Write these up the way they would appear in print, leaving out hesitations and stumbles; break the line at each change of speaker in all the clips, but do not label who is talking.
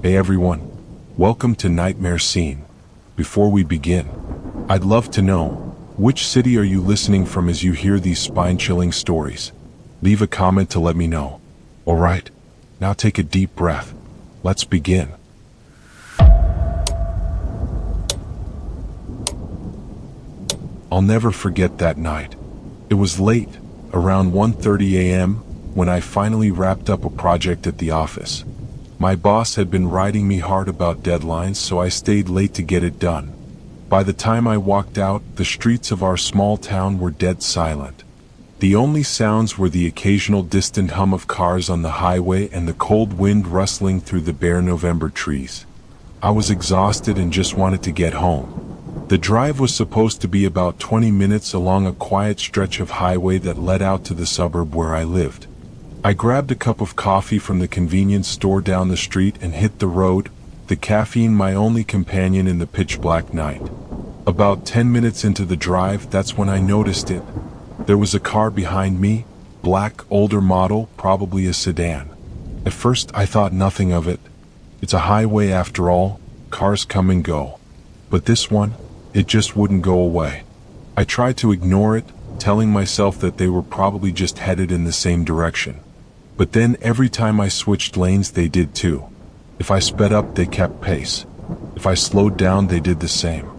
Hey everyone, welcome to Nightmare Scene. Before we begin, I'd love to know, which city are you listening from as you hear these spine-chilling stories? Leave a comment to let me know. Alright, now take a deep breath. Let's begin. I'll never forget that night. It was late, around 1:30 a.m., when I finally wrapped up a project at the office. My boss had been riding me hard about deadlines, so I stayed late to get it done. By the time I walked out, the streets of our small town were dead silent. The only sounds were the occasional distant hum of cars on the highway and the cold wind rustling through the bare November trees. I was exhausted and just wanted to get home. The drive was supposed to be about 20 minutes along a quiet stretch of highway that led out to the suburb where I lived. I grabbed a cup of coffee from the convenience store down the street and hit the road, the caffeine my only companion in the pitch-black night. About 10 minutes into the drive, that's when I noticed it. There was a car behind me, black, older model, probably a sedan. At first I thought nothing of it. It's a highway after all, cars come and go. But this one, it just wouldn't go away. I tried to ignore it, telling myself that they were probably just headed in the same direction. But then every time I switched lanes, they did too. If I sped up, they kept pace. If I slowed down, they did the same.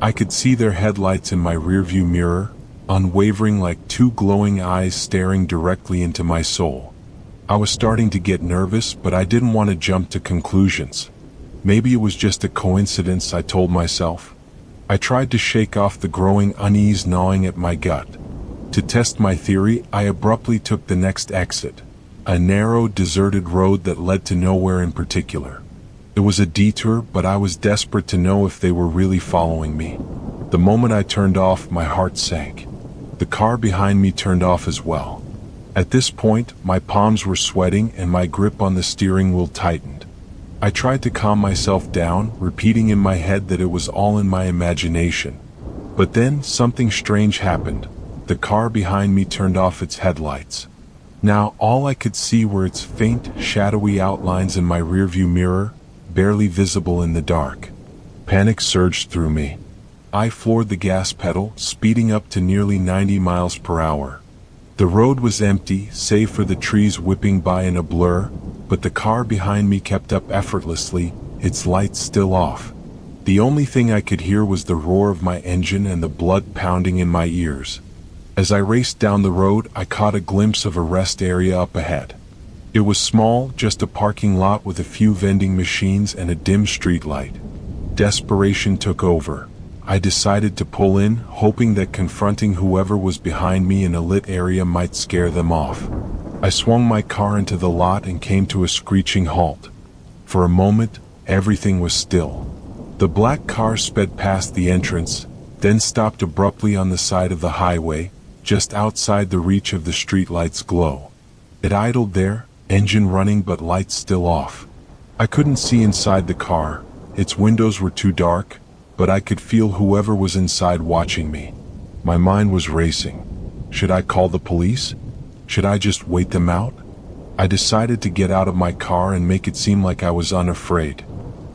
I could see their headlights in my rearview mirror, unwavering like two glowing eyes staring directly into my soul. I was starting to get nervous, but I didn't want to jump to conclusions. Maybe it was just a coincidence, I told myself. I tried to shake off the growing unease gnawing at my gut. To test my theory, I abruptly took the next exit. A narrow, deserted road that led to nowhere in particular. It was a detour, but I was desperate to know if they were really following me. The moment I turned off, my heart sank. The car behind me turned off as well. At this point, my palms were sweating and my grip on the steering wheel tightened. I tried to calm myself down, repeating in my head that it was all in my imagination. But then, something strange happened. The car behind me turned off its headlights. Now all I could see were its faint, shadowy outlines in my rearview mirror, barely visible in the dark. Panic surged through me. I floored the gas pedal, speeding up to nearly 90 miles per hour. The road was empty, save for the trees whipping by in a blur, but the car behind me kept up effortlessly, its lights still off. The only thing I could hear was the roar of my engine and the blood pounding in my ears. As I raced down the road, I caught a glimpse of a rest area up ahead. It was small, just a parking lot with a few vending machines and a dim street light. Desperation took over. I decided to pull in, hoping that confronting whoever was behind me in a lit area might scare them off. I swung my car into the lot and came to a screeching halt. For a moment, everything was still. The black car sped past the entrance, then stopped abruptly on the side of the highway, just outside the reach of the streetlight's glow. It idled there, engine running but lights still off. I couldn't see inside the car, its windows were too dark, but I could feel whoever was inside watching me. My mind was racing. Should I call the police? Should I just wait them out? I decided to get out of my car and make it seem like I was unafraid.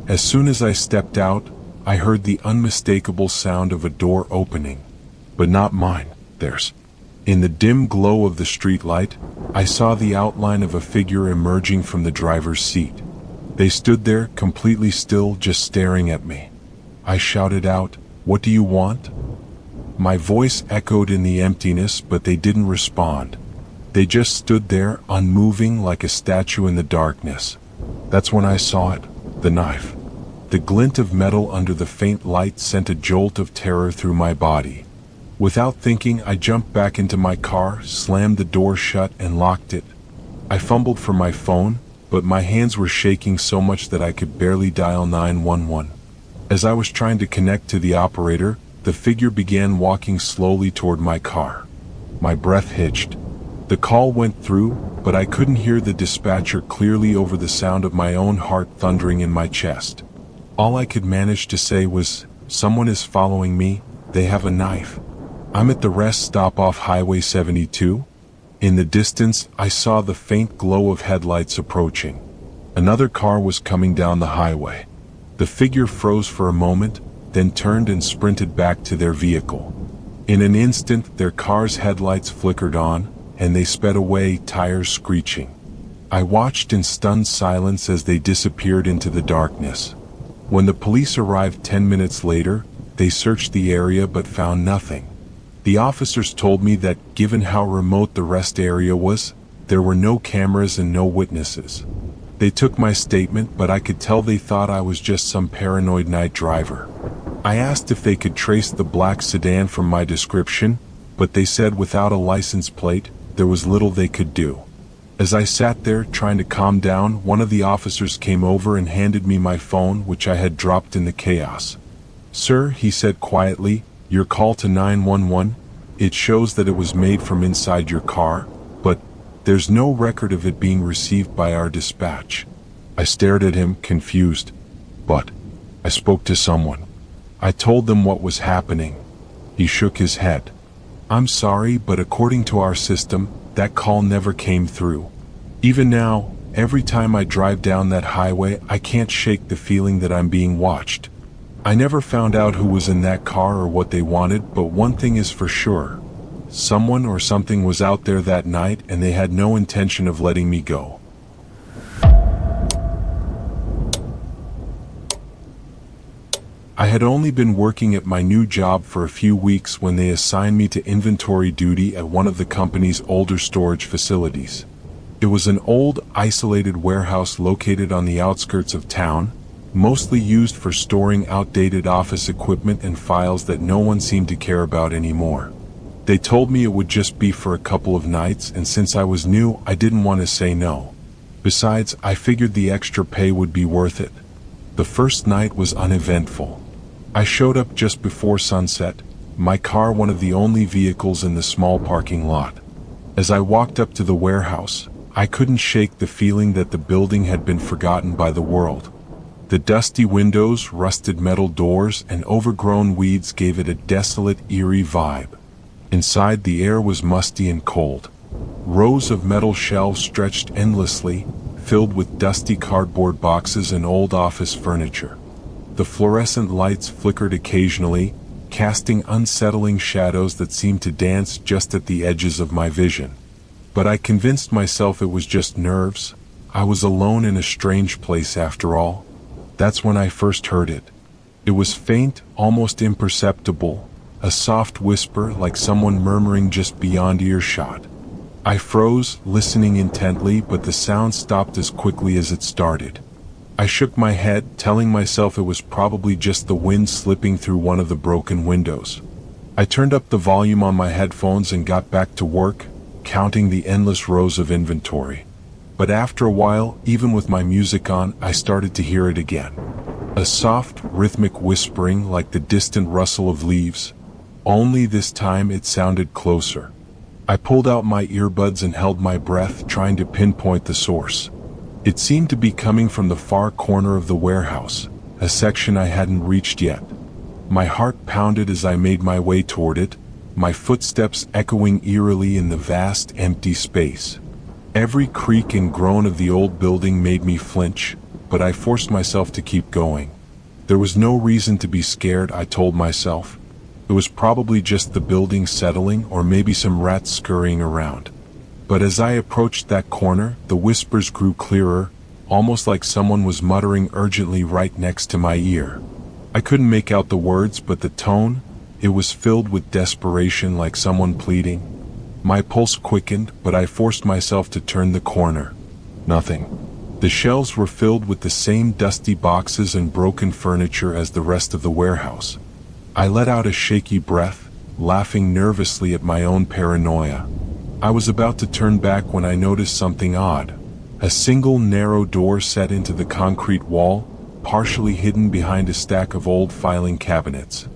As soon as I stepped out, I heard the unmistakable sound of a door opening. But not mine, theirs. In the dim glow of the streetlight, I saw the outline of a figure emerging from the driver's seat. They stood there, completely still, just staring at me. I shouted out, "What do you want?" My voice echoed in the emptiness, but they didn't respond. They just stood there, unmoving like a statue in the darkness. That's when I saw it, the knife. The glint of metal under the faint light sent a jolt of terror through my body. Without thinking, I jumped back into my car, slammed the door shut, and locked it. I fumbled for my phone, but my hands were shaking so much that I could barely dial 911. As I was trying to connect to the operator, the figure began walking slowly toward my car. My breath hitched. The call went through, but I couldn't hear the dispatcher clearly over the sound of my own heart thundering in my chest. All I could manage to say was, "Someone is following me, they have a knife." I'm at the rest stop off Highway 72. In the distance, I saw the faint glow of headlights approaching. Another car was coming down the highway. The figure froze for a moment, then turned and sprinted back to their vehicle. In an instant, their car's headlights flickered on, and they sped away, tires screeching. I watched in stunned silence as they disappeared into the darkness. When the police arrived 10 minutes later, they searched the area but found nothing. The officers told me that, given how remote the rest area was, there were no cameras and no witnesses. They took my statement, but I could tell they thought I was just some paranoid night driver. I asked if they could trace the black sedan from my description, but they said without a license plate, there was little they could do. As I sat there trying to calm down, one of the officers came over and handed me my phone, which I had dropped in the chaos. "Sir," he said quietly, "your call to 911, it shows that it was made from inside your car, but there's no record of it being received by our dispatch." I stared at him, confused. "But I spoke to someone. I told them what was happening." He shook his head. "I'm sorry, but according to our system, that call never came through. Even now, every time I drive down that highway, I can't shake the feeling that I'm being watched. I never found out who was in that car or what they wanted, but one thing is for sure. Someone or something was out there that night, and they had no intention of letting me go." I had only been working at my new job for a few weeks when they assigned me to inventory duty at one of the company's older storage facilities. It was an old, isolated warehouse located on the outskirts of town, mostly used for storing outdated office equipment and files that no one seemed to care about anymore. They told me it would just be for a couple of nights, and since I was new, I didn't want to say no. Besides, I figured the extra pay would be worth it. The first night was uneventful. I showed up just before sunset, my car one of the only vehicles in the small parking lot. As I walked up to the warehouse, I couldn't shake the feeling that the building had been forgotten by the world. The dusty windows, rusted metal doors, and overgrown weeds gave it a desolate, eerie vibe. Inside, the air was musty and cold. Rows of metal shelves stretched endlessly, filled with dusty cardboard boxes and old office furniture. The fluorescent lights flickered occasionally, casting unsettling shadows that seemed to dance just at the edges of my vision. But I convinced myself it was just nerves. I was alone in a strange place after all. That's when I first heard it. It was faint, almost imperceptible, a soft whisper like someone murmuring just beyond earshot. I froze, listening intently, but the sound stopped as quickly as it started. I shook my head, telling myself it was probably just the wind slipping through one of the broken windows. I turned up the volume on my headphones and got back to work, counting the endless rows of inventory. But after a while, even with my music on, I started to hear it again. A soft, rhythmic whispering like the distant rustle of leaves. Only this time it sounded closer. I pulled out my earbuds and held my breath, trying to pinpoint the source. It seemed to be coming from the far corner of the warehouse, a section I hadn't reached yet. My heart pounded as I made my way toward it, my footsteps echoing eerily in the vast, empty space. Every creak and groan of the old building made me flinch, but I forced myself to keep going. There was no reason to be scared, I told myself. It was probably just the building settling, or maybe some rats scurrying around. But as I approached that corner, the whispers grew clearer, almost like someone was muttering urgently right next to my ear. I couldn't make out the words, but the tone, it was filled with desperation, like someone pleading. My pulse quickened, but I forced myself to turn the corner. Nothing. The shelves were filled with the same dusty boxes and broken furniture as the rest of the warehouse. I let out a shaky breath, laughing nervously at my own paranoia. I was about to turn back when I noticed something odd. A single narrow door set into the concrete wall, partially hidden behind a stack of old filing cabinets.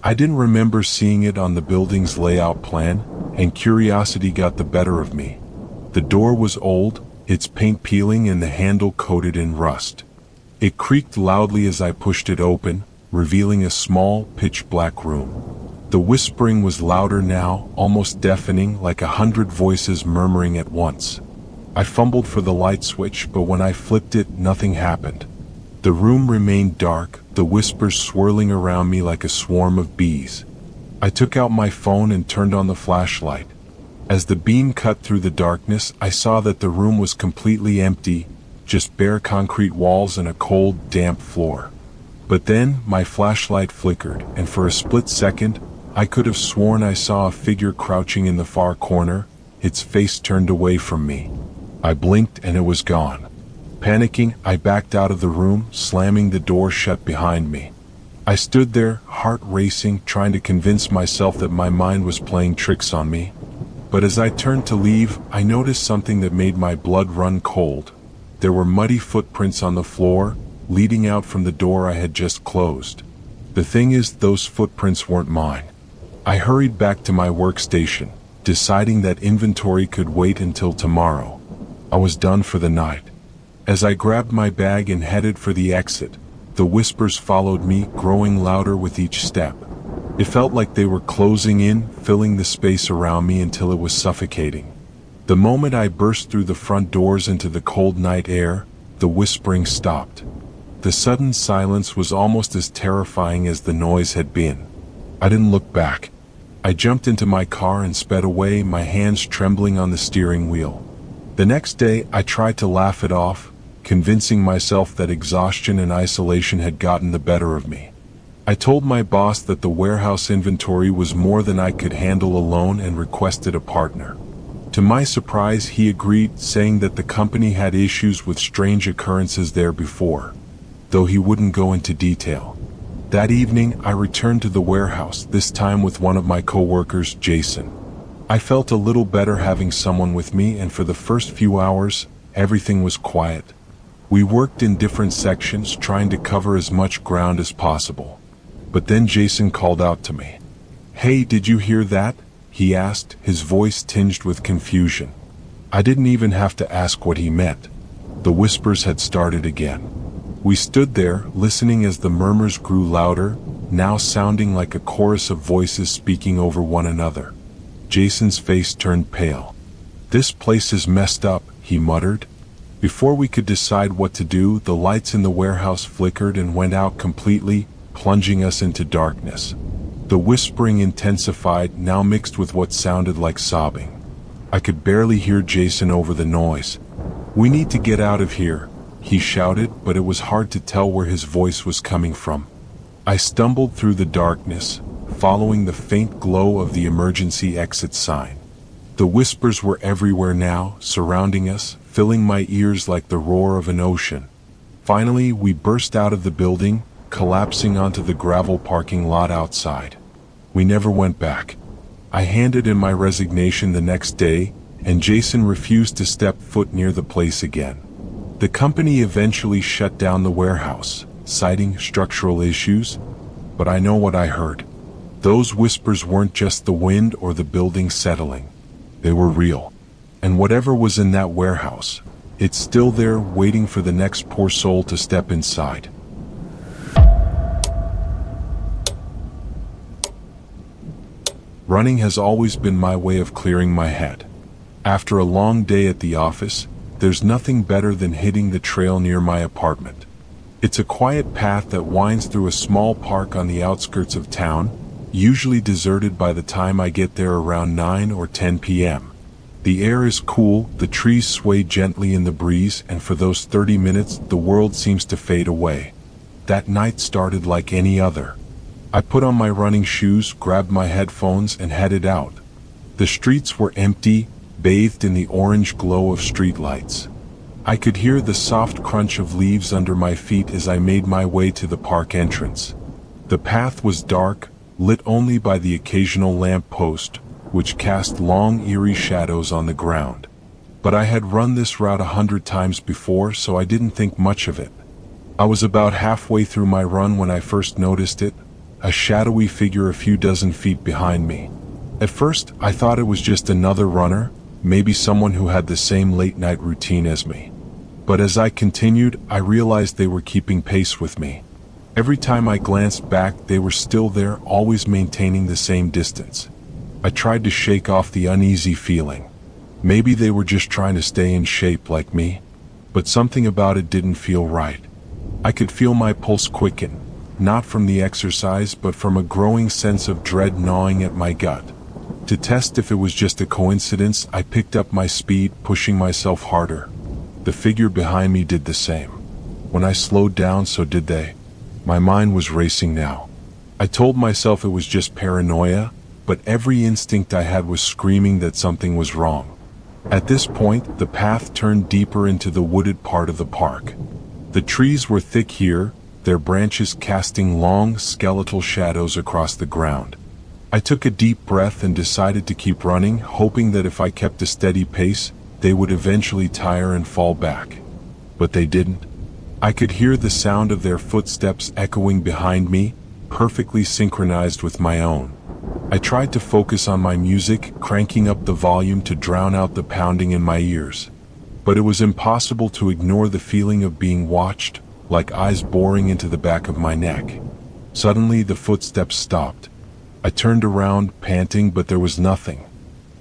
I didn't remember seeing it on the building's layout plan, and curiosity got the better of me. The door was old, its paint peeling and the handle coated in rust. It creaked loudly as I pushed it open, revealing a small, pitch-black room. The whispering was louder now, almost deafening, like 100 voices murmuring at once. I fumbled for the light switch, but when I flipped it, nothing happened. The room remained dark, the whispers swirling around me like a swarm of bees. I took out my phone and turned on the flashlight. As the beam cut through the darkness, I saw that the room was completely empty, just bare concrete walls and a cold, damp floor. But then, my flashlight flickered, and for a split second, I could have sworn I saw a figure crouching in the far corner, its face turned away from me. I blinked and it was gone. Panicking, I backed out of the room, slamming the door shut behind me. I stood there, heart racing, trying to convince myself that my mind was playing tricks on me. But as I turned to leave, I noticed something that made my blood run cold. There were muddy footprints on the floor, leading out from the door I had just closed. The thing is, those footprints weren't mine. I hurried back to my workstation, deciding that inventory could wait until tomorrow. I was done for the night. As I grabbed my bag and headed for the exit, the whispers followed me, growing louder with each step. It felt like they were closing in, filling the space around me until it was suffocating. The moment I burst through the front doors into the cold night air, the whispering stopped. The sudden silence was almost as terrifying as the noise had been. I didn't look back. I jumped into my car and sped away, my hands trembling on the steering wheel. The next day, I tried to laugh it off, convincing myself that exhaustion and isolation had gotten the better of me. I told my boss that the warehouse inventory was more than I could handle alone and requested a partner. To my surprise, he agreed, saying that the company had issues with strange occurrences there before, though he wouldn't go into detail. That evening, I returned to the warehouse, this time with one of my co-workers, Jason. I felt a little better having someone with me, and for the first few hours, everything was quiet. We worked in different sections, trying to cover as much ground as possible. But then Jason called out to me. "Hey, did you hear that?" he asked, his voice tinged with confusion. I didn't even have to ask what he meant. The whispers had started again. We stood there, listening as the murmurs grew louder, now sounding like a chorus of voices speaking over one another. Jason's face turned pale. "This place is messed up," he muttered. Before we could decide what to do, the lights in the warehouse flickered and went out completely, plunging us into darkness. The whispering intensified, now mixed with what sounded like sobbing. I could barely hear Jason over the noise. "We need to get out of here," he shouted, but it was hard to tell where his voice was coming from. I stumbled through the darkness, following the faint glow of the emergency exit sign. The whispers were everywhere now, surrounding us, filling my ears like the roar of an ocean. Finally, we burst out of the building, collapsing onto the gravel parking lot outside. We never went back. I handed in my resignation the next day, and Jason refused to step foot near the place again. The company eventually shut down the warehouse, citing structural issues, but I know what I heard. Those whispers weren't just the wind or the building settling. They were real. And whatever was in that warehouse, it's still there waiting for the next poor soul to step inside. Running has always been my way of clearing my head. After a long day at the office, there's nothing better than hitting the trail near my apartment. It's a quiet path that winds through a small park on the outskirts of town, usually deserted by the time I get there around 9 or 10 p.m. The air is cool, the trees sway gently in the breeze, and for those 30 minutes, the world seems to fade away. That night started like any other. I put on my running shoes, grabbed my headphones, and headed out. The streets were empty, bathed in the orange glow of streetlights. I could hear the soft crunch of leaves under my feet as I made my way to the park entrance. The path was dark, lit only by the occasional lamp post, which cast long, eerie shadows on the ground. But I had run this route 100 times before, so I didn't think much of it. I was about halfway through my run when I first noticed it, a shadowy figure a few dozen feet behind me. At first, I thought it was just another runner, maybe someone who had the same late-night routine as me. But as I continued, I realized they were keeping pace with me. Every time I glanced back, they were still there, always maintaining the same distance. I tried to shake off the uneasy feeling. Maybe they were just trying to stay in shape like me, but something about it didn't feel right. I could feel my pulse quicken, not from the exercise but from a growing sense of dread gnawing at my gut. To test if it was just a coincidence, I picked up my speed, pushing myself harder. The figure behind me did the same. When I slowed down, so did they. My mind was racing now. I told myself it was just paranoia, but every instinct I had was screaming that something was wrong. At this point, the path turned deeper into the wooded part of the park. The trees were thick here, their branches casting long, skeletal shadows across the ground. I took a deep breath and decided to keep running, hoping that if I kept a steady pace, they would eventually tire and fall back. But they didn't. I could hear the sound of their footsteps echoing behind me, perfectly synchronized with my own. I tried to focus on my music, cranking up the volume to drown out the pounding in my ears. But it was impossible to ignore the feeling of being watched, like eyes boring into the back of my neck. Suddenly, the footsteps stopped. I turned around, panting, but there was nothing.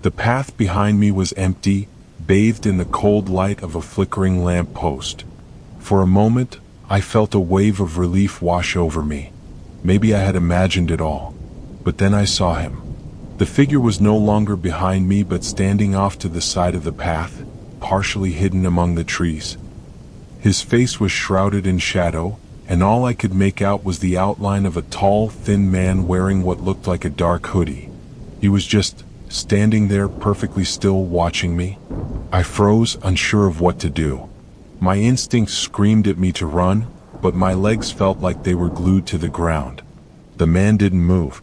The path behind me was empty, bathed in the cold light of a flickering lamp post. For a moment, I felt a wave of relief wash over me. Maybe I had imagined it all. But then I saw him. The figure was no longer behind me but standing off to the side of the path, partially hidden among the trees. His face was shrouded in shadow, and all I could make out was the outline of a tall, thin man wearing what looked like a dark hoodie. He was just standing there, perfectly still, watching me. I froze, unsure of what to do. My instincts screamed at me to run, but my legs felt like they were glued to the ground. The man didn't move.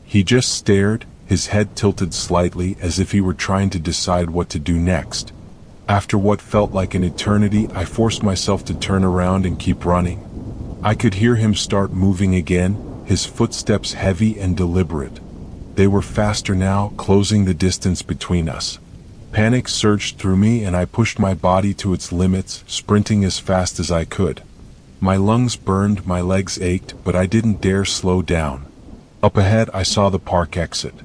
He just stared, his head tilted slightly as if he were trying to decide what to do next. After what felt like an eternity, I forced myself to turn around and keep running. I could hear him start moving again, his footsteps heavy and deliberate. They were faster now, closing the distance between us. Panic surged through me and I pushed my body to its limits, sprinting as fast as I could. My lungs burned, my legs ached, but I didn't dare slow down. Up ahead, I saw the park exit.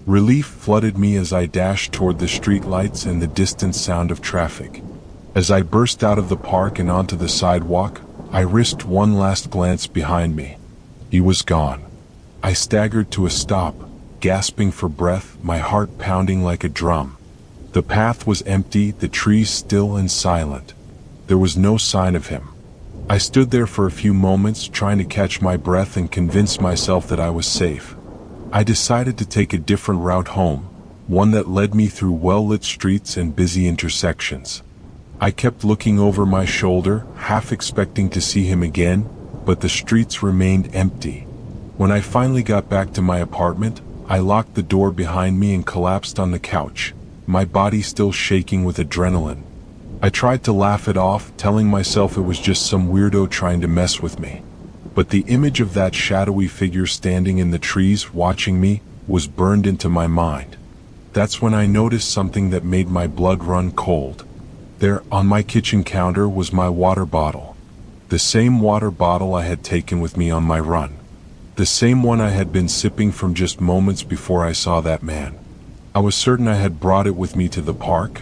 Relief flooded me as I dashed toward the streetlights and the distant sound of traffic. As I burst out of the park and onto the sidewalk, I risked one last glance behind me. He was gone. I staggered to a stop, gasping for breath, my heart pounding like a drum. The path was empty, the trees still and silent. There was no sign of him. I stood there for a few moments, trying to catch my breath and convince myself that I was safe. I decided to take a different route home, one that led me through well-lit streets and busy intersections. I kept looking over my shoulder, half expecting to see him again, but the streets remained empty. When I finally got back to my apartment, I locked the door behind me and collapsed on the couch, my body still shaking with adrenaline. I tried to laugh it off, telling myself it was just some weirdo trying to mess with me. But the image of that shadowy figure standing in the trees watching me was burned into my mind. That's when I noticed something that made my blood run cold. There, on my kitchen counter, was my water bottle. The same water bottle I had taken with me on my run. The same one I had been sipping from just moments before I saw that man. I was certain I had brought it with me to the park,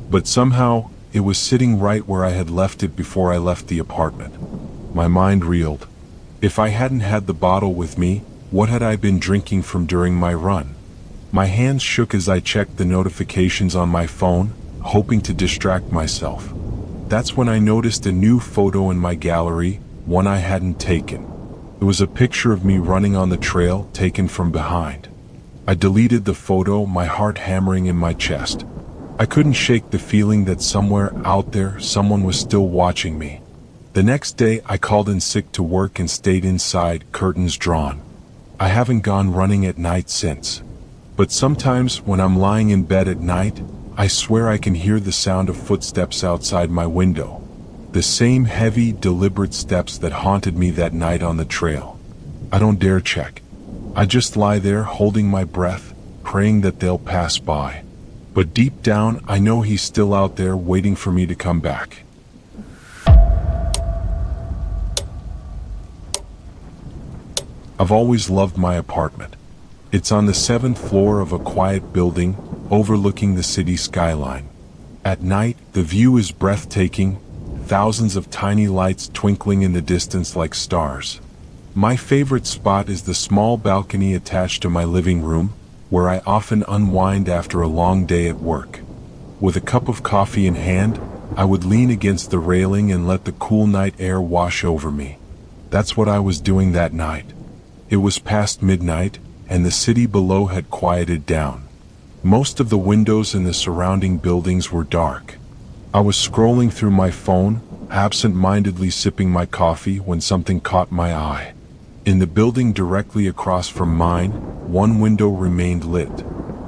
but somehow it was sitting right where I had left it before I left the apartment. My mind reeled. If I hadn't had the bottle with me, what had I been drinking from during my run? My hands shook as I checked the notifications on my phone, hoping to distract myself. That's when I noticed a new photo in my gallery, one I hadn't taken. It was a picture of me running on the trail, taken from behind. I deleted the photo, my heart hammering in my chest. I couldn't shake the feeling that somewhere out there, someone was still watching me. The next day, I called in sick to work and stayed inside, curtains drawn. I haven't gone running at night since. But sometimes, when I'm lying in bed at night, I swear I can hear the sound of footsteps outside my window. The same heavy, deliberate steps that haunted me that night on the trail. I don't dare check. I just lie there holding my breath, praying that they'll pass by. But deep down, I know he's still out there waiting for me to come back. I've always loved my apartment. It's on the 7th floor of a quiet building, overlooking the city skyline. At night, the view is breathtaking, thousands of tiny lights twinkling in the distance like stars. My favorite spot is the small balcony attached to my living room, where I often unwind after a long day at work. With a cup of coffee in hand, I would lean against the railing and let the cool night air wash over me. That's what I was doing that night. It was past midnight, and the city below had quieted down. Most of the windows in the surrounding buildings were dark. I was scrolling through my phone, absent-mindedly sipping my coffee, when something caught my eye. In the building directly across from mine, one window remained lit.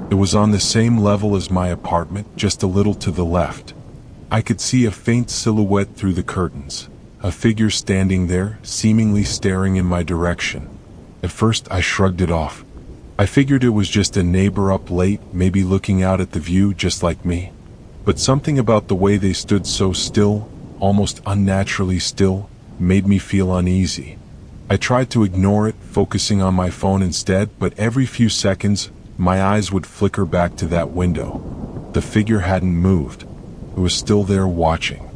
It was on the same level as my apartment, just a little to the left. I could see a faint silhouette through the curtains, a figure standing there, seemingly staring in my direction. At first, I shrugged it off. I figured it was just a neighbor up late, maybe looking out at the view just like me. But something about the way they stood so still, almost unnaturally still, made me feel uneasy. I tried to ignore it, focusing on my phone instead, but every few seconds, my eyes would flicker back to that window. The figure hadn't moved. It was still there watching.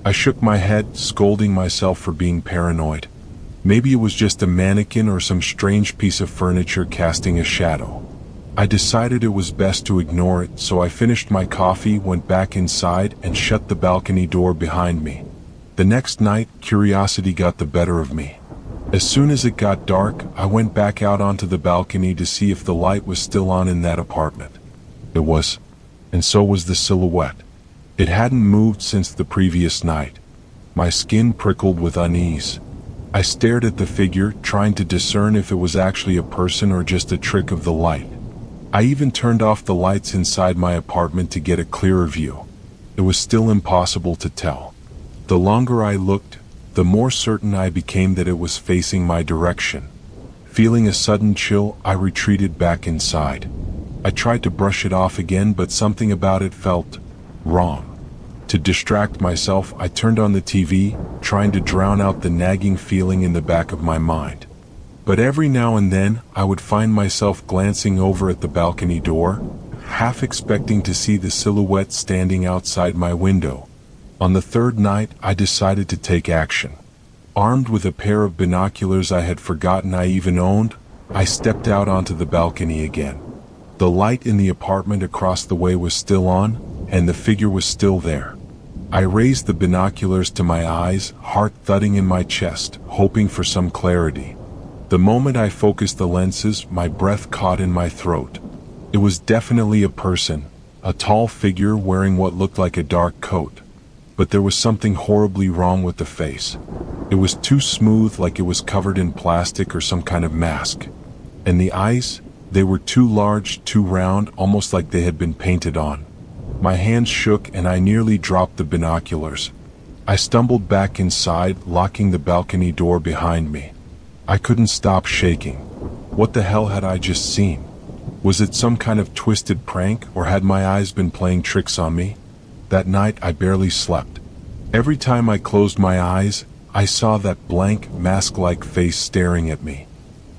I shook my head, scolding myself for being paranoid. Maybe it was just a mannequin or some strange piece of furniture casting a shadow. I decided it was best to ignore it, so I finished my coffee, went back inside, and shut the balcony door behind me. The next night, curiosity got the better of me. As soon as it got dark, I went back out onto the balcony to see if the light was still on in that apartment. It was, and so was the silhouette. It hadn't moved since the previous night. My skin prickled with unease. I stared at the figure, trying to discern if it was actually a person or just a trick of the light. I even turned off the lights inside my apartment to get a clearer view. It was still impossible to tell. The longer I looked, the more certain I became that it was facing my direction. Feeling a sudden chill, I retreated back inside. I tried to brush it off again, but something about it felt wrong. To distract myself, I turned on the TV, trying to drown out the nagging feeling in the back of my mind. But every now and then, I would find myself glancing over at the balcony door, half expecting to see the silhouette standing outside my window. On the third night, I decided to take action. Armed with a pair of binoculars I had forgotten I even owned, I stepped out onto the balcony again. The light in the apartment across the way was still on, and the figure was still there. I raised the binoculars to my eyes, heart thudding in my chest, hoping for some clarity. The moment I focused the lenses, my breath caught in my throat. It was definitely a person, a tall figure wearing what looked like a dark coat. But there was something horribly wrong with the face. It was too smooth, like it was covered in plastic or some kind of mask. And the eyes, they were too large, too round, almost like they had been painted on. My hands shook and I nearly dropped the binoculars. I stumbled back inside, locking the balcony door behind me. I couldn't stop shaking. What the hell had I just seen? Was it some kind of twisted prank, or had my eyes been playing tricks on me? That night I barely slept. Every time I closed my eyes, I saw that blank, mask-like face staring at me.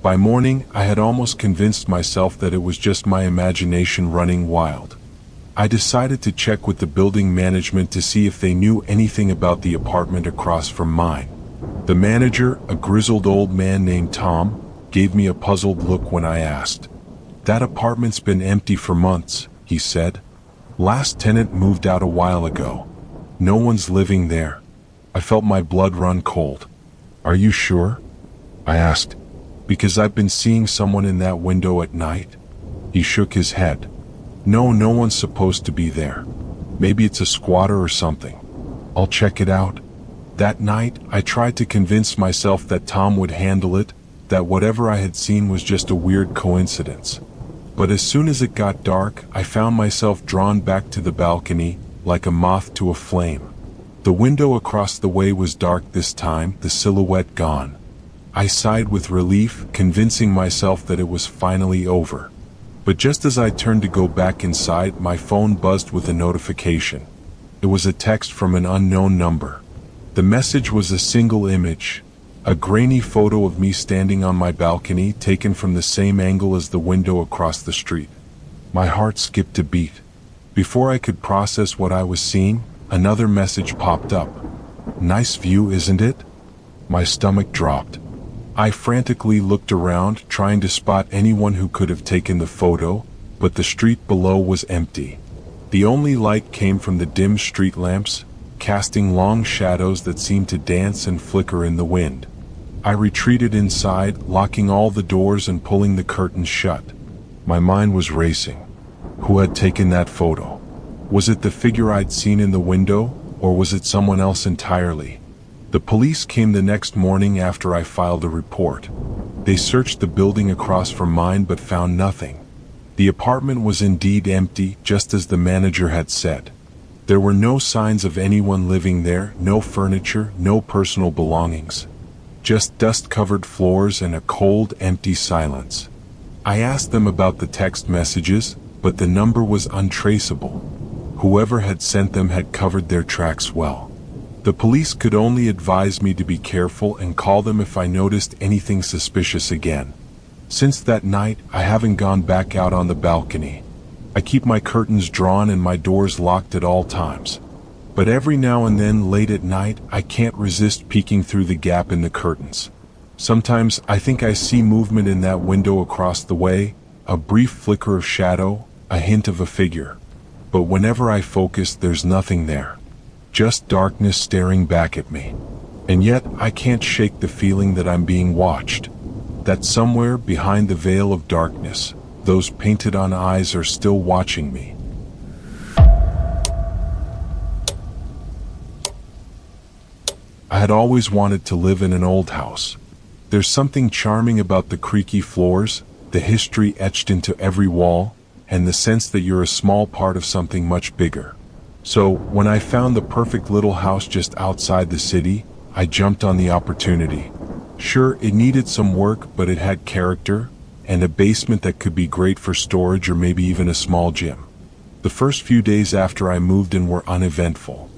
By morning, I had almost convinced myself that it was just my imagination running wild. I decided to check with the building management to see if they knew anything about the apartment across from mine. The manager, a grizzled old man named Tom, gave me a puzzled look when I asked. "That apartment's been empty for months," he said. "Last tenant moved out a while ago. No one's living there." I felt my blood run cold. "Are you sure?" I asked. "Because I've been seeing someone in that window at night." He shook his head. No one's supposed to be there. Maybe it's a squatter or something. I'll check it out." That night, I tried to convince myself that Tom would handle it, that whatever I had seen was just a weird coincidence. But as soon as it got dark, I found myself drawn back to the balcony, like a moth to a flame. The window across the way was dark this time, the silhouette gone. I sighed with relief, convincing myself that it was finally over. But just as I turned to go back inside, my phone buzzed with a notification. It was a text from an unknown number. The message was a single image, a grainy photo of me standing on my balcony, taken from the same angle as the window across the street. My heart skipped a beat. Before I could process what I was seeing, another message popped up. Nice view, isn't it? My stomach dropped. I frantically looked around, trying to spot anyone who could have taken the photo, but the street below was empty. The only light came from the dim street lamps, casting long shadows that seemed to dance and flicker in the wind. I retreated inside, locking all the doors and pulling the curtains shut. My mind was racing. Who had taken that photo? Was it the figure I'd seen in the window, or was it someone else entirely? The police came the next morning after I filed a report. They searched the building across from mine but found nothing. The apartment was indeed empty, just as the manager had said. There were no signs of anyone living there, no furniture, no personal belongings. Just dust-covered floors and a cold, empty silence. I asked them about the text messages, but the number was untraceable. Whoever had sent them had covered their tracks well. The police could only advise me to be careful and call them if I noticed anything suspicious again. Since that night, I haven't gone back out on the balcony. I keep my curtains drawn and my doors locked at all times. But every now and then, late at night, I can't resist peeking through the gap in the curtains. Sometimes I think I see movement in that window across the way, a brief flicker of shadow, a hint of a figure. But whenever I focus, there's nothing there. Just darkness staring back at me. And yet, I can't shake the feeling that I'm being watched. That somewhere behind the veil of darkness, those painted-on eyes are still watching me. I had always wanted to live in an old house. There's something charming about the creaky floors, the history etched into every wall, and the sense that you're a small part of something much bigger. So, when I found the perfect little house just outside the city, I jumped on the opportunity. Sure, it needed some work, but it had character, and a basement that could be great for storage or maybe even a small gym. The first few days after I moved in were uneventful.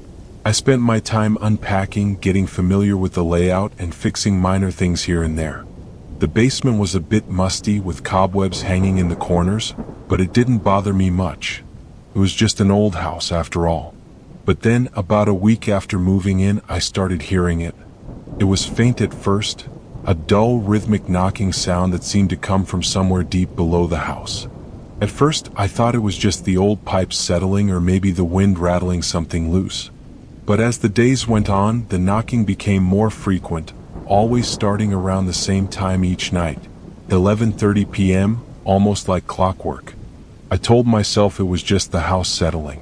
I spent my time unpacking, getting familiar with the layout, and fixing minor things here and there. The basement was a bit musty with cobwebs hanging in the corners, but it didn't bother me much. It was just an old house after all. But then, about a week after moving in, I started hearing it. It was faint at first, a dull rhythmic knocking sound that seemed to come from somewhere deep below the house. At first, I thought it was just the old pipes settling or maybe the wind rattling something loose. But as the days went on, the knocking became more frequent, always starting around the same time each night, 11:30 p.m., almost like clockwork. I told myself it was just the house settling.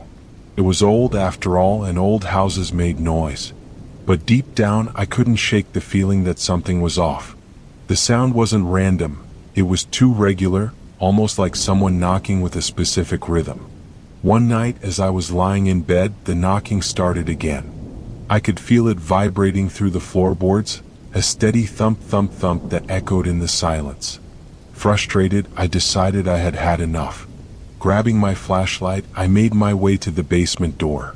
It was old after all, and old houses made noise. But deep down, I couldn't shake the feeling that something was off. The sound wasn't random, it was too regular, almost like someone knocking with a specific rhythm. One night, as I was lying in bed, the knocking started again. I could feel it vibrating through the floorboards, a steady thump thump thump that echoed in the silence. Frustrated, I decided I had had enough. Grabbing my flashlight, I made my way to the basement door.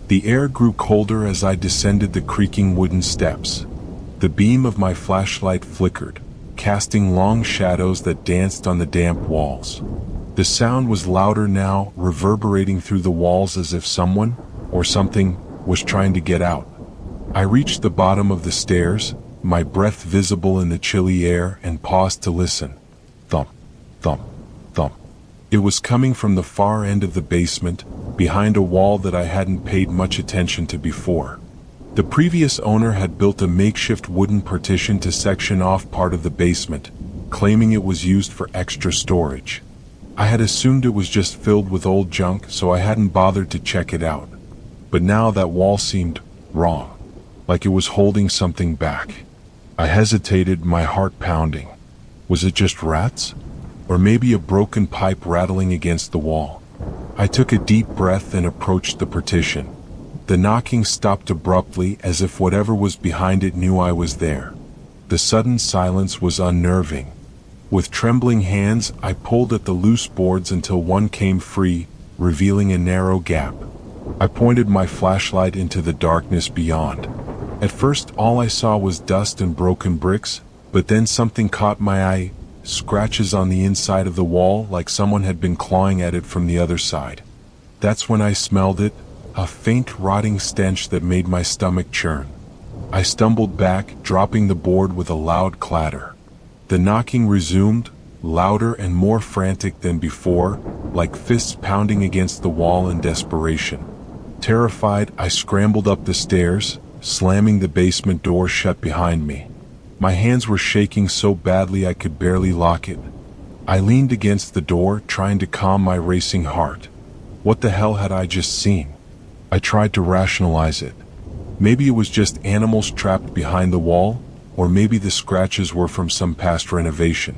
The air grew colder as I descended the creaking wooden steps. The beam of my flashlight flickered, casting long shadows that danced on the damp walls. The sound was louder now, reverberating through the walls as if someone, or something, was trying to get out. I reached the bottom of the stairs, my breath visible in the chilly air, and paused to listen. Thump, thump, thump. It was coming from the far end of the basement, behind a wall that I hadn't paid much attention to before. The previous owner had built a makeshift wooden partition to section off part of the basement, claiming it was used for extra storage. I had assumed it was just filled with old junk, so I hadn't bothered to check it out. But now that wall seemed wrong, like it was holding something back. I hesitated, my heart pounding. Was it just rats? Or maybe a broken pipe rattling against the wall? I took a deep breath and approached the partition. The knocking stopped abruptly, as if whatever was behind it knew I was there. The sudden silence was unnerving. With trembling hands, I pulled at the loose boards until one came free, revealing a narrow gap. I pointed my flashlight into the darkness beyond. At first, all I saw was dust and broken bricks, but then something caught my eye, scratches on the inside of the wall like someone had been clawing at it from the other side. That's when I smelled it, a faint rotting stench that made my stomach churn. I stumbled back, dropping the board with a loud clatter. The knocking resumed, louder and more frantic than before, like fists pounding against the wall in desperation. Terrified, I scrambled up the stairs, slamming the basement door shut behind me. My hands were shaking so badly I could barely lock it. I leaned against the door, trying to calm my racing heart. What the hell had I just seen? I tried to rationalize it. Maybe it was just animals trapped behind the wall, or maybe the scratches were from some past renovation.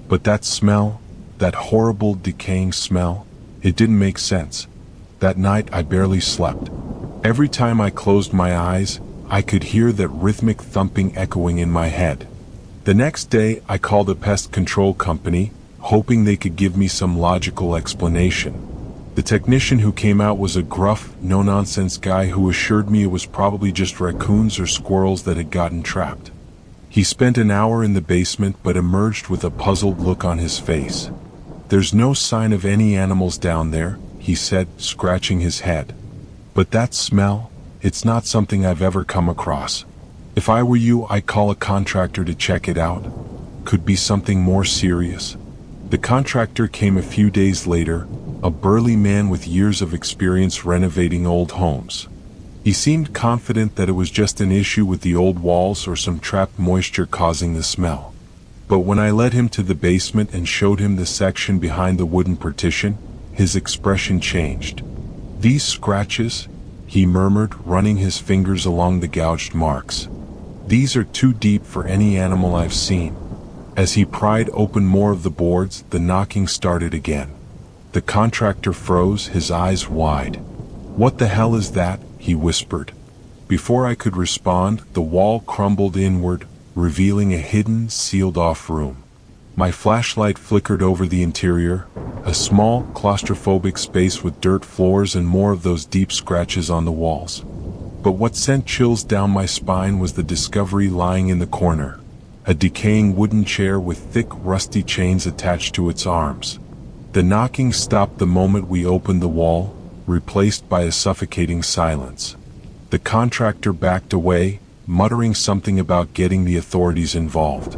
But that smell, that horrible decaying smell, it didn't make sense. That night I barely slept. Every time I closed my eyes, I could hear that rhythmic thumping echoing in my head. The next day I called a pest control company, hoping they could give me some logical explanation. The technician who came out was a gruff, no-nonsense guy who assured me it was probably just raccoons or squirrels that had gotten trapped. He spent an hour in the basement but emerged with a puzzled look on his face. "There's no sign of any animals down there," he said, scratching his head. "But that smell, it's not something I've ever come across. If I were you, I'd call a contractor to check it out. Could be something more serious." The contractor came a few days later, a burly man with years of experience renovating old homes. He seemed confident that it was just an issue with the old walls or some trapped moisture causing the smell. But when I led him to the basement and showed him the section behind the wooden partition, his expression changed. "These scratches," he murmured, running his fingers along the gouged marks. "These are too deep for any animal I've seen." As he pried open more of the boards, the knocking started again. The contractor froze, his eyes wide. "What the hell is that?" he whispered. Before I could respond, the wall crumbled inward, revealing a hidden, sealed-off room. My flashlight flickered over the interior, a small, claustrophobic space with dirt floors and more of those deep scratches on the walls. But what sent chills down my spine was the discovery lying in the corner. A decaying wooden chair with thick, rusty chains attached to its arms. The knocking stopped the moment we opened the wall, replaced by a suffocating silence. The contractor backed away, muttering something about getting the authorities involved.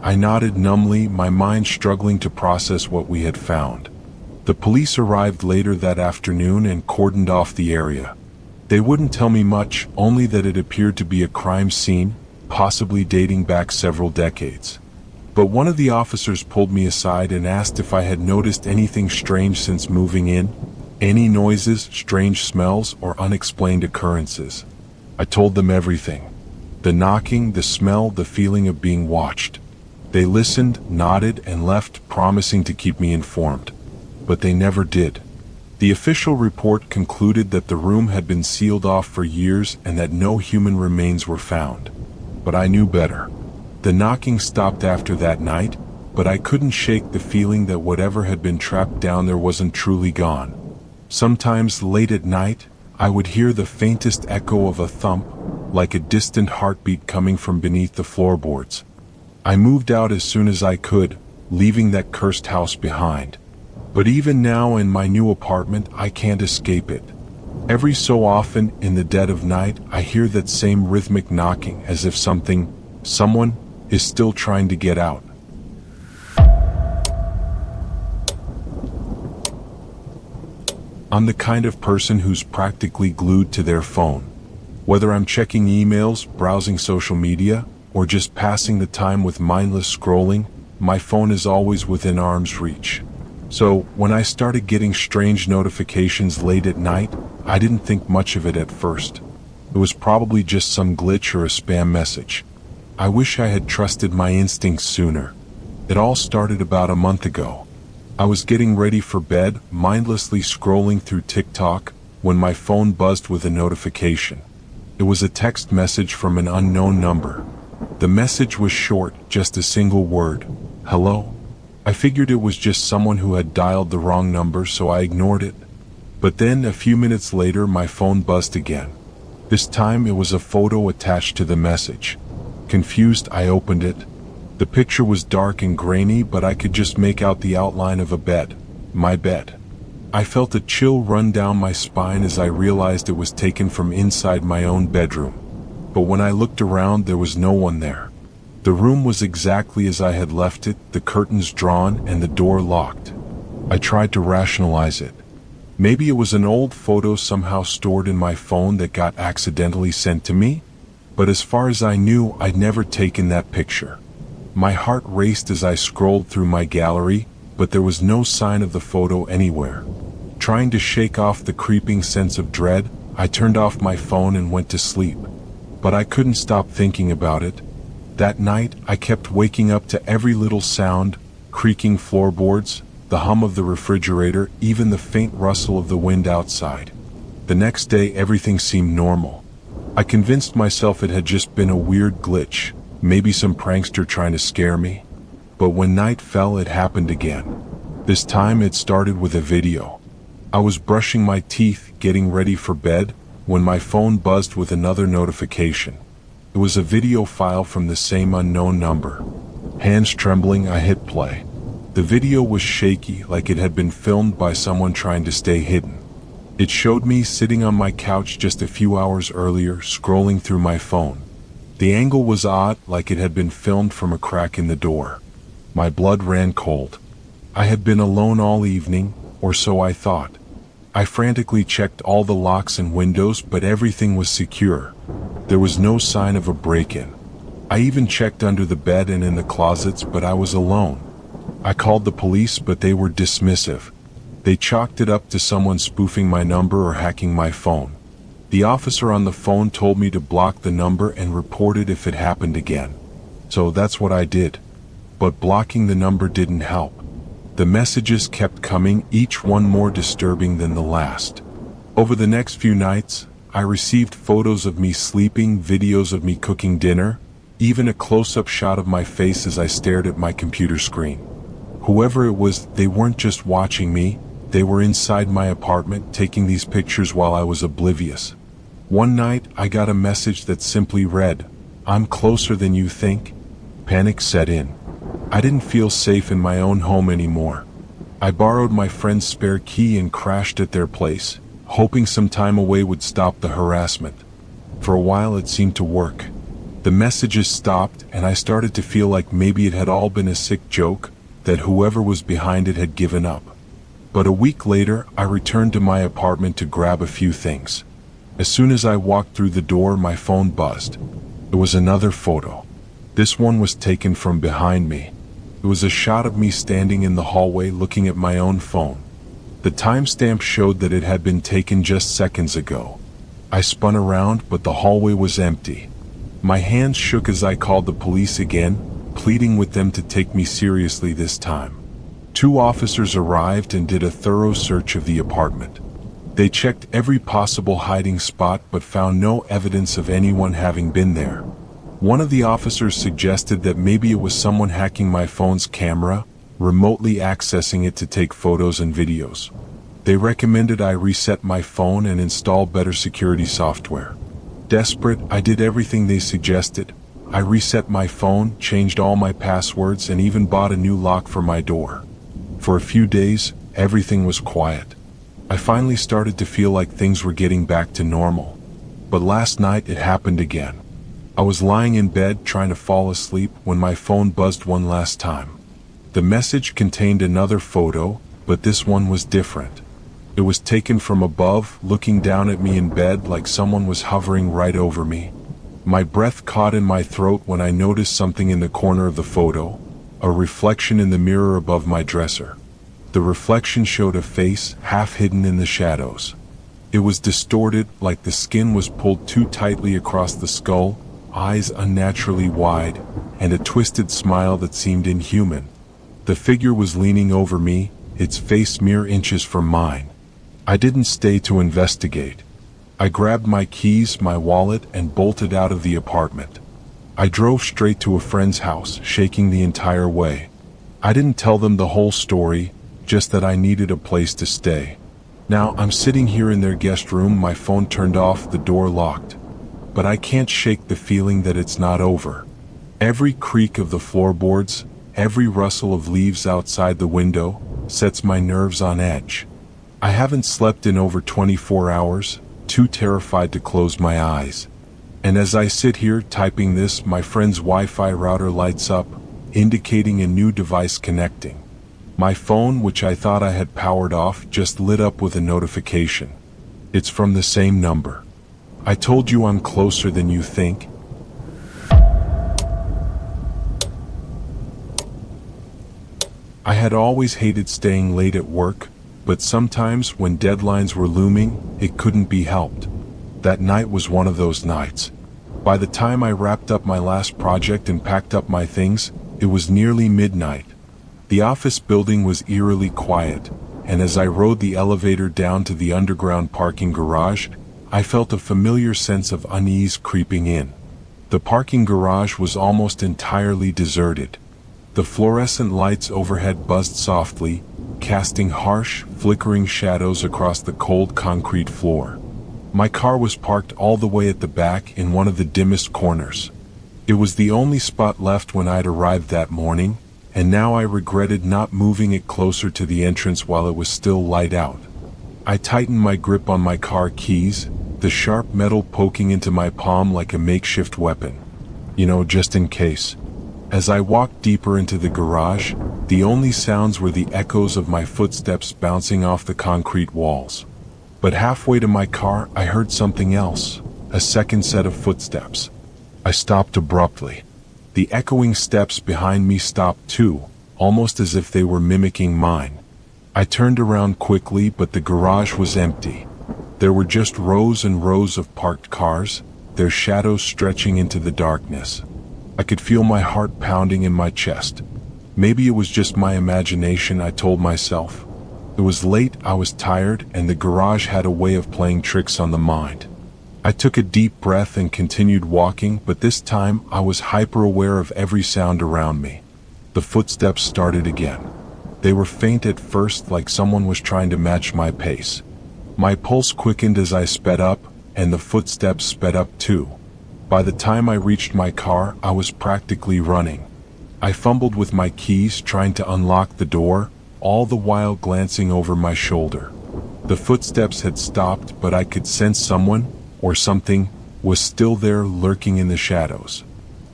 I nodded numbly, my mind struggling to process what we had found. The police arrived later that afternoon and cordoned off the area. They wouldn't tell me much, only that it appeared to be a crime scene, possibly dating back several decades. But one of the officers pulled me aside and asked if I had noticed anything strange since moving in, any noises, strange smells, or unexplained occurrences. I told them everything. The knocking, the smell, the feeling of being watched. They listened, nodded, and left, promising to keep me informed. But they never did. The official report concluded that the room had been sealed off for years and that no human remains were found. But I knew better. The knocking stopped after that night, but I couldn't shake the feeling that whatever had been trapped down there wasn't truly gone. Sometimes late at night, I would hear the faintest echo of a thump, like a distant heartbeat coming from beneath the floorboards. I moved out as soon as I could, leaving that cursed house behind. But even now in my new apartment, I can't escape it. Every so often, in the dead of night, I hear that same rhythmic knocking, as if someone, is still trying to get out. I'm the kind of person who's practically glued to their phone. Whether I'm checking emails, browsing social media, or just passing the time with mindless scrolling, my phone is always within arm's reach. So, when I started getting strange notifications late at night, I didn't think much of it at first. It was probably just some glitch or a spam message. I wish I had trusted my instincts sooner. It all started about a month ago. I was getting ready for bed, mindlessly scrolling through TikTok, when my phone buzzed with a notification. It was a text message from an unknown number. The message was short, just a single word: "Hello." I figured it was just someone who had dialed the wrong number, so I ignored it. But then, a few minutes later, my phone buzzed again. This time it was a photo attached to the message. Confused, I opened it. The picture was dark and grainy, but I could just make out the outline of a bed. My bed. I felt a chill run down my spine as I realized it was taken from inside my own bedroom. But when I looked around, there was no one there. The room was exactly as I had left it, the curtains drawn and the door locked. I tried to rationalize it. Maybe it was an old photo somehow stored in my phone that got accidentally sent to me? But as far as I knew, I'd never taken that picture. My heart raced as I scrolled through my gallery, but there was no sign of the photo anywhere. Trying to shake off the creeping sense of dread, I turned off my phone and went to sleep. But I couldn't stop thinking about it. That night, I kept waking up to every little sound, creaking floorboards, the hum of the refrigerator, even the faint rustle of the wind outside. The next day, everything seemed normal. I convinced myself it had just been a weird glitch, maybe some prankster trying to scare me. But when night fell, it happened again. This time it started with a video. I was brushing my teeth, getting ready for bed, when my phone buzzed with another notification. It was a video file from the same unknown number. Hands trembling, I hit play. The video was shaky, like it had been filmed by someone trying to stay hidden. It showed me sitting on my couch just a few hours earlier, scrolling through my phone. The angle was odd, like it had been filmed from a crack in the door. My blood ran cold. I had been alone all evening, or so I thought. I frantically checked all the locks and windows, but everything was secure. There was no sign of a break-in. I even checked under the bed and in the closets, but I was alone. I called the police, but they were dismissive. They chalked it up to someone spoofing my number or hacking my phone. The officer on the phone told me to block the number and report it if it happened again. So that's what I did. But blocking the number didn't help. The messages kept coming, each one more disturbing than the last. Over the next few nights, I received photos of me sleeping, videos of me cooking dinner, even a close-up shot of my face as I stared at my computer screen. Whoever it was, they weren't just watching me, they were inside my apartment, taking these pictures while I was oblivious. One night, I got a message that simply read, "I'm closer than you think." Panic set in. I didn't feel safe in my own home anymore. I borrowed my friend's spare key and crashed at their place, hoping some time away would stop the harassment. For a while it seemed to work. The messages stopped, and I started to feel like maybe it had all been a sick joke, that whoever was behind it had given up. But a week later, I returned to my apartment to grab a few things. As soon as I walked through the door, my phone buzzed. It was another photo. This one was taken from behind me. It was a shot of me standing in the hallway looking at my own phone. The timestamp showed that it had been taken just seconds ago. I spun around, but the hallway was empty. My hands shook as I called the police again, pleading with them to take me seriously this time. 2 officers arrived and did a thorough search of the apartment. They checked every possible hiding spot but found no evidence of anyone having been there. One of the officers suggested that maybe it was someone hacking my phone's camera, remotely accessing it to take photos and videos. They recommended I reset my phone and install better security software. Desperate, I did everything they suggested. I reset my phone, changed all my passwords, and even bought a new lock for my door. For a few days, everything was quiet. I finally started to feel like things were getting back to normal. But last night it happened again. I was lying in bed trying to fall asleep when my phone buzzed one last time. The message contained another photo, but this one was different. It was taken from above, looking down at me in bed like someone was hovering right over me. My breath caught in my throat when I noticed something in the corner of the photo, a reflection in the mirror above my dresser. The reflection showed a face, half hidden in the shadows. It was distorted, like the skin was pulled too tightly across the skull, eyes unnaturally wide, and a twisted smile that seemed inhuman. The figure was leaning over me, its face mere inches from mine. I didn't stay to investigate. I grabbed my keys, my wallet, and bolted out of the apartment. I drove straight to a friend's house, shaking the entire way. I didn't tell them the whole story, just that I needed a place to stay. Now I'm sitting here in their guest room, my phone turned off, the door locked. But I can't shake the feeling that it's not over. Every creak of the floorboards, every rustle of leaves outside the window, sets my nerves on edge. I haven't slept in over 24 hours, too terrified to close my eyes. And as I sit here typing this, my friend's Wi-Fi router lights up, indicating a new device connecting. My phone, which I thought I had powered off, just lit up with a notification. It's from the same number. I told you I'm closer than you think. I had always hated staying late at work, but sometimes when deadlines were looming, it couldn't be helped. That night was one of those nights. By the time I wrapped up my last project and packed up my things, it was nearly midnight. The office building was eerily quiet, and as I rode the elevator down to the underground parking garage, I felt a familiar sense of unease creeping in. The parking garage was almost entirely deserted. The fluorescent lights overhead buzzed softly, casting harsh, flickering shadows across the cold concrete floor. My car was parked all the way at the back in one of the dimmest corners. It was the only spot left when I'd arrived that morning, and now I regretted not moving it closer to the entrance while it was still light out. I tightened my grip on my car keys, the sharp metal poking into my palm like a makeshift weapon. Just in case. As I walked deeper into the garage, the only sounds were the echoes of my footsteps bouncing off the concrete walls. But halfway to my car, I heard something else, a second set of footsteps. I stopped abruptly. The echoing steps behind me stopped too, almost as if they were mimicking mine. I turned around quickly, but the garage was empty. There were just rows and rows of parked cars, their shadows stretching into the darkness. I could feel my heart pounding in my chest. Maybe it was just my imagination, I told myself. It was late, I was tired, and the garage had a way of playing tricks on the mind. I took a deep breath and continued walking, but this time I was hyper-aware of every sound around me. The footsteps started again. They were faint at first, like someone was trying to match my pace. My pulse quickened as I sped up, and the footsteps sped up too. By the time I reached my car, I was practically running. I fumbled with my keys, trying to unlock the door, all the while glancing over my shoulder. The footsteps had stopped, but I could sense someone, or something, was still there, lurking in the shadows.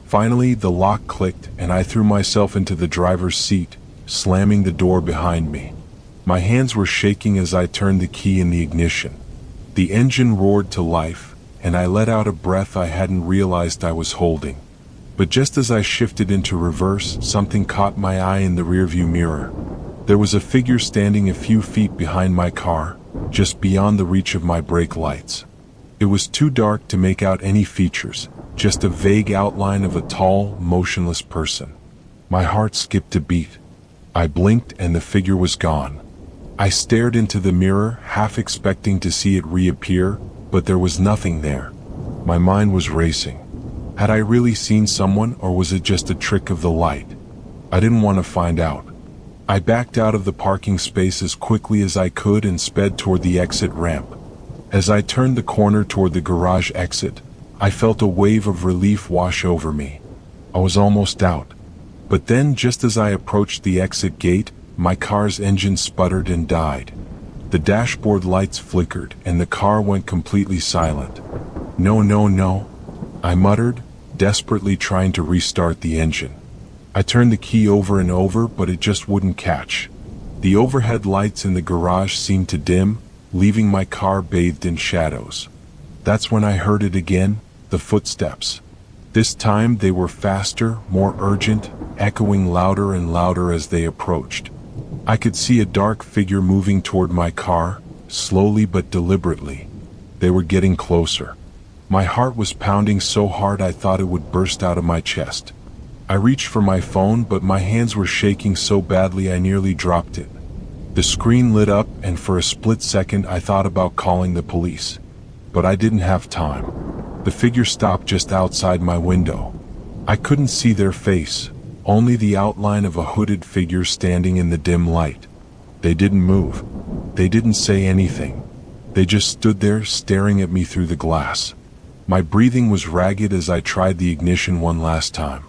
Finally, the lock clicked, and I threw myself into the driver's seat, slamming the door behind me. My hands were shaking as I turned the key in the ignition. The engine roared to life, and I let out a breath I hadn't realized I was holding. But just as I shifted into reverse, something caught my eye in the rearview mirror. There was a figure standing a few feet behind my car, just beyond the reach of my brake lights. It was too dark to make out any features, just a vague outline of a tall, motionless person. My heart skipped a beat. I blinked and the figure was gone. I stared into the mirror, half expecting to see it reappear, but there was nothing there. My mind was racing. Had I really seen someone, or was it just a trick of the light? I didn't want to find out. I backed out of the parking space as quickly as I could and sped toward the exit ramp. As I turned the corner toward the garage exit, I felt a wave of relief wash over me. I was almost out. But then, just as I approached the exit gate, my car's engine sputtered and died. The dashboard lights flickered, and the car went completely silent. No, no, no, I muttered, desperately trying to restart the engine. I turned the key over and over, but it just wouldn't catch. The overhead lights in the garage seemed to dim, leaving my car bathed in shadows. That's when I heard it again, the footsteps. This time they were faster, more urgent, echoing louder and louder as they approached. I could see a dark figure moving toward my car, slowly but deliberately. They were getting closer. My heart was pounding so hard I thought it would burst out of my chest. I reached for my phone, but my hands were shaking so badly I nearly dropped it. The screen lit up, and for a split second I thought about calling the police. But I didn't have time. The figure stopped just outside my window. I couldn't see their face, only the outline of a hooded figure standing in the dim light. They didn't move. They didn't say anything. They just stood there, staring at me through the glass. My breathing was ragged as I tried the ignition one last time.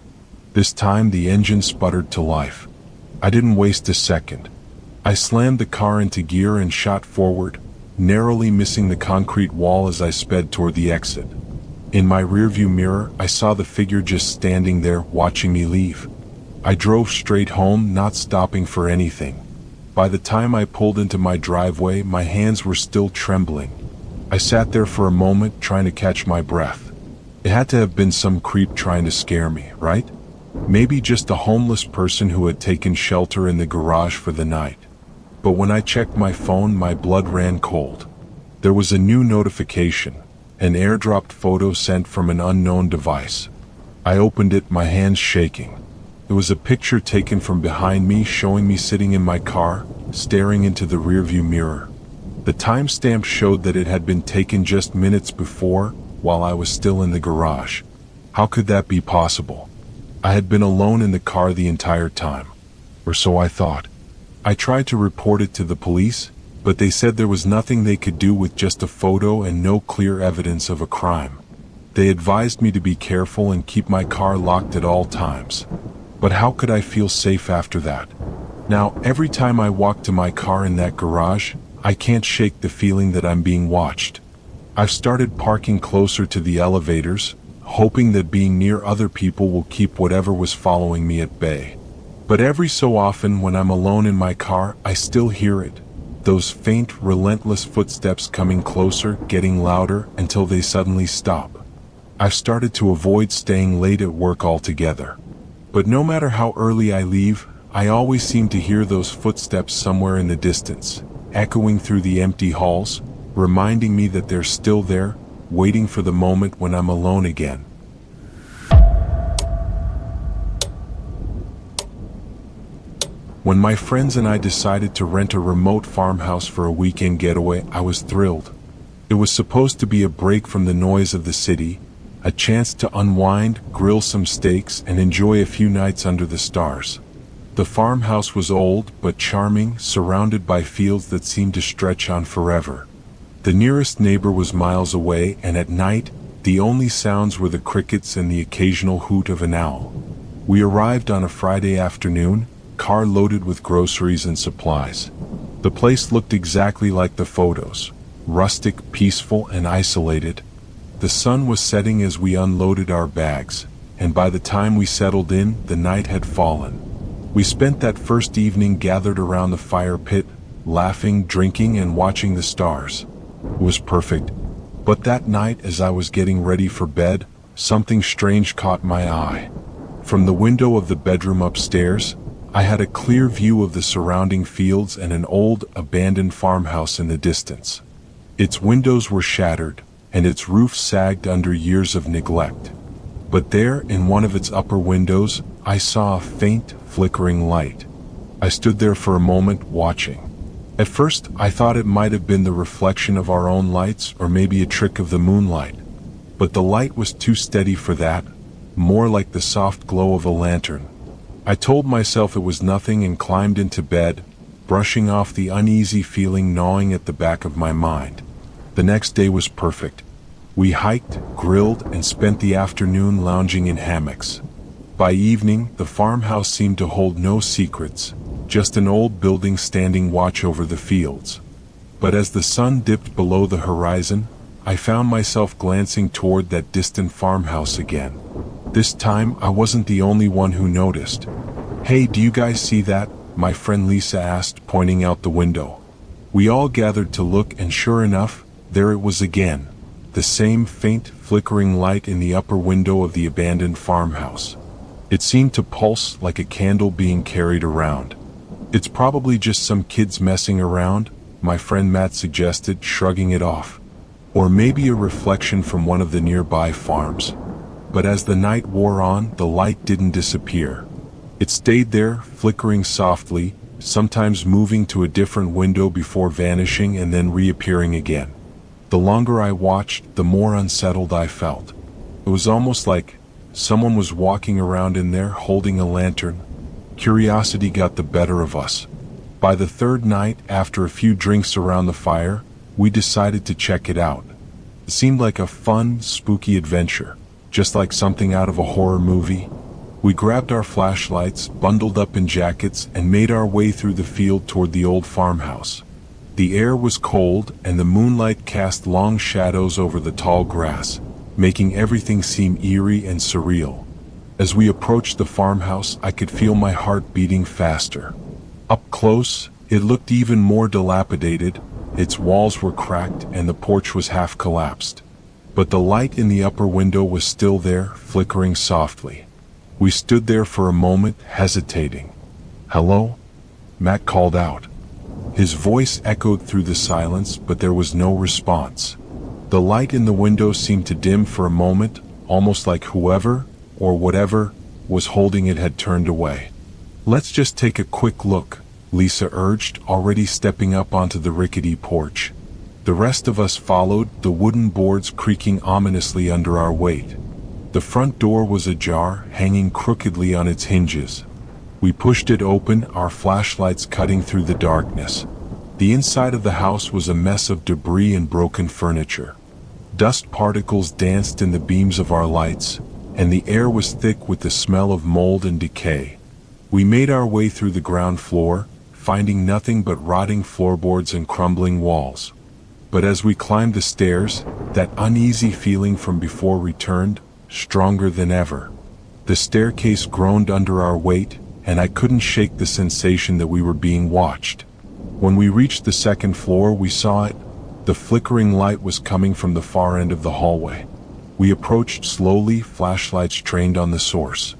This time the engine sputtered to life. I didn't waste a second. I slammed the car into gear and shot forward, narrowly missing the concrete wall as I sped toward the exit. In my rearview mirror, I saw the figure just standing there, watching me leave. I drove straight home, not stopping for anything. By the time I pulled into my driveway, my hands were still trembling. I sat there for a moment, trying to catch my breath. It had to have been some creep trying to scare me, right? Maybe just a homeless person who had taken shelter in the garage for the night. But when I checked my phone, my blood ran cold. There was a new notification, an airdropped photo sent from an unknown device. I opened it, my hands shaking. It was a picture taken from behind me, showing me sitting in my car, staring into the rearview mirror. The timestamp showed that it had been taken just minutes before, while I was still in the garage. How could that be possible? I had been alone in the car the entire time, or so I thought. I tried to report it to the police, but they said there was nothing they could do with just a photo and no clear evidence of a crime. They advised me to be careful and keep my car locked at all times. But how could I feel safe after that? Now, every time I walk to my car in that garage, I can't shake the feeling that I'm being watched. I've started parking closer to the elevators, hoping that being near other people will keep whatever was following me at bay. But every so often when I'm alone in my car, I still hear it. Those faint, relentless footsteps coming closer, getting louder, until they suddenly stop. I've started to avoid staying late at work altogether. But no matter how early I leave, I always seem to hear those footsteps somewhere in the distance, echoing through the empty halls, reminding me that they're still there, waiting for the moment when I'm alone again. When my friends and I decided to rent a remote farmhouse for a weekend getaway, I was thrilled. It was supposed to be a break from the noise of the city, a chance to unwind, grill some steaks, and enjoy a few nights under the stars. The farmhouse was old but charming, surrounded by fields that seemed to stretch on forever. The nearest neighbor was miles away, and at night, the only sounds were the crickets and the occasional hoot of an owl. We arrived on a Friday afternoon, car loaded with groceries and supplies. The place looked exactly like the photos, rustic, peaceful, and isolated. The sun was setting as we unloaded our bags, and by the time we settled in, the night had fallen. We spent that first evening gathered around the fire pit, laughing, drinking, and watching the stars. It was perfect. But that night, as I was getting ready for bed, something strange caught my eye. From the window of the bedroom upstairs, I had a clear view of the surrounding fields and an old, abandoned farmhouse in the distance. Its windows were shattered, and its roof sagged under years of neglect. But there, in one of its upper windows, I saw a faint, flickering light. I stood there for a moment, watching. At first, I thought it might have been the reflection of our own lights, or maybe a trick of the moonlight. But the light was too steady for that, more like the soft glow of a lantern. I told myself it was nothing and climbed into bed, brushing off the uneasy feeling gnawing at the back of my mind. The next day was perfect. We hiked, grilled, and spent the afternoon lounging in hammocks. By evening, the farmhouse seemed to hold no secrets, just an old building standing watch over the fields. But as the sun dipped below the horizon, I found myself glancing toward that distant farmhouse again. This time, I wasn't the only one who noticed. "Hey, do you guys see that?" my friend Lisa asked, pointing out the window. We all gathered to look, and sure enough, there it was again. The same faint, flickering light in the upper window of the abandoned farmhouse. It seemed to pulse like a candle being carried around. "It's probably just some kids messing around," my friend Matt suggested, shrugging it off. "Or maybe a reflection from one of the nearby farms." But as the night wore on, the light didn't disappear. It stayed there, flickering softly, sometimes moving to a different window before vanishing and then reappearing again. The longer I watched, the more unsettled I felt. It was almost like someone was walking around in there holding a lantern. Curiosity got the better of us. By the third night, after a few drinks around the fire, we decided to check it out. It seemed like a fun, spooky adventure, just like something out of a horror movie. We grabbed our flashlights, bundled up in jackets, and made our way through the field toward the old farmhouse. The air was cold, and the moonlight cast long shadows over the tall grass, making everything seem eerie and surreal. As we approached the farmhouse, I could feel my heart beating faster. Up close, it looked even more dilapidated. Its walls were cracked and the porch was half collapsed. But the light in the upper window was still there, flickering softly. We stood there for a moment, hesitating. "Hello?" Matt called out. His voice echoed through the silence, but there was no response. The light in the window seemed to dim for a moment, almost like whoever, or whatever, was holding it had turned away. "Let's just take a quick look," Lisa urged, already stepping up onto the rickety porch. The rest of us followed, the wooden boards creaking ominously under our weight. The front door was ajar, hanging crookedly on its hinges. We pushed it open, our flashlights cutting through the darkness. The inside of the house was a mess of debris and broken furniture. Dust particles danced in the beams of our lights, and the air was thick with the smell of mold and decay. We made our way through the ground floor, finding nothing but rotting floorboards and crumbling walls. But as we climbed the stairs, that uneasy feeling from before returned, stronger than ever. The staircase groaned under our weight, and I couldn't shake the sensation that we were being watched. When we reached the second floor, we saw it. The flickering light was coming from the far end of the hallway. We approached slowly, flashlights trained on the source.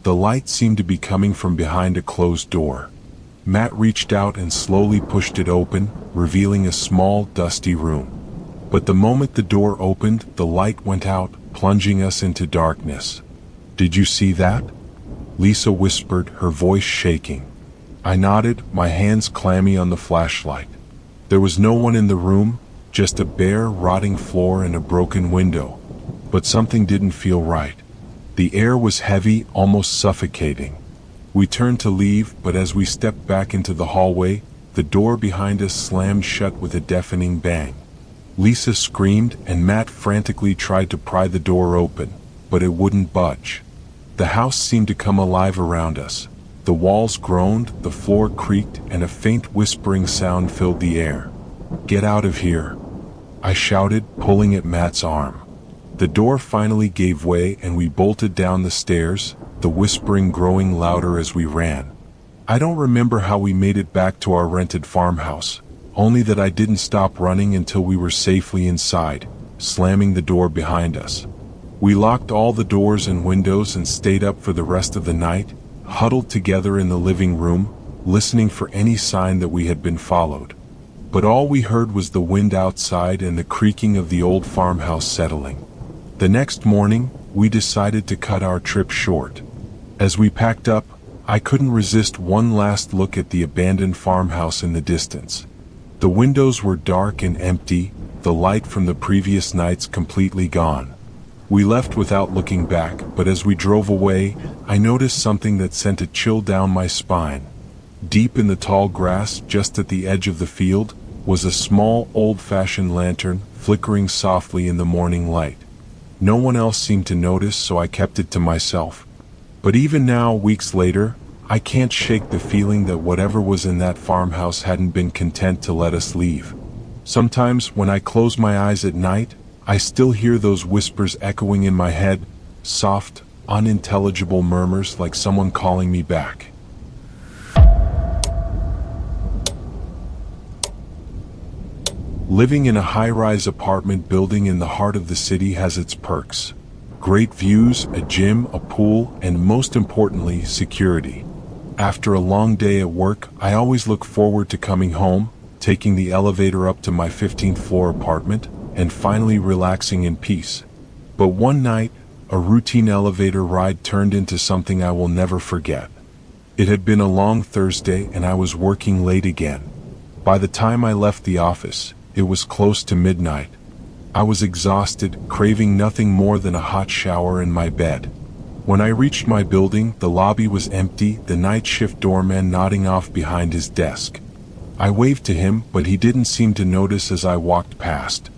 The light seemed to be coming from behind a closed door. Matt reached out and slowly pushed it open, revealing a small, dusty room. But the moment the door opened, the light went out, plunging us into darkness. "Did you see that?" Lisa whispered, her voice shaking. I nodded, my hands clammy on the flashlight. There was no one in the room, just a bare, rotting floor and a broken window. But something didn't feel right. The air was heavy, almost suffocating. We turned to leave, but as we stepped back into the hallway, the door behind us slammed shut with a deafening bang. Lisa screamed, and Matt frantically tried to pry the door open, but it wouldn't budge. The house seemed to come alive around us. The walls groaned, the floor creaked, and a faint whispering sound filled the air. "Get out of here," I shouted, pulling at Matt's arm. The door finally gave way and we bolted down the stairs, the whispering growing louder as we ran. I don't remember how we made it back to our rented farmhouse, only that I didn't stop running until we were safely inside, slamming the door behind us. We locked all the doors and windows and stayed up for the rest of the night, huddled together in the living room, listening for any sign that we had been followed. But all we heard was the wind outside and the creaking of the old farmhouse settling. The next morning, we decided to cut our trip short. As we packed up, I couldn't resist one last look at the abandoned farmhouse in the distance. The windows were dark and empty, the light from the previous nights completely gone. We left without looking back, but as we drove away, I noticed something that sent a chill down my spine. Deep in the tall grass, just at the edge of the field, was a small, old-fashioned lantern flickering softly in the morning light. No one else seemed to notice, so I kept it to myself. But even now, weeks later, I can't shake the feeling that whatever was in that farmhouse hadn't been content to let us leave. Sometimes, when I close my eyes at night, I still hear those whispers echoing in my head, soft, unintelligible murmurs like someone calling me back. Living in a high-rise apartment building in the heart of the city has its perks. Great views, a gym, a pool, and most importantly, security. After a long day at work, I always look forward to coming home, taking the elevator up to my 15th floor apartment, and finally relaxing in peace. But one night, a routine elevator ride turned into something I will never forget. It had been a long Thursday and I was working late again. By the time I left the office, it was close to midnight. I was exhausted, craving nothing more than a hot shower in my bed. When I reached my building, the lobby was empty, the night shift doorman nodding off behind his desk. I waved to him, but he didn't seem to notice as I walked past.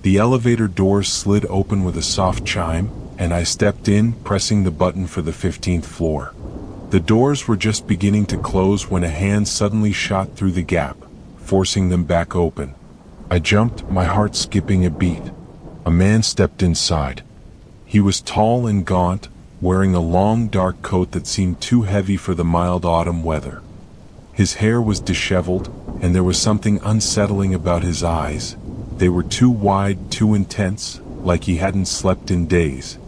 The elevator doors slid open with a soft chime, and I stepped in, pressing the button for the 15th floor. The doors were just beginning to close when a hand suddenly shot through the gap, forcing them back open. I jumped, my heart skipping a beat. A man stepped inside. He was tall and gaunt, wearing a long dark coat that seemed too heavy for the mild autumn weather. His hair was disheveled, and there was something unsettling about his eyes. They were too wide, too intense, like he hadn't slept in days.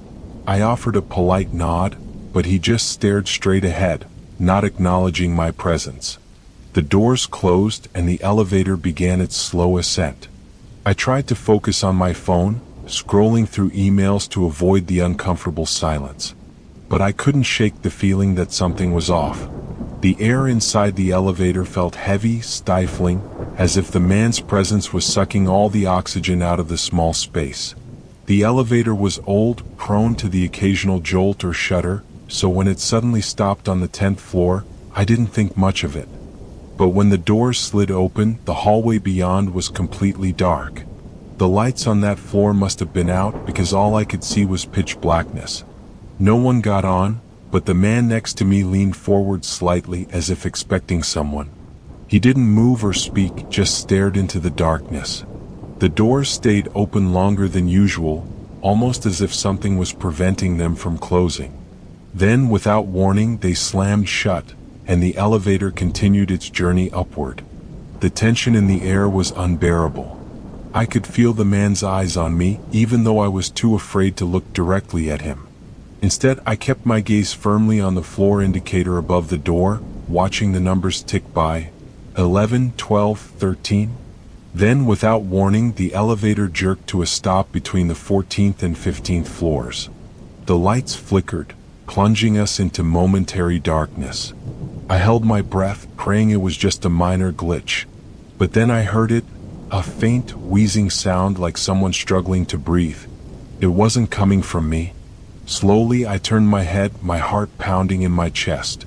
I offered a polite nod, but he just stared straight ahead, not acknowledging my presence. The doors closed and the elevator began its slow ascent. I tried to focus on my phone, scrolling through emails to avoid the uncomfortable silence. But I couldn't shake the feeling that something was off. The air inside the elevator felt heavy, stifling, as if the man's presence was sucking all the oxygen out of the small space. The elevator was old, prone to the occasional jolt or shudder, so when it suddenly stopped on the 10th floor, I didn't think much of it. But when the doors slid open, the hallway beyond was completely dark. The lights on that floor must have been out because all I could see was pitch blackness. No one got on, but the man next to me leaned forward slightly as if expecting someone. He didn't move or speak, just stared into the darkness. The doors stayed open longer than usual, almost as if something was preventing them from closing. Then, without warning, they slammed shut, and the elevator continued its journey upward. The tension in the air was unbearable. I could feel the man's eyes on me, even though I was too afraid to look directly at him. Instead, I kept my gaze firmly on the floor indicator above the door, watching the numbers tick by. 11, 12, 13. Then, without warning, the elevator jerked to a stop between the 14th and 15th floors. The lights flickered, plunging us into momentary darkness. I held my breath, praying it was just a minor glitch. But then I heard it, a faint, wheezing sound like someone struggling to breathe. It wasn't coming from me. Slowly, I turned my head, my heart pounding in my chest.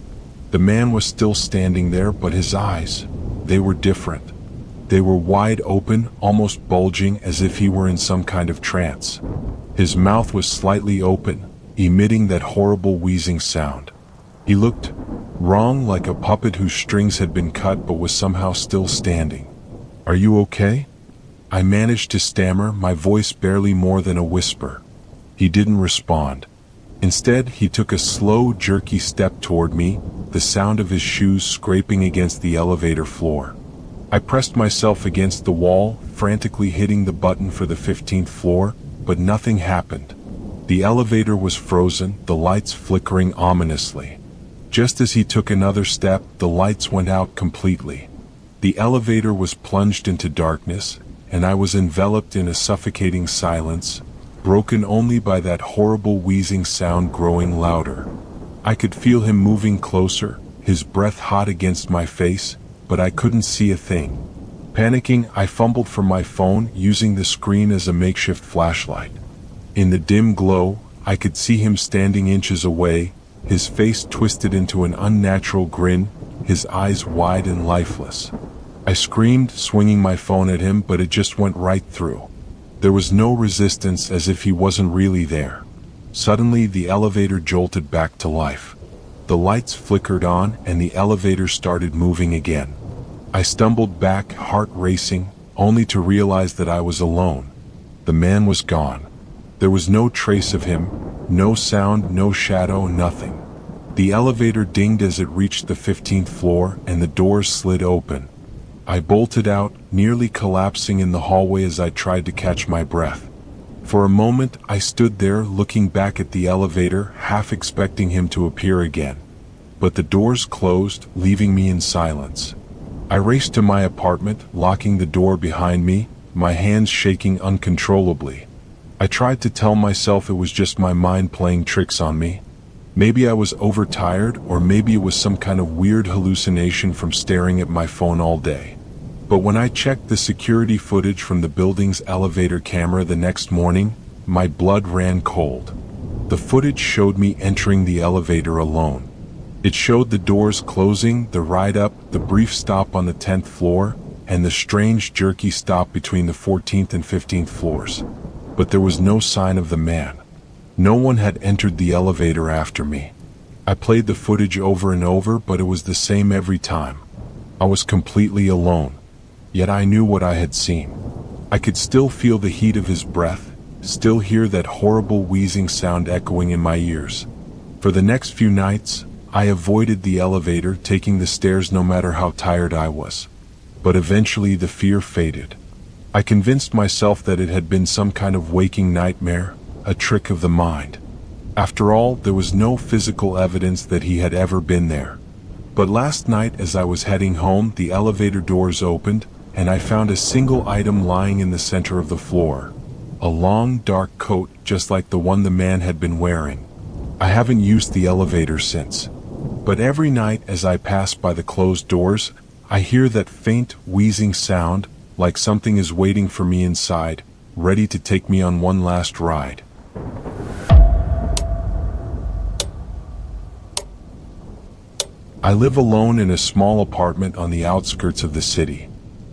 The man was still standing there, but his eyes, they were different. They were wide open, almost bulging, as if he were in some kind of trance. His mouth was slightly open, emitting that horrible wheezing sound. He looked wrong, like a puppet whose strings had been cut but was somehow still standing. "Are you okay?" I managed to stammer, my voice barely more than a whisper. He didn't respond. Instead, he took a slow, jerky step toward me, the sound of his shoes scraping against the elevator floor. I pressed myself against the wall, frantically hitting the button for the 15th floor, but nothing happened. The elevator was frozen, the lights flickering ominously. Just as he took another step, the lights went out completely. The elevator was plunged into darkness, and I was enveloped in a suffocating silence, broken only by that horrible wheezing sound growing louder. I could feel him moving closer, his breath hot against my face, but I couldn't see a thing. Panicking, I fumbled for my phone, using the screen as a makeshift flashlight. In the dim glow, I could see him standing inches away, his face twisted into an unnatural grin, his eyes wide and lifeless. I screamed, swinging my phone at him, but it just went right through. There was no resistance, as if he wasn't really there. Suddenly, the elevator jolted back to life. The lights flickered on, and the elevator started moving again. I stumbled back, heart racing, only to realize that I was alone. The man was gone. There was no trace of him, no sound, no shadow, nothing. The elevator dinged as it reached the 15th floor, and the doors slid open. I bolted out, nearly collapsing in the hallway as I tried to catch my breath. For a moment, I stood there, looking back at the elevator, half expecting him to appear again. But the doors closed, leaving me in silence. I raced to my apartment, locking the door behind me, my hands shaking uncontrollably. I tried to tell myself it was just my mind playing tricks on me. Maybe I was overtired, or maybe it was some kind of weird hallucination from staring at my phone all day. But when I checked the security footage from the building's elevator camera the next morning, my blood ran cold. The footage showed me entering the elevator alone. It showed the doors closing, the ride up, the brief stop on the 10th floor, and the strange jerky stop between the 14th and 15th floors. But there was no sign of the man. No one had entered the elevator after me. I played the footage over and over, but it was the same every time. I was completely alone, yet I knew what I had seen. I could still feel the heat of his breath, still hear that horrible wheezing sound echoing in my ears. For the next few nights, I avoided the elevator, taking the stairs no matter how tired I was. But eventually the fear faded. I convinced myself that it had been some kind of waking nightmare, a trick of the mind. After all, there was no physical evidence that he had ever been there. But last night, as I was heading home, the elevator doors opened, and I found a single item lying in the center of the floor. A long, dark coat, just like the one the man had been wearing. I haven't used the elevator since. But every night as I pass by the closed doors, I hear that faint, wheezing sound, like something is waiting for me inside, ready to take me on one last ride. I live alone in a small apartment on the outskirts of the city.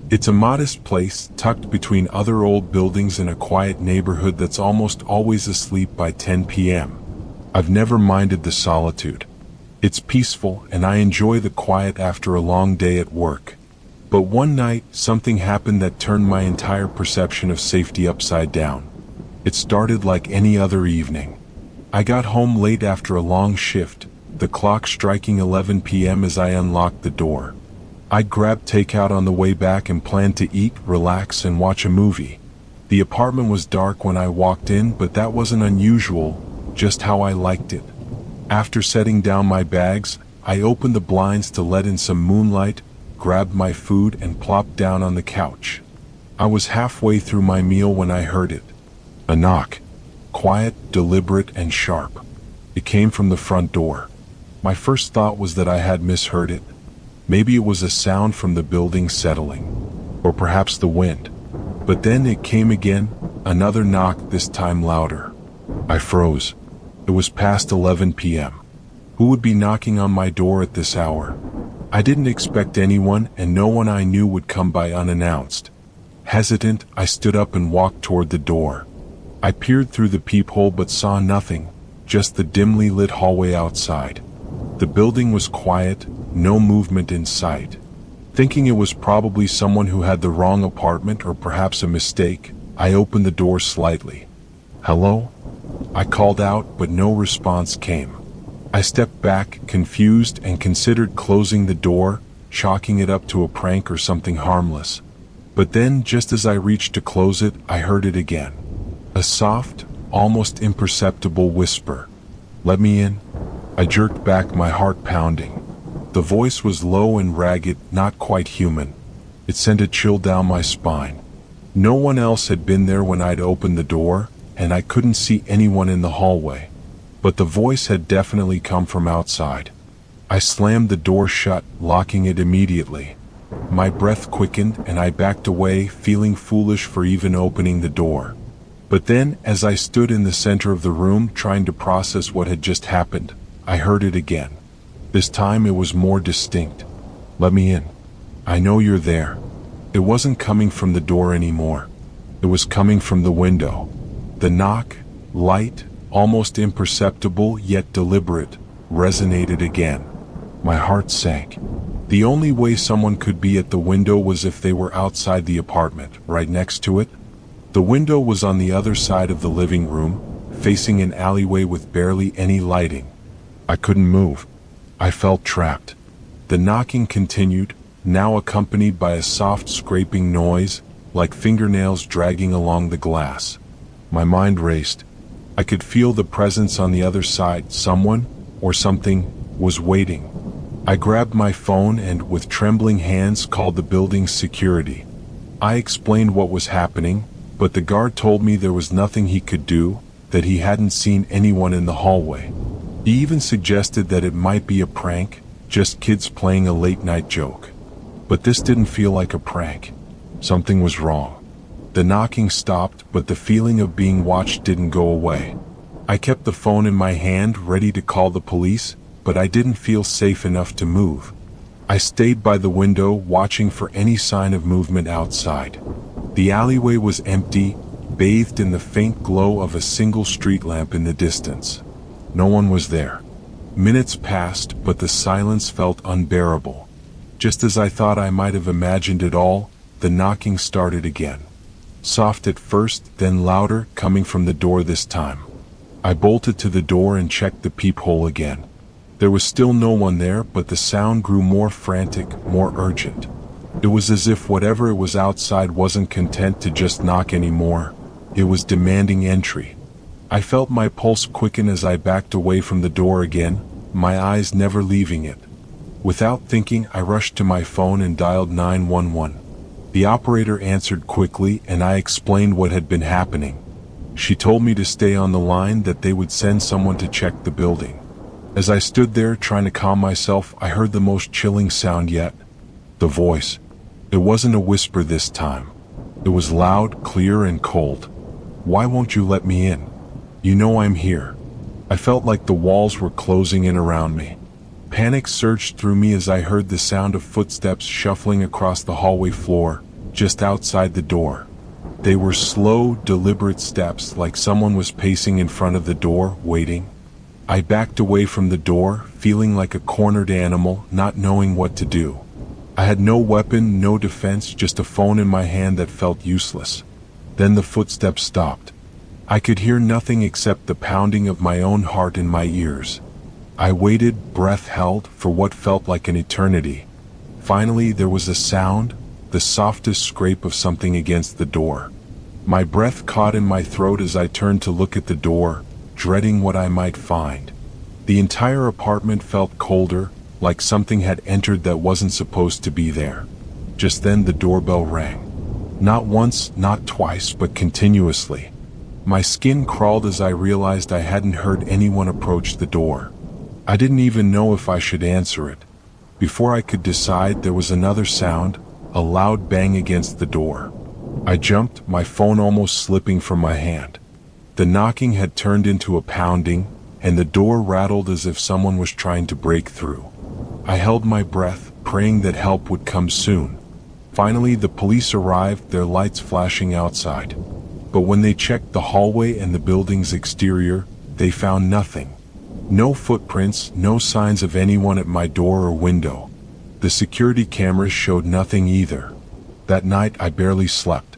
It's a modest place tucked between other old buildings in a quiet neighborhood that's almost always asleep by 10 p.m. I've never minded the solitude. It's peaceful and I enjoy the quiet after a long day at work. But one night, something happened that turned my entire perception of safety upside down. It started like any other evening. I got home late after a long shift, the clock striking 11 p.m. as I unlocked the door. I grabbed takeout on the way back and planned to eat, relax, and watch a movie. The apartment was dark when I walked in, but that wasn't unusual, just how I liked it. After setting down my bags, I opened the blinds to let in some moonlight, grabbed my food, and plopped down on the couch. I was halfway through my meal when I heard it. A knock. Quiet, deliberate, and sharp. It came from the front door. My first thought was that I had misheard it. Maybe it was a sound from the building settling. Or perhaps the wind. But then it came again, another knock, this time louder. I froze. It was past 11 p.m. Who would be knocking on my door at this hour? I didn't expect anyone, and no one I knew would come by unannounced. Hesitant, I stood up and walked toward the door. I peered through the peephole but saw nothing, just the dimly lit hallway outside. The building was quiet, no movement in sight. Thinking it was probably someone who had the wrong apartment or perhaps a mistake, I opened the door slightly. "Hello?" I called out, but no response came. I stepped back, confused, and considered closing the door, chalking it up to a prank or something harmless. But then, just as I reached to close it, I heard it again. A soft, almost imperceptible whisper. "Let me in." I jerked back, my heart pounding. The voice was low and ragged, not quite human. It sent a chill down my spine. No one else had been there when I'd opened the door, and I couldn't see anyone in the hallway. But the voice had definitely come from outside. I slammed the door shut, locking it immediately. My breath quickened and I backed away, feeling foolish for even opening the door. But then, as I stood in the center of the room trying to process what had just happened, I heard it again. This time it was more distinct. "Let me in. I know you're there." It wasn't coming from the door anymore. It was coming from the window. The knock, light, almost imperceptible yet deliberate, resonated again. My heart sank. The only way someone could be at the window was if they were outside the apartment, right next to it. The window was on the other side of the living room, facing an alleyway with barely any lighting. I couldn't move. I felt trapped. The knocking continued, now accompanied by a soft scraping noise, like fingernails dragging along the glass. My mind raced. I could feel the presence on the other side. Someone, or something, was waiting. I grabbed my phone and, with trembling hands, called the building's security. I explained what was happening, but the guard told me there was nothing he could do, that he hadn't seen anyone in the hallway. He even suggested that it might be a prank, just kids playing a late-night joke. But this didn't feel like a prank. Something was wrong. The knocking stopped, but the feeling of being watched didn't go away. I kept the phone in my hand, ready to call the police, but I didn't feel safe enough to move. I stayed by the window, watching for any sign of movement outside. The alleyway was empty, bathed in the faint glow of a single street lamp in the distance. No one was there. Minutes passed, but the silence felt unbearable. Just as I thought I might have imagined it all, the knocking started again. Soft at first, then louder, coming from the door this time. I bolted to the door and checked the peephole again. There was still no one there, but the sound grew more frantic, more urgent. It was as if whatever it was outside wasn't content to just knock anymore. It was demanding entry. I felt my pulse quicken as I backed away from the door again, my eyes never leaving it. Without thinking, I rushed to my phone and dialed 911. The operator answered quickly, and I explained what had been happening. She told me to stay on the line, that they would send someone to check the building. As I stood there trying to calm myself, I heard the most chilling sound yet. The voice. It wasn't a whisper this time. It was loud, clear, and cold. "Why won't you let me in? You know I'm here." I felt like the walls were closing in around me. Panic surged through me as I heard the sound of footsteps shuffling across the hallway floor, just outside the door. They were slow, deliberate steps, like someone was pacing in front of the door, waiting. I backed away from the door, feeling like a cornered animal, not knowing what to do. I had no weapon, no defense, just a phone in my hand that felt useless. Then the footsteps stopped. I could hear nothing except the pounding of my own heart in my ears. I waited, breath held, for what felt like an eternity. Finally, there was a sound, the softest scrape of something against the door. My breath caught in my throat as I turned to look at the door, dreading what I might find. The entire apartment felt colder, like something had entered that wasn't supposed to be there. Just then the doorbell rang. Not once, not twice, but continuously. My skin crawled as I realized I hadn't heard anyone approach the door. I didn't even know if I should answer it. Before I could decide, there was another sound, a loud bang against the door. I jumped, my phone almost slipping from my hand. The knocking had turned into a pounding, and the door rattled as if someone was trying to break through. I held my breath, praying that help would come soon. Finally, the police arrived, their lights flashing outside. But when they checked the hallway and the building's exterior, they found nothing. No footprints, no signs of anyone at my door or window. The security cameras showed nothing either. That night I barely slept.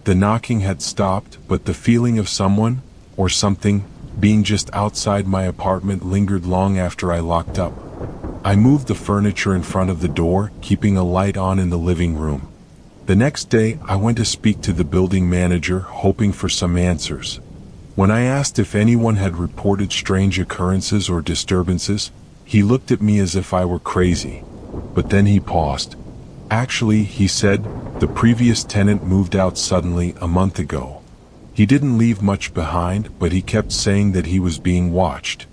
The knocking had stopped, but the feeling of someone, or something, being just outside my apartment lingered long after I locked up. I moved the furniture in front of the door, keeping a light on in the living room. The next day, I went to speak to the building manager, hoping for some answers. When I asked if anyone had reported strange occurrences or disturbances, he looked at me as if I were crazy. But then he paused. Actually, he said, the previous tenant moved out suddenly a month ago. He didn't leave much behind, but he kept saying that he was being watched.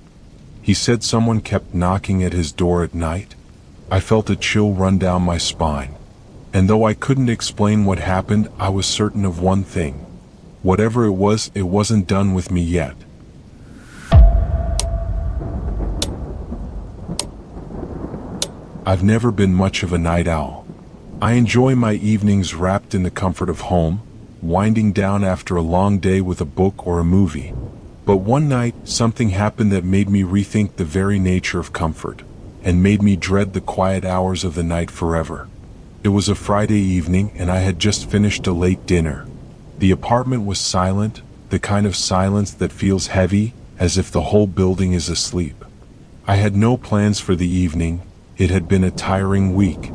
He said someone kept knocking at his door at night. I felt a chill run down my spine. And though I couldn't explain what happened, I was certain of one thing. Whatever it wasn't done with me yet. I've never been much of a night owl. I enjoy my evenings wrapped in the comfort of home, winding down after a long day with a book or a movie. But one night, something happened that made me rethink the very nature of comfort, and made me dread the quiet hours of the night forever. It was a Friday evening, and I had just finished a late dinner. The apartment was silent, the kind of silence that feels heavy, as if the whole building is asleep. I had no plans for the evening. It had been a tiring week.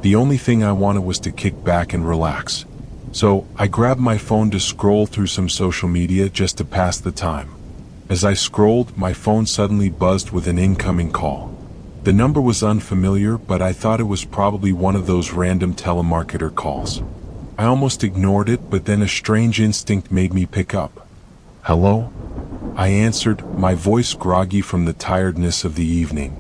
The only thing I wanted was to kick back and relax. So, I grabbed my phone to scroll through some social media just to pass the time. As I scrolled, my phone suddenly buzzed with an incoming call. The number was unfamiliar, but I thought it was probably one of those random telemarketer calls. I almost ignored it, but then a strange instinct made me pick up. "Hello?" I answered, my voice groggy from the tiredness of the evening.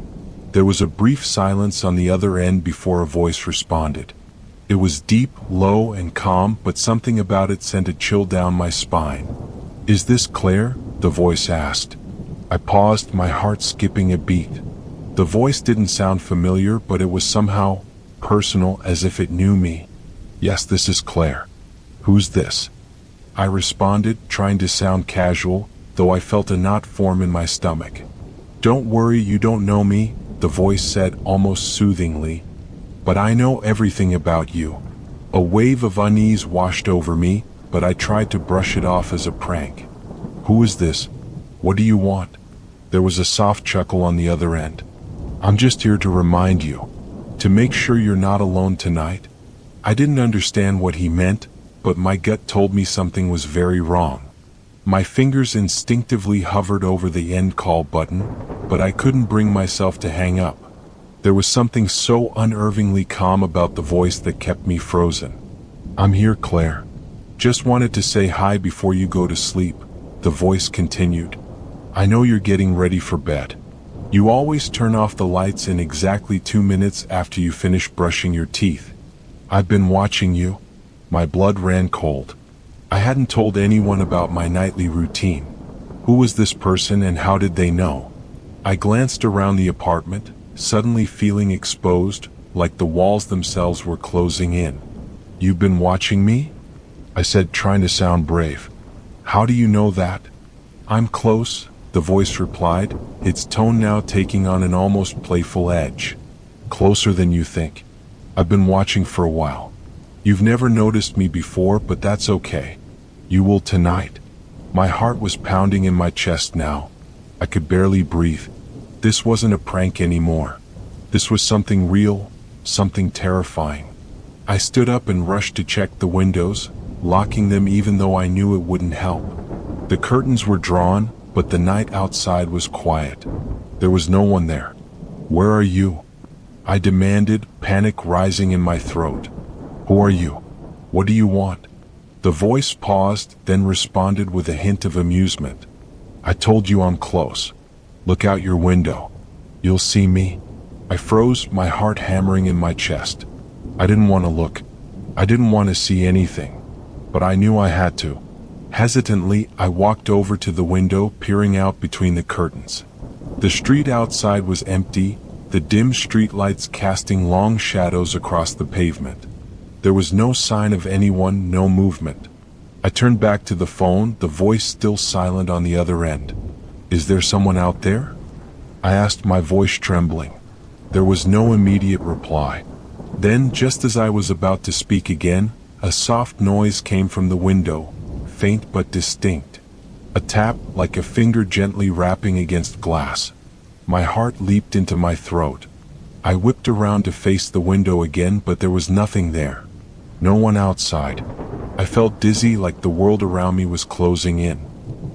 There was a brief silence on the other end before a voice responded. It was deep, low, and calm, but something about it sent a chill down my spine. "Is this Claire?" the voice asked. I paused, my heart skipping a beat. The voice didn't sound familiar, but it was somehow personal, as if it knew me. "Yes, this is Claire." "Who's this?" I responded, trying to sound casual, though I felt a knot form in my stomach. "Don't worry, you don't know me," the voice said almost soothingly. "But I know everything about you." A wave of unease washed over me, but I tried to brush it off as a prank. "Who is this? What do you want?" There was a soft chuckle on the other end. "I'm just here to remind you. To make sure you're not alone tonight." I didn't understand what he meant, but my gut told me something was very wrong. My fingers instinctively hovered over the end call button, but I couldn't bring myself to hang up. There was something so unnervingly calm about the voice that kept me frozen. "I'm here, Claire. Just wanted to say hi before you go to sleep," the voice continued. "I know you're getting ready for bed. You always turn off the lights in exactly 2 minutes after you finish brushing your teeth. I've been watching you." My blood ran cold. I hadn't told anyone about my nightly routine. Who was this person and how did they know? I glanced around the apartment, suddenly feeling exposed, like the walls themselves were closing in. "You've been watching me?" I said, trying to sound brave. "How do you know that?" "I'm close," the voice replied, its tone now taking on an almost playful edge. "Closer than you think. I've been watching for a while. You've never noticed me before, but that's okay. You will tonight." My heart was pounding in my chest now. I could barely breathe. This wasn't a prank anymore. This was something real, something terrifying. I stood up and rushed to check the windows, locking them even though I knew it wouldn't help. The curtains were drawn, but the night outside was quiet. There was no one there. "Where are you?" I demanded, panic rising in my throat. "Who are you? What do you want?" The voice paused, then responded with a hint of amusement. "I told you I'm close. Look out your window. You'll see me." I froze, my heart hammering in my chest. I didn't want to look. I didn't want to see anything. But I knew I had to. Hesitantly, I walked over to the window, peering out between the curtains. The street outside was empty, the dim streetlights casting long shadows across the pavement. There was no sign of anyone, no movement. I turned back to the phone, the voice still silent on the other end. "Is there someone out there?" I asked, my voice trembling. There was no immediate reply. Then, just as I was about to speak again, a soft noise came from the window, faint but distinct. A tap, like a finger gently rapping against glass. My heart leaped into my throat. I whipped around to face the window again, but there was nothing there. No one outside. I felt dizzy, like the world around me was closing in.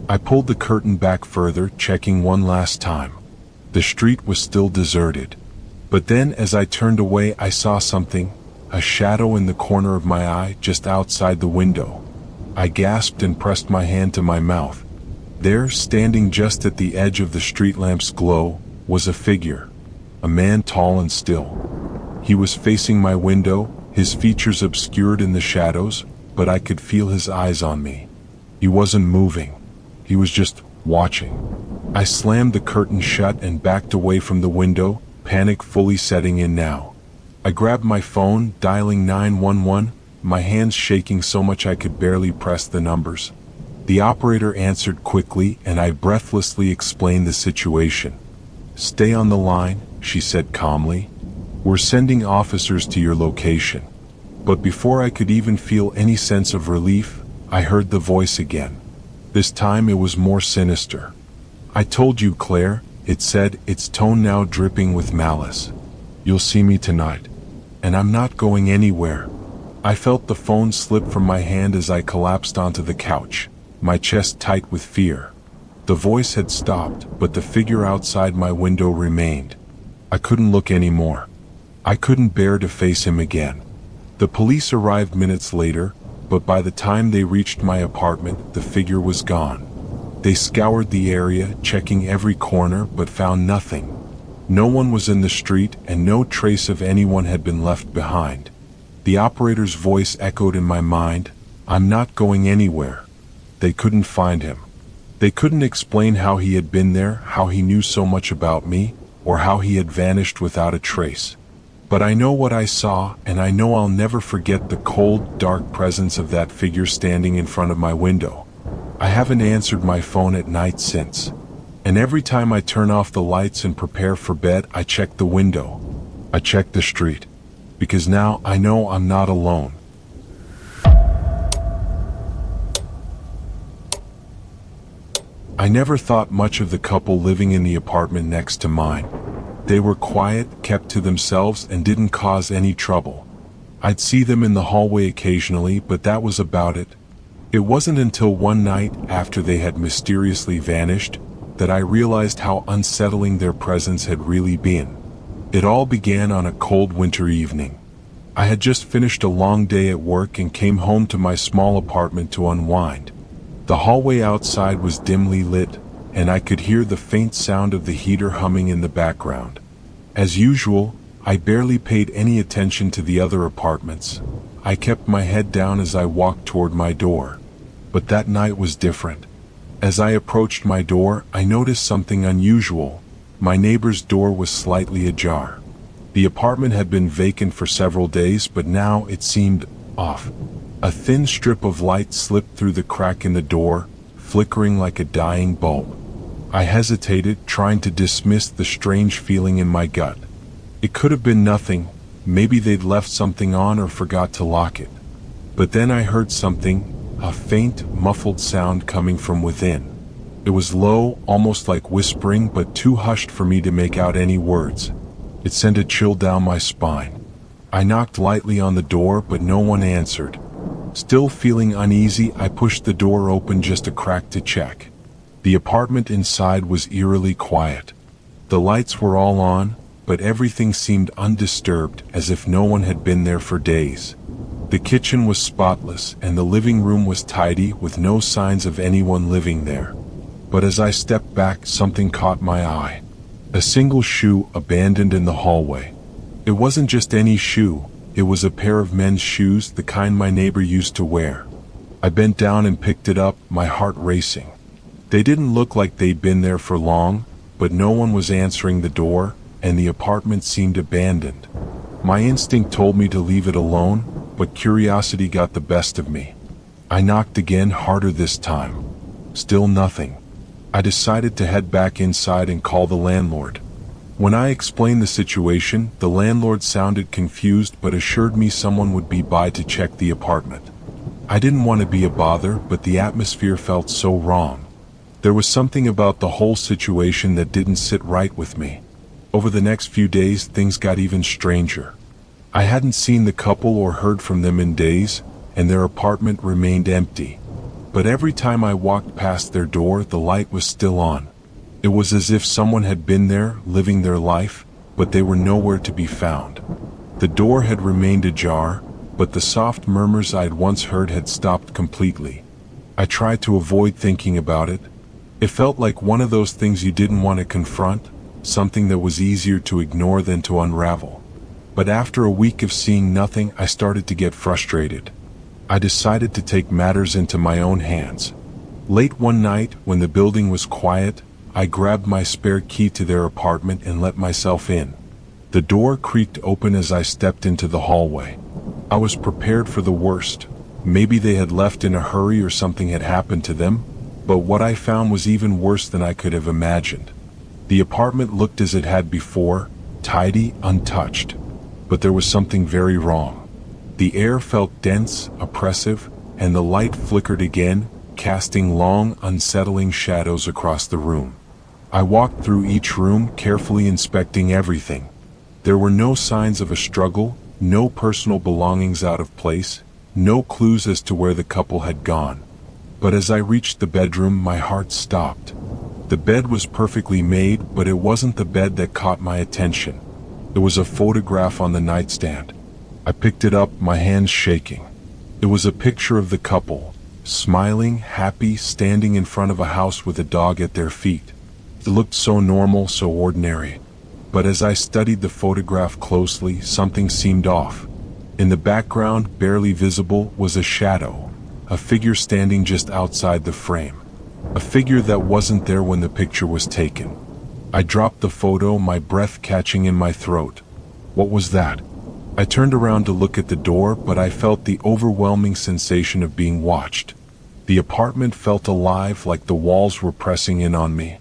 I pulled the curtain back further, checking one last time. The street was still deserted. But then, as I turned away, I saw something, a shadow in the corner of my eye, just outside the window. I gasped and pressed my hand to my mouth. There, standing just at the edge of the street lamp's glow, was a figure. A man tall and still. He was facing my window, his features obscured in the shadows, but I could feel his eyes on me. He wasn't moving. He was just watching. I slammed the curtain shut and backed away from the window, panic fully setting in now. I grabbed my phone, dialing 911, my hands shaking so much I could barely press the numbers. The operator answered quickly, and I breathlessly explained the situation. "Stay on the line," she said calmly. "We're sending officers to your location." But before I could even feel any sense of relief, I heard the voice again. This time it was more sinister. "I told you, Claire," it said, its tone now dripping with malice. "You'll see me tonight. And I'm not going anywhere." I felt the phone slip from my hand as I collapsed onto the couch, my chest tight with fear. The voice had stopped, but the figure outside my window remained. I couldn't look anymore. I couldn't bear to face him again. The police arrived minutes later, but by the time they reached my apartment, the figure was gone. They scoured the area, checking every corner, but found nothing. No one was in the street, and no trace of anyone had been left behind. The operator's voice echoed in my mind, "I'm not going anywhere." They couldn't find him. They couldn't explain how he had been there, how he knew so much about me, or how he had vanished without a trace. But I know what I saw, and I know I'll never forget the cold, dark presence of that figure standing in front of my window. I haven't answered my phone at night since. And every time I turn off the lights and prepare for bed, I check the window. I check the street. Because now I know I'm not alone. I never thought much of the couple living in the apartment next to mine. They were quiet, kept to themselves, and didn't cause any trouble. I'd see them in the hallway occasionally, but that was about it. It wasn't until one night, after they had mysteriously vanished, that I realized how unsettling their presence had really been. It all began on a cold winter evening. I had just finished a long day at work and came home to my small apartment to unwind. The hallway outside was dimly lit, and I could hear the faint sound of the heater humming in the background. As usual, I barely paid any attention to the other apartments. I kept my head down as I walked toward my door. But that night was different. As I approached my door, I noticed something unusual. My neighbor's door was slightly ajar. The apartment had been vacant for several days, but now it seemed off. A thin strip of light slipped through the crack in the door, flickering like a dying bulb. I hesitated, trying to dismiss the strange feeling in my gut. It could have been nothing. Maybe they'd left something on or forgot to lock it. But then I heard something, a faint, muffled sound coming from within. It was low, almost like whispering, but too hushed for me to make out any words. It sent a chill down my spine. I knocked lightly on the door, but no one answered. Still feeling uneasy, I pushed the door open just a crack to check. The apartment inside was eerily quiet. The lights were all on, but everything seemed undisturbed, as if no one had been there for days. The kitchen was spotless, and the living room was tidy, with no signs of anyone living there. But as I stepped back, something caught my eye. A single shoe abandoned in the hallway. It wasn't just any shoe. It was a pair of men's shoes, the kind my neighbor used to wear. I bent down and picked it up, my heart racing. They didn't look like they'd been there for long, but no one was answering the door, and the apartment seemed abandoned. My instinct told me to leave it alone, but curiosity got the best of me. I knocked again, harder this time. Still nothing. I decided to head back inside and call the landlord. When I explained the situation, the landlord sounded confused but assured me someone would be by to check the apartment. I didn't want to be a bother, but the atmosphere felt so wrong. There was something about the whole situation that didn't sit right with me. Over the next few days, things got even stranger. I hadn't seen the couple or heard from them in days, and their apartment remained empty. But every time I walked past their door, the light was still on. It was as if someone had been there, living their life, but they were nowhere to be found. The door had remained ajar, but the soft murmurs I'd once heard had stopped completely. I tried to avoid thinking about it. It felt like one of those things you didn't want to confront, something that was easier to ignore than to unravel. But after a week of seeing nothing, I started to get frustrated. I decided to take matters into my own hands. Late one night, when the building was quiet, I grabbed my spare key to their apartment and let myself in. The door creaked open as I stepped into the hallway. I was prepared for the worst. Maybe they had left in a hurry or something had happened to them, but what I found was even worse than I could have imagined. The apartment looked as it had before, tidy, untouched. But there was something very wrong. The air felt dense, oppressive, and the light flickered again, casting long, unsettling shadows across the room. I walked through each room, carefully inspecting everything. There were no signs of a struggle, no personal belongings out of place, no clues as to where the couple had gone. But as I reached the bedroom, my heart stopped. The bed was perfectly made, but it wasn't the bed that caught my attention. There was a photograph on the nightstand. I picked it up, my hands shaking. It was a picture of the couple, smiling, happy, standing in front of a house with a dog at their feet. It looked so normal, so ordinary. But as I studied the photograph closely, something seemed off. In the background, barely visible, was a shadow, a figure standing just outside the frame. A figure that wasn't there when the picture was taken. I dropped the photo, my breath catching in my throat. What was that? I turned around to look at the door, but I felt the overwhelming sensation of being watched. The apartment felt alive, like the walls were pressing in on me.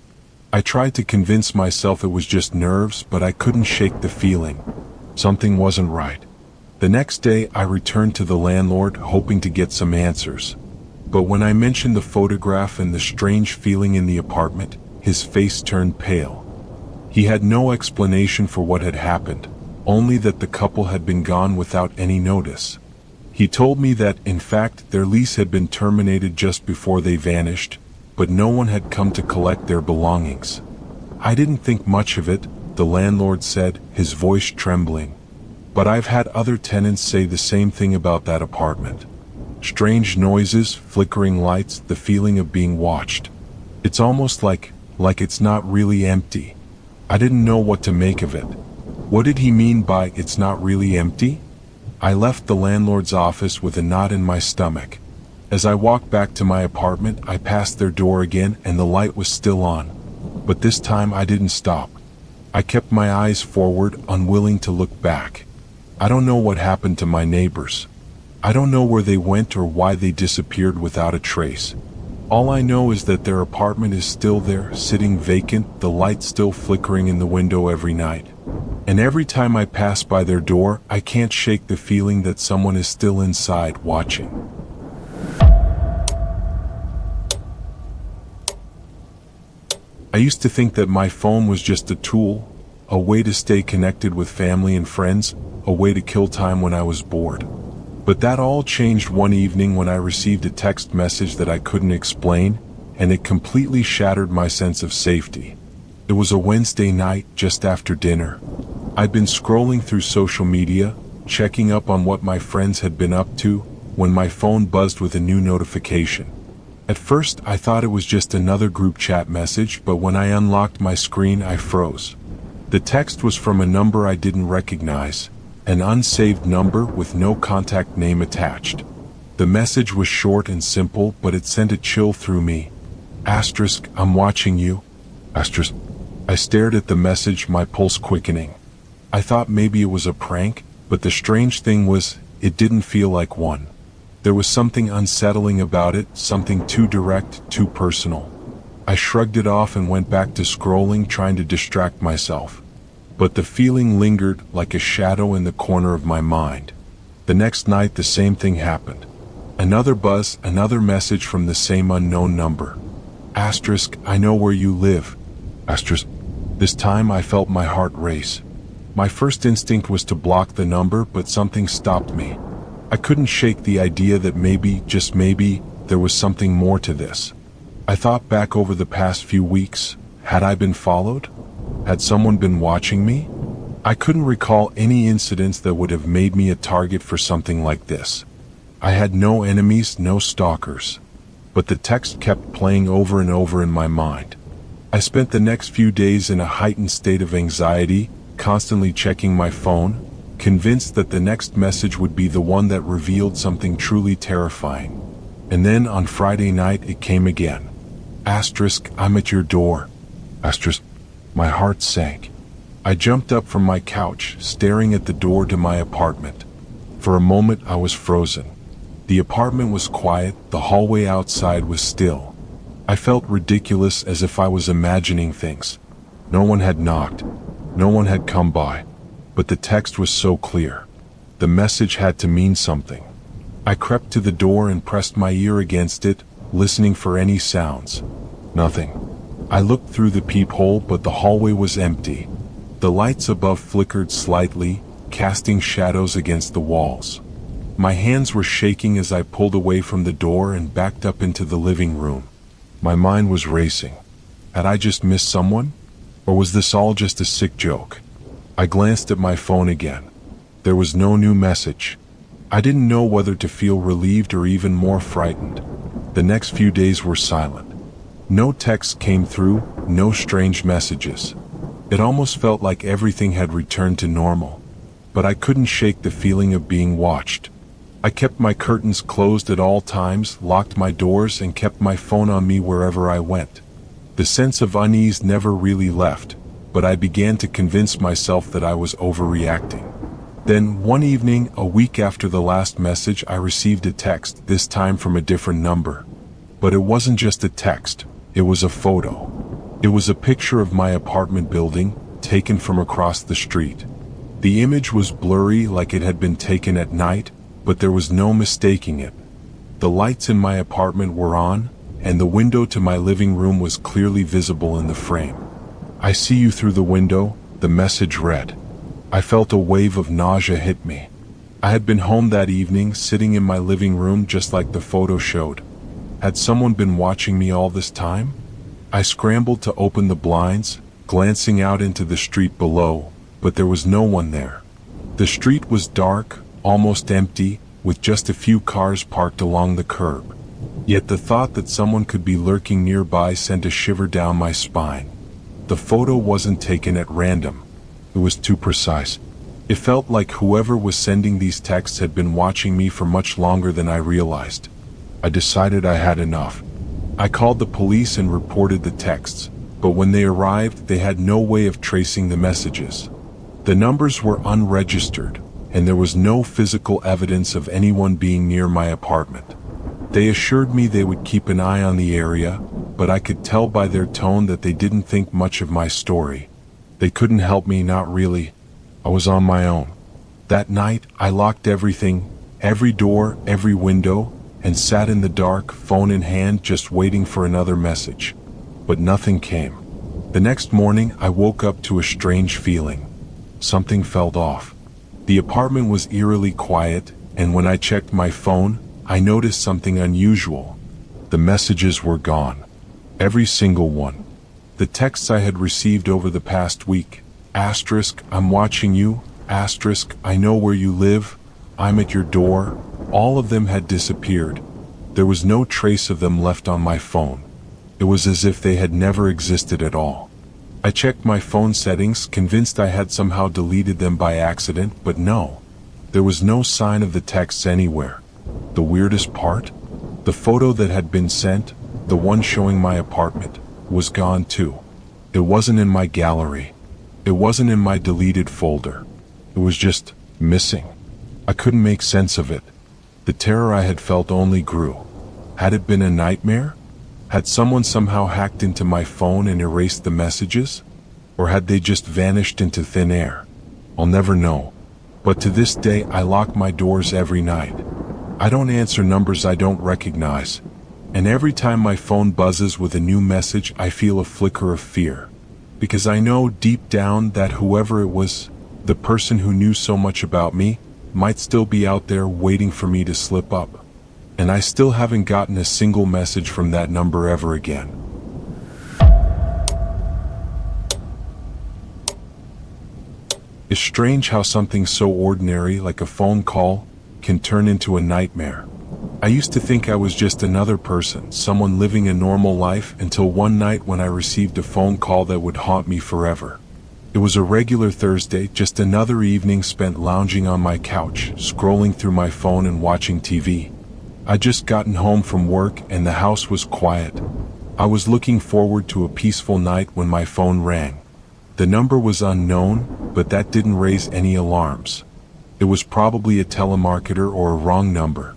I tried to convince myself it was just nerves, but I couldn't shake the feeling. Something wasn't right. The next day, I returned to the landlord, hoping to get some answers. But when I mentioned the photograph and the strange feeling in the apartment, his face turned pale. He had no explanation for what had happened, only that the couple had been gone without any notice. He told me that, in fact, their lease had been terminated just before they vanished, but no one had come to collect their belongings. I didn't think much of it, the landlord said, his voice trembling. But I've had other tenants say the same thing about that apartment. Strange noises, flickering lights, the feeling of being watched. It's almost like it's not really empty. I didn't know what to make of it. What did he mean by "it's not really empty"? I left the landlord's office with a knot in my stomach. As I walked back to my apartment, I passed their door again and the light was still on. But this time I didn't stop. I kept my eyes forward, unwilling to look back. I don't know what happened to my neighbors. I don't know where they went or why they disappeared without a trace. All I know is that their apartment is still there, sitting vacant, the light still flickering in the window every night. And every time I pass by their door, I can't shake the feeling that someone is still inside, watching. I used to think that my phone was just a tool, a way to stay connected with family and friends, a way to kill time when I was bored. But that all changed one evening when I received a text message that I couldn't explain, and it completely shattered my sense of safety. It was a Wednesday night, just after dinner. I'd been scrolling through social media, checking up on what my friends had been up to, when my phone buzzed with a new notification. At first, I thought it was just another group chat message, but when I unlocked my screen, I froze. The text was from a number I didn't recognize. An unsaved number with no contact name attached. The message was short and simple, but it sent a chill through me. Asterisk, I'm watching you. Asterisk. I stared at the message, my pulse quickening. I thought maybe it was a prank, but the strange thing was, it didn't feel like one. There was something unsettling about it, something too direct, too personal. I shrugged it off and went back to scrolling, trying to distract myself. But the feeling lingered, like a shadow in the corner of my mind. The next night the same thing happened. Another buzz, another message from the same unknown number. Asterisk, I know where you live. Asterisk. This time I felt my heart race. My first instinct was to block the number, but something stopped me. I couldn't shake the idea that maybe, just maybe, there was something more to this. I thought back over the past few weeks. Had I been followed? Had someone been watching me? I couldn't recall any incidents that would have made me a target for something like this. I had no enemies, no stalkers. But the text kept playing over and over in my mind. I spent the next few days in a heightened state of anxiety, constantly checking my phone, convinced that the next message would be the one that revealed something truly terrifying. And then on Friday night it came again. Asterisk, I'm at your door. Asterisk. My heart sank. I jumped up from my couch, staring at the door to my apartment. For a moment I was frozen. The apartment was quiet, the hallway outside was still. I felt ridiculous, as if I was imagining things. No one had knocked. No one had come by. But the text was so clear. The message had to mean something. I crept to the door and pressed my ear against it, listening for any sounds. Nothing. I looked through the peephole, but the hallway was empty. The lights above flickered slightly, casting shadows against the walls. My hands were shaking as I pulled away from the door and backed up into the living room. My mind was racing. Had I just missed someone? Or was this all just a sick joke? I glanced at my phone again. There was no new message. I didn't know whether to feel relieved or even more frightened. The next few days were silent. No texts came through, no strange messages. It almost felt like everything had returned to normal. But I couldn't shake the feeling of being watched. I kept my curtains closed at all times, locked my doors, and kept my phone on me wherever I went. The sense of unease never really left. but I began to convince myself that I was overreacting. Then, one evening, a week after the last message, I received a text, this time from a different number. But it wasn't just a text, it was a photo. It was a picture of my apartment building, taken from across the street. The image was blurry, like it had been taken at night, but there was no mistaking it. The lights in my apartment were on, and the window to my living room was clearly visible in the frame. "I see you through the window," the message read. I felt a wave of nausea hit me. I had been home that evening, sitting in my living room just like the photo showed. Had someone been watching me all this time? I scrambled to open the blinds, glancing out into the street below, but there was no one there. The street was dark, almost empty, with just a few cars parked along the curb. Yet the thought that someone could be lurking nearby sent a shiver down my spine. The photo wasn't taken at random. It was too precise. It felt like whoever was sending these texts had been watching me for much longer than I realized. I decided I had enough. I called the police and reported the texts, but when they arrived, they had no way of tracing the messages. The numbers were unregistered, and there was no physical evidence of anyone being near my apartment. They assured me they would keep an eye on the area, but I could tell by their tone that they didn't think much of my story. They couldn't help me, not really. I was on my own. That night, I locked everything, every door, every window, and sat in the dark, phone in hand, just waiting for another message. But nothing came. The next morning, I woke up to a strange feeling. Something felt off. The apartment was eerily quiet, and when I checked my phone, I noticed something unusual. The messages were gone. Every single one. The texts I had received over the past week, asterisk, "I'm watching you," asterisk, "I know where you live," "I'm at your door," all of them had disappeared. There was no trace of them left on my phone. It was as if they had never existed at all. I checked my phone settings, convinced I had somehow deleted them by accident, but no. There was no sign of the texts anywhere. The weirdest part? The photo that had been sent, the one showing my apartment, was gone too. It wasn't in my gallery. It wasn't in my deleted folder. It was just missing. I couldn't make sense of it. The terror I had felt only grew. Had it been a nightmare? Had someone somehow hacked into my phone and erased the messages? Or had they just vanished into thin air? I'll never know. But to this day, I lock my doors every night. I don't answer numbers I don't recognize. And every time my phone buzzes with a new message, I feel a flicker of fear. Because I know deep down that whoever it was, the person who knew so much about me, might still be out there waiting for me to slip up. And I still haven't gotten a single message from that number ever again. It's strange how something so ordinary, like a phone call, can turn into a nightmare. I used to think I was just another person, someone living a normal life, until one night when I received a phone call that would haunt me forever. It was a regular Thursday, just another evening spent lounging on my couch, scrolling through my phone and watching TV. I'd just gotten home from work and the house was quiet. I was looking forward to a peaceful night when my phone rang. The number was unknown, but that didn't raise any alarms. It was probably a telemarketer or a wrong number.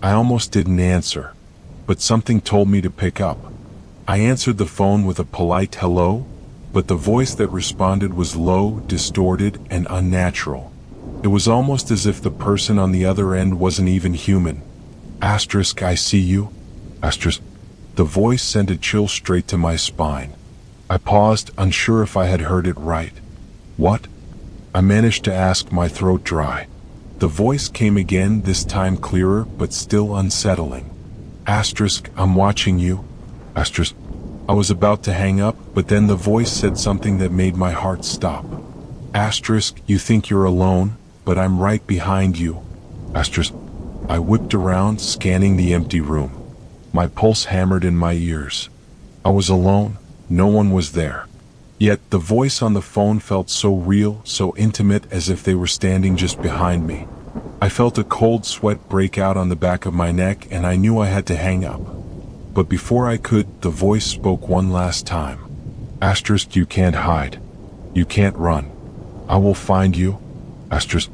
I almost didn't answer, but something told me to pick up. I answered the phone with a polite hello, but the voice that responded was low, distorted, and unnatural. It was almost as if the person on the other end wasn't even human. Asterisk, "I see you." Asterisk. The voice sent a chill straight to my spine. I paused, unsure if I had heard it right. "What?" I managed to ask, my throat dry. The voice came again, this time clearer, but still unsettling. Asterisk, "I'm watching you." Asterisk. I was about to hang up, but then the voice said something that made my heart stop. Asterisk, "You think you're alone, but I'm right behind you." Asterisk. I whipped around, scanning the empty room. My pulse hammered in my ears. I was alone. No one was there. Yet the voice on the phone felt so real, so intimate, as if they were standing just behind me. I felt a cold sweat break out on the back of my neck, and I knew I had to hang up. But before I could, the voice spoke one last time. Asterisk, "You can't hide." You can't run. I will find you. Asterisk.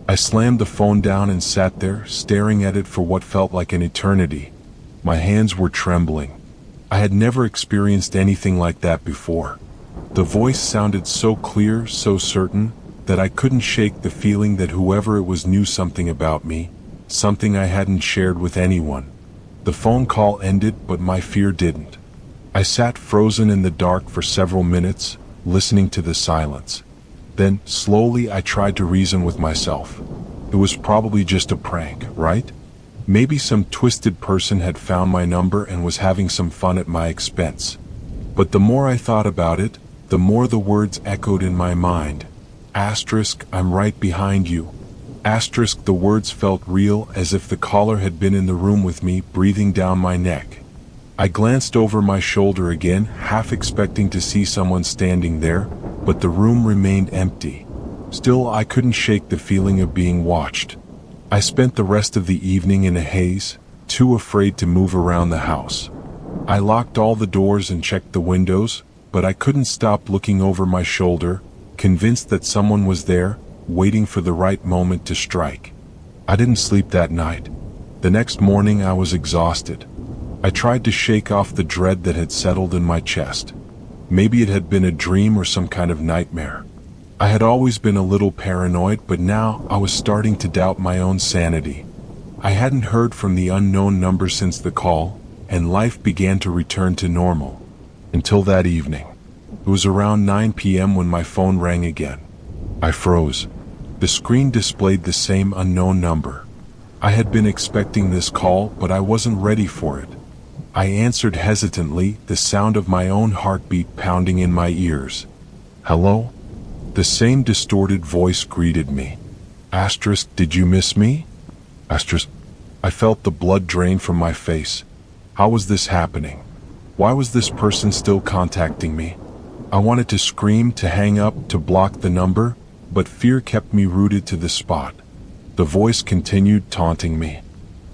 I slammed the phone down and sat there, staring at it for what felt like an eternity. My hands were trembling. I had never experienced anything like that before. The voice sounded so clear, so certain, that I couldn't shake the feeling that whoever it was knew something about me, something I hadn't shared with anyone. The phone call ended, but my fear didn't. I sat frozen in the dark for several minutes, listening to the silence. Then, slowly, I tried to reason with myself. It was probably just a prank, right? Maybe some twisted person had found my number and was having some fun at my expense. But the more I thought about it, the more the words echoed in my mind. Asterisk, I'm right behind you. Asterisk, the words felt real, as if the caller had been in the room with me, breathing down my neck. I glanced over my shoulder again, half expecting to see someone standing there, but the room remained empty. Still, I couldn't shake the feeling of being watched. I spent the rest of the evening in a haze, too afraid to move around the house. I locked all the doors and checked the windows, but I couldn't stop looking over my shoulder, convinced that someone was there, waiting for the right moment to strike. I didn't sleep that night. The next morning I was exhausted. I tried to shake off the dread that had settled in my chest. Maybe it had been a dream or some kind of nightmare. I had always been a little paranoid, but now I was starting to doubt my own sanity. I hadn't heard from the unknown number since the call, and life began to return to normal. Until that evening. It was around 9 p.m. when my phone rang again. I froze. The screen displayed the same unknown number. I had been expecting this call, but I wasn't ready for it. I answered hesitantly, the sound of my own heartbeat pounding in my ears. Hello? The same distorted voice greeted me. Asterisk, did you miss me? Asterisk. I felt the blood drain from my face. How was this happening? Why was this person still contacting me? I wanted to scream, to hang up, to block the number, but fear kept me rooted to the spot. The voice continued, taunting me.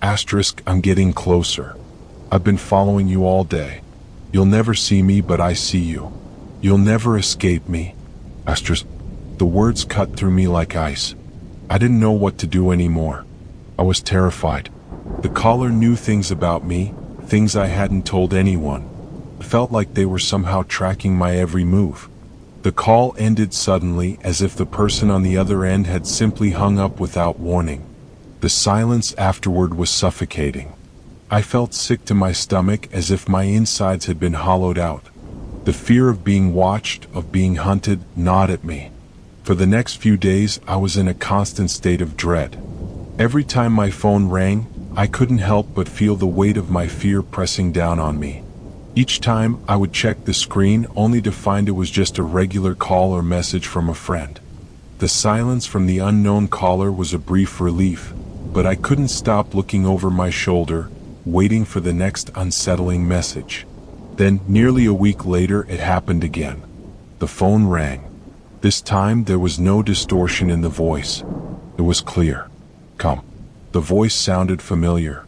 Asterisk, I'm getting closer. I've been following you all day. You'll never see me, but I see you. You'll never escape me. Asterisk. The words cut through me like ice. I didn't know what to do anymore. I was terrified. The caller knew things about me, things I hadn't told anyone. It felt like they were somehow tracking my every move. The call ended suddenly, as if the person on the other end had simply hung up without warning. The silence afterward was suffocating. I felt sick to my stomach, as if my insides had been hollowed out. The fear of being watched, of being hunted, gnawed at me. For the next few days, I was in a constant state of dread. Every time my phone rang, I couldn't help but feel the weight of my fear pressing down on me. Each time, I would check the screen, only to find it was just a regular call or message from a friend. The silence from the unknown caller was a brief relief, but I couldn't stop looking over my shoulder, waiting for the next unsettling message. Then, nearly a week later, it happened again. The phone rang. This time, there was no distortion in the voice. It was clear. Come. The voice sounded familiar.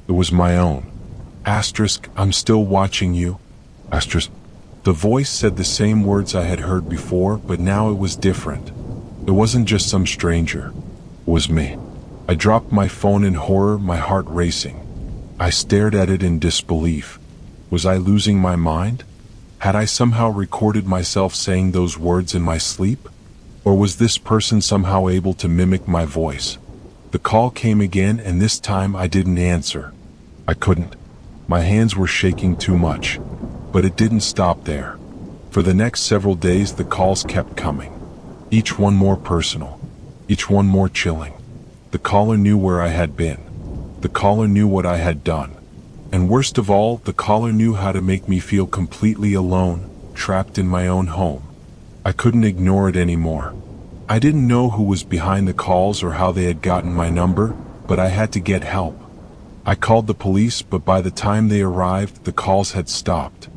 It was my own. Asterisk, I'm still watching you. Asterisk. The voice said the same words I had heard before, but now it was different. It wasn't just some stranger. It was me. I dropped my phone in horror, my heart racing. I stared at it in disbelief. Was I losing my mind? Had I somehow recorded myself saying those words in my sleep? Or was this person somehow able to mimic my voice? The call came again, and this time I didn't answer. I couldn't. My hands were shaking too much. But it didn't stop there. For the next several days, the calls kept coming. Each one more personal. Each one more chilling. The caller knew where I had been. The caller knew what I had done. And worst of all, the caller knew how to make me feel completely alone, trapped in my own home. I couldn't ignore it anymore. I didn't know who was behind the calls or how they had gotten my number, but I had to get help. I called the police, but by the time they arrived, the calls had stopped.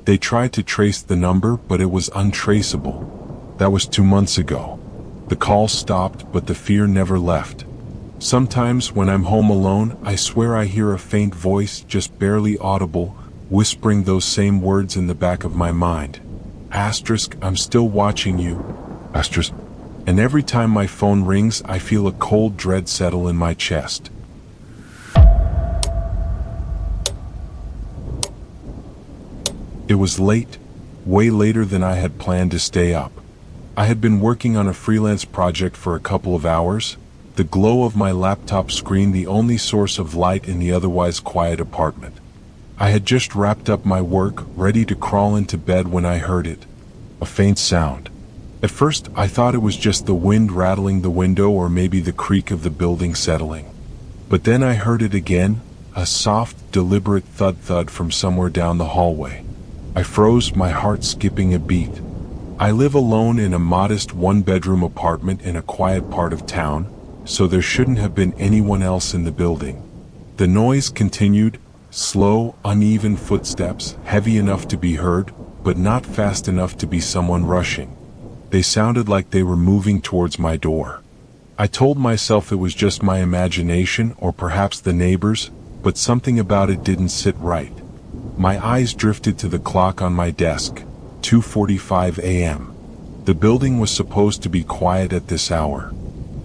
They tried to trace the number, but it was untraceable. That was 2 months ago. The calls stopped, but the fear never left. Sometimes, when I'm home alone, I swear I hear a faint voice, just barely audible, whispering those same words in the back of my mind. Asterisk, I'm still watching you. Asterisk. And every time my phone rings, I feel a cold dread settle in my chest. It was late, way later than I had planned to stay up. I had been working on a freelance project for a couple of hours, the glow of my laptop screen the only source of light in the otherwise quiet apartment. I had just wrapped up my work, ready to crawl into bed when I heard it. A faint sound. At first, I thought it was just the wind rattling the window or maybe the creak of the building settling. But then I heard it again, a soft, deliberate thud-thud from somewhere down the hallway. I froze, my heart skipping a beat. I live alone in a modest one-bedroom apartment in a quiet part of town, so there shouldn't have been anyone else in the building. The noise continued, slow, uneven footsteps, heavy enough to be heard, but not fast enough to be someone rushing. They sounded like they were moving towards my door. I told myself it was just my imagination or perhaps the neighbors, but something about it didn't sit right. My eyes drifted to the clock on my desk, 2:45 a.m. The building was supposed to be quiet at this hour.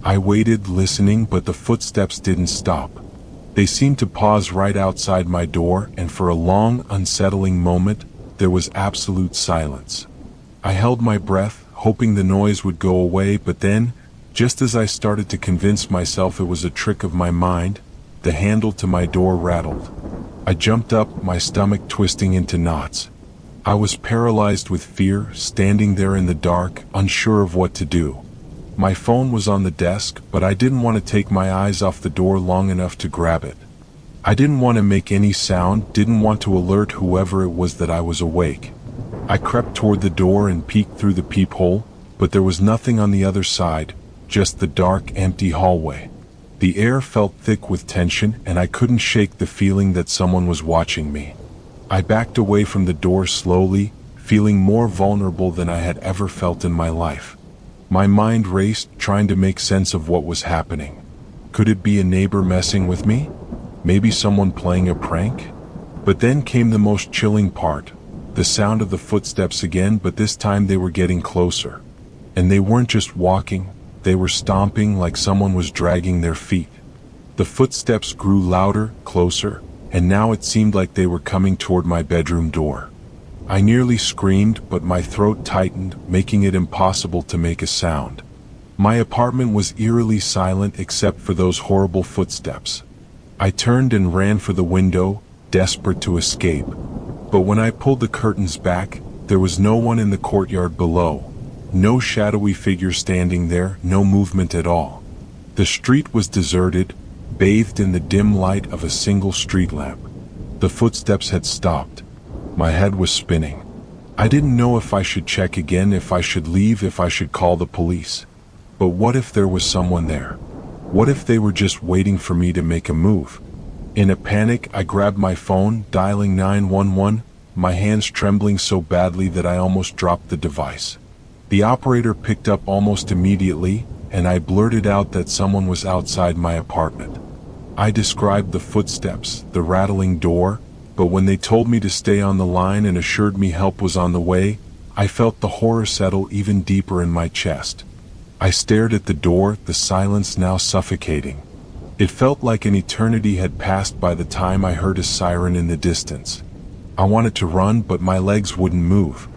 I waited, listening, but the footsteps didn't stop. They seemed to pause right outside my door, and for a long, unsettling moment, there was absolute silence. I held my breath, hoping the noise would go away, but then, just as I started to convince myself it was a trick of my mind, the handle to my door rattled. I jumped up, my stomach twisting into knots. I was paralyzed with fear, standing there in the dark, unsure of what to do. My phone was on the desk, but I didn't want to take my eyes off the door long enough to grab it. I didn't want to make any sound, didn't want to alert whoever it was that I was awake. I crept toward the door and peeked through the peephole, but there was nothing on the other side, just the dark, empty hallway. The air felt thick with tension, and I couldn't shake the feeling that someone was watching me. I backed away from the door slowly, feeling more vulnerable than I had ever felt in my life. My mind raced, trying to make sense of what was happening. Could it be a neighbor messing with me? Maybe someone playing a prank? But then came the most chilling part, the sound of the footsteps again, but this time they were getting closer. And they weren't just walking, they were stomping like someone was dragging their feet. The footsteps grew louder, closer, and now it seemed like they were coming toward my bedroom door. I nearly screamed, but my throat tightened, making it impossible to make a sound. My apartment was eerily silent except for those horrible footsteps. I turned and ran for the window, desperate to escape. But when I pulled the curtains back, there was no one in the courtyard below. No shadowy figure standing there, no movement at all. The street was deserted, bathed in the dim light of a single street lamp. The footsteps had stopped. My head was spinning. I didn't know if I should check again, if I should leave, if I should call the police. But what if there was someone there? What if they were just waiting for me to make a move? In a panic, I grabbed my phone, dialing 911, my hands trembling so badly that I almost dropped the device. The operator picked up almost immediately, and I blurted out that someone was outside my apartment. I described the footsteps, the rattling door, but when they told me to stay on the line and assured me help was on the way, I felt the horror settle even deeper in my chest. I stared at the door, the silence now suffocating. It felt like an eternity had passed by the time I heard a siren in the distance. I wanted to run, but my legs wouldn't move.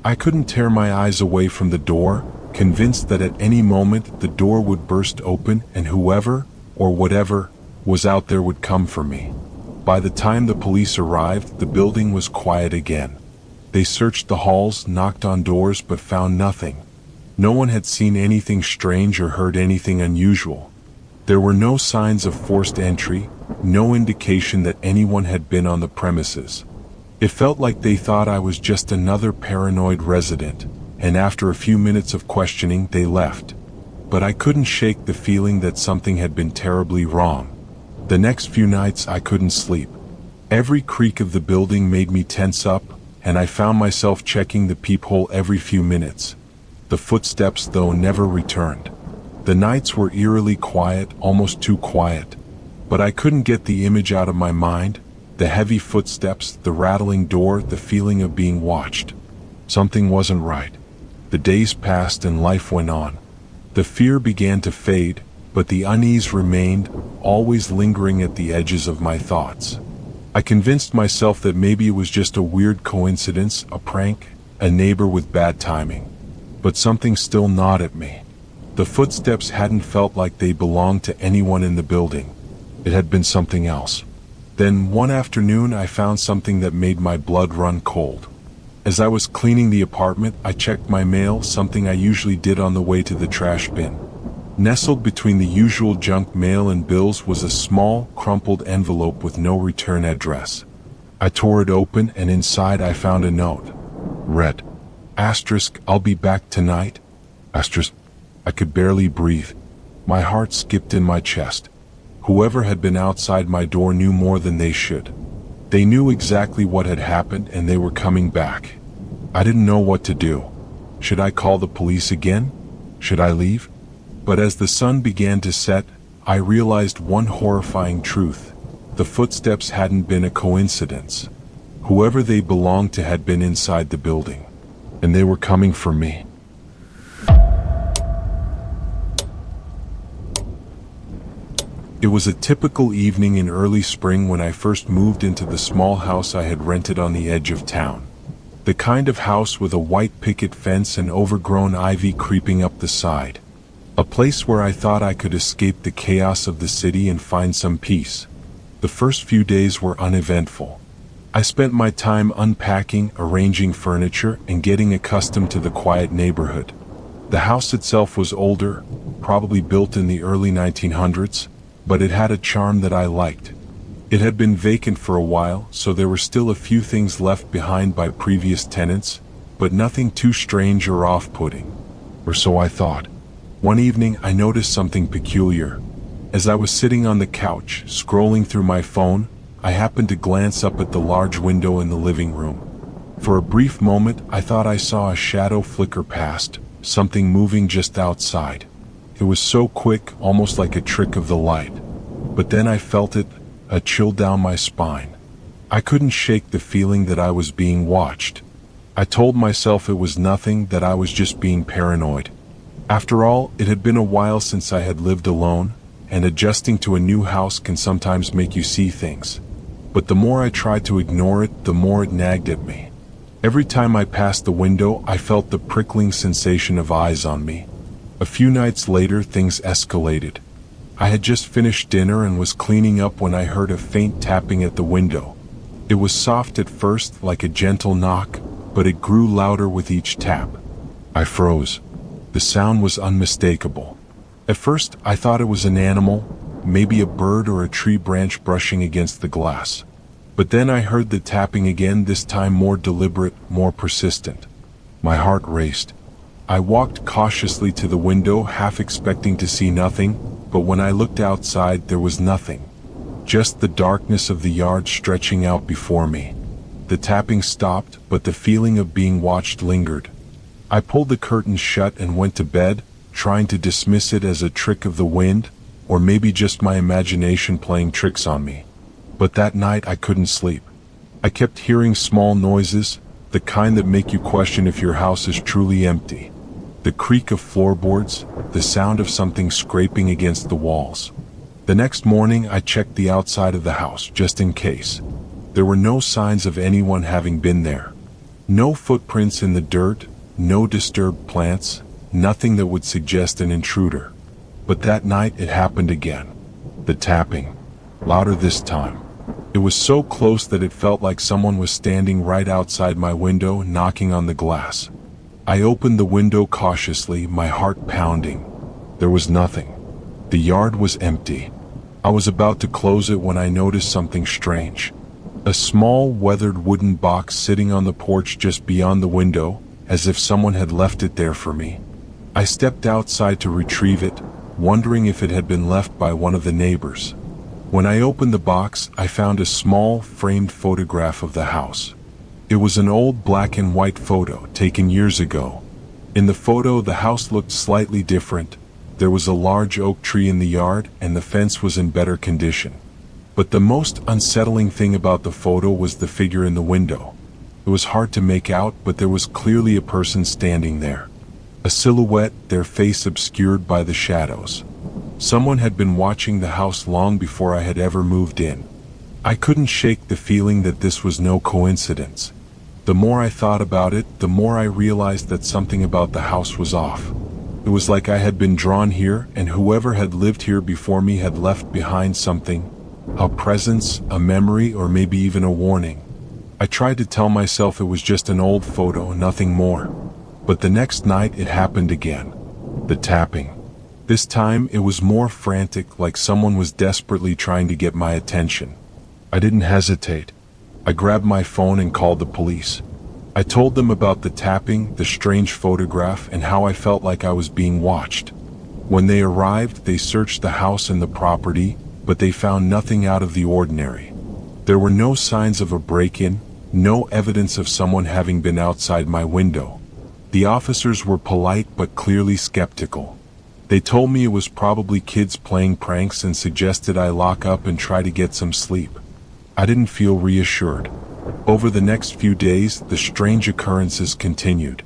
I couldn't tear my eyes away from the door, convinced that at any moment the door would burst open and whoever, or whatever, was out there would come for me. By the time the police arrived, the building was quiet again. They searched the halls, knocked on doors, but found nothing. No one had seen anything strange or heard anything unusual. There were no signs of forced entry, no indication that anyone had been on the premises. It felt like they thought I was just another paranoid resident, and after a few minutes of questioning, they left. But I couldn't shake the feeling that something had been terribly wrong. The next few nights I couldn't sleep. Every creak of the building made me tense up, and I found myself checking the peephole every few minutes. The footsteps, though, never returned. The nights were eerily quiet, almost too quiet. But I couldn't get the image out of my mind, the heavy footsteps, the rattling door, the feeling of being watched. Something wasn't right. The days passed and life went on. The fear began to fade, but the unease remained, always lingering at the edges of my thoughts. I convinced myself that maybe it was just a weird coincidence, a prank, a neighbor with bad timing. But something still gnawed at me. The footsteps hadn't felt like they belonged to anyone in the building. It had been something else. Then one afternoon I found something that made my blood run cold. As I was cleaning the apartment, I checked my mail, something I usually did on the way to the trash bin. Nestled between the usual junk mail and bills was a small, crumpled envelope with no return address. I tore it open, and inside I found a note. Read, *, I'll be back tonight. *. I could barely breathe. My heart skipped in my chest. Whoever had been outside my door knew more than they should. They knew exactly what had happened, and they were coming back. I didn't know what to do. Should I call the police again? Should I leave? But as the sun began to set, I realized one horrifying truth. The footsteps hadn't been a coincidence. Whoever they belonged to had been inside the building, and they were coming for me. It was a typical evening in early spring when I first moved into the small house I had rented on the edge of town. The kind of house with a white picket fence and overgrown ivy creeping up the side. A place where I thought I could escape the chaos of the city and find some peace. The first few days were uneventful. I spent my time unpacking, arranging furniture, and getting accustomed to the quiet neighborhood. The house itself was older, probably built in the early 1900s, but it had a charm that I liked. It had been vacant for a while, so there were still a few things left behind by previous tenants, but nothing too strange or off-putting. Or so I thought. One evening I noticed something peculiar. As I was sitting on the couch, scrolling through my phone, I happened to glance up at the large window in the living room. For a brief moment I thought I saw a shadow flicker past, something moving just outside. It was so quick, almost like a trick of the light. But then I felt it, a chill down my spine. I couldn't shake the feeling that I was being watched. I told myself it was nothing, that I was just being paranoid. After all, it had been a while since I had lived alone, and adjusting to a new house can sometimes make you see things. But the more I tried to ignore it, the more it nagged at me. Every time I passed the window, I felt the prickling sensation of eyes on me. A few nights later, things escalated. I had just finished dinner and was cleaning up when I heard a faint tapping at the window. It was soft at first, like a gentle knock, but it grew louder with each tap. I froze. The sound was unmistakable. At first, I thought it was an animal, maybe a bird or a tree branch brushing against the glass. But then I heard the tapping again, this time more deliberate, more persistent. My heart raced. I walked cautiously to the window, half expecting to see nothing, but when I looked outside, there was nothing. Just the darkness of the yard stretching out before me. The tapping stopped, but the feeling of being watched lingered. I pulled the curtains shut and went to bed, trying to dismiss it as a trick of the wind, or maybe just my imagination playing tricks on me. But that night I couldn't sleep. I kept hearing small noises, the kind that make you question if your house is truly empty. The creak of floorboards, the sound of something scraping against the walls. The next morning I checked the outside of the house, just in case. There were no signs of anyone having been there. No footprints in the dirt, no disturbed plants, nothing that would suggest an intruder. But that night it happened again. The tapping. Louder this time. It was so close that it felt like someone was standing right outside my window, knocking on the glass. I opened the window cautiously, my heart pounding. There was nothing. The yard was empty. I was about to close it when I noticed something strange. A small, weathered wooden box sitting on the porch just beyond the window, as if someone had left it there for me. I stepped outside to retrieve it, wondering if it had been left by one of the neighbors. When I opened the box, I found a small, framed photograph of the house. It was an old black and white photo taken years ago. In the photo, the house looked slightly different. There was a large oak tree in the yard, and the fence was in better condition. But the most unsettling thing about the photo was the figure in the window. It It was hard to make out, but there was clearly a person standing there. A silhouette, their face obscured by the shadows. Someone had been watching the house long before I had ever moved in. I couldn't shake the feeling that this was no coincidence. The more I thought about it, the more I realized that something about the house was off. It was like I had been drawn here, and whoever had lived here before me had left behind something. A presence, a memory, or maybe even a warning. I tried to tell myself it was just an old photo, nothing more. But the next night it happened again. The tapping. This time it was more frantic, like someone was desperately trying to get my attention. I didn't hesitate. I grabbed my phone and called the police. I told them about the tapping, the strange photograph, and how I felt like I was being watched. When they arrived, they searched the house and the property, but they found nothing out of the ordinary. There were no signs of a break-in, no evidence of someone having been outside my window. The officers were polite but clearly skeptical. They told me it was probably kids playing pranks and suggested I lock up and try to get some sleep. I didn't feel reassured. Over the next few days, the strange occurrences continued.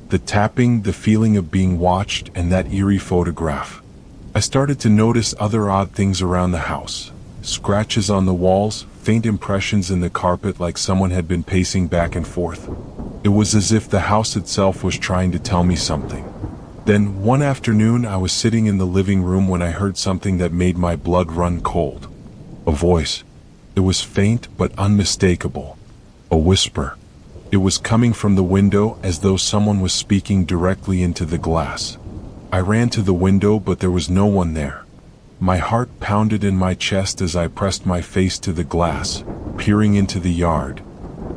The tapping, the feeling of being watched, and that eerie photograph. I started to notice other odd things around the house. Scratches on the walls, faint impressions in the carpet like someone had been pacing back and forth. It was as if the house itself was trying to tell me something. Then, one afternoon, I was sitting in the living room when I heard something that made my blood run cold. A voice. It was faint but unmistakable. A whisper. It was coming from the window as though someone was speaking directly into the glass. I ran to the window, but there was no one there. My heart pounded in my chest as I pressed my face to the glass, peering into the yard.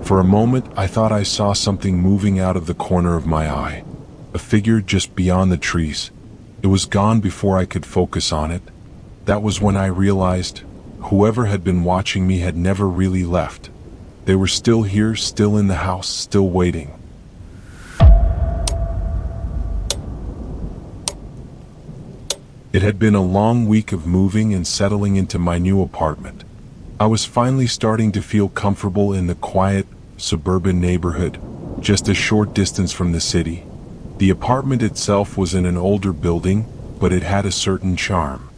For a moment, I thought I saw something moving out of the corner of my eye. A figure just beyond the trees. It was gone before I could focus on it. That was when I realized whoever had been watching me had never really left. They were still here, still in the house, still waiting. It had been a long week of moving and settling into my new apartment. I was finally starting to feel comfortable in the quiet, suburban neighborhood, just a short distance from the city. The apartment itself was in an older building, but it had a certain charm.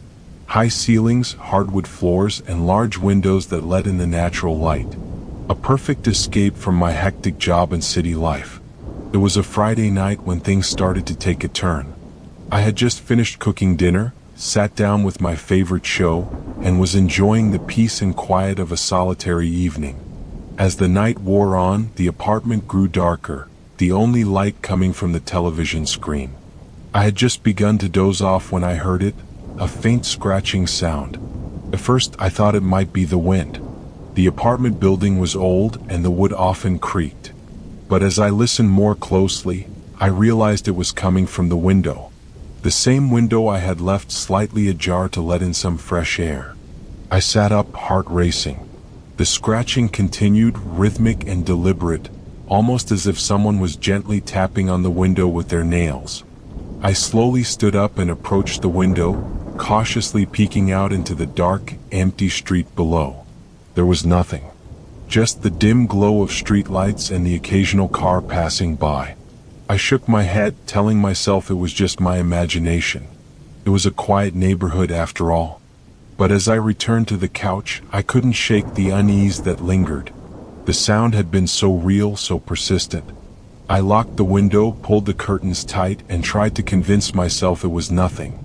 High ceilings, hardwood floors, and large windows that let in the natural light. A perfect escape from my hectic job and city life. It was a Friday night when things started to take a turn. I had just finished cooking dinner, sat down with my favorite show, and was enjoying the peace and quiet of a solitary evening. As the night wore on, the apartment grew darker, the only light coming from the television screen. I had just begun to doze off when I heard it, a faint scratching sound. At first I thought it might be the wind. The apartment building was old and the wood often creaked. But as I listened more closely, I realized it was coming from the window. The same window I had left slightly ajar to let in some fresh air. I sat up, heart racing. The scratching continued, rhythmic and deliberate, almost as if someone was gently tapping on the window with their nails. I slowly stood up and approached the window, cautiously peeking out into the dark, empty street below. There was nothing. Just the dim glow of streetlights and the occasional car passing by. I shook my head, telling myself it was just my imagination. It was a quiet neighborhood after all. But as I returned to the couch, I couldn't shake the unease that lingered. The sound had been so real, so persistent. I locked the window, pulled the curtains tight, and tried to convince myself it was nothing.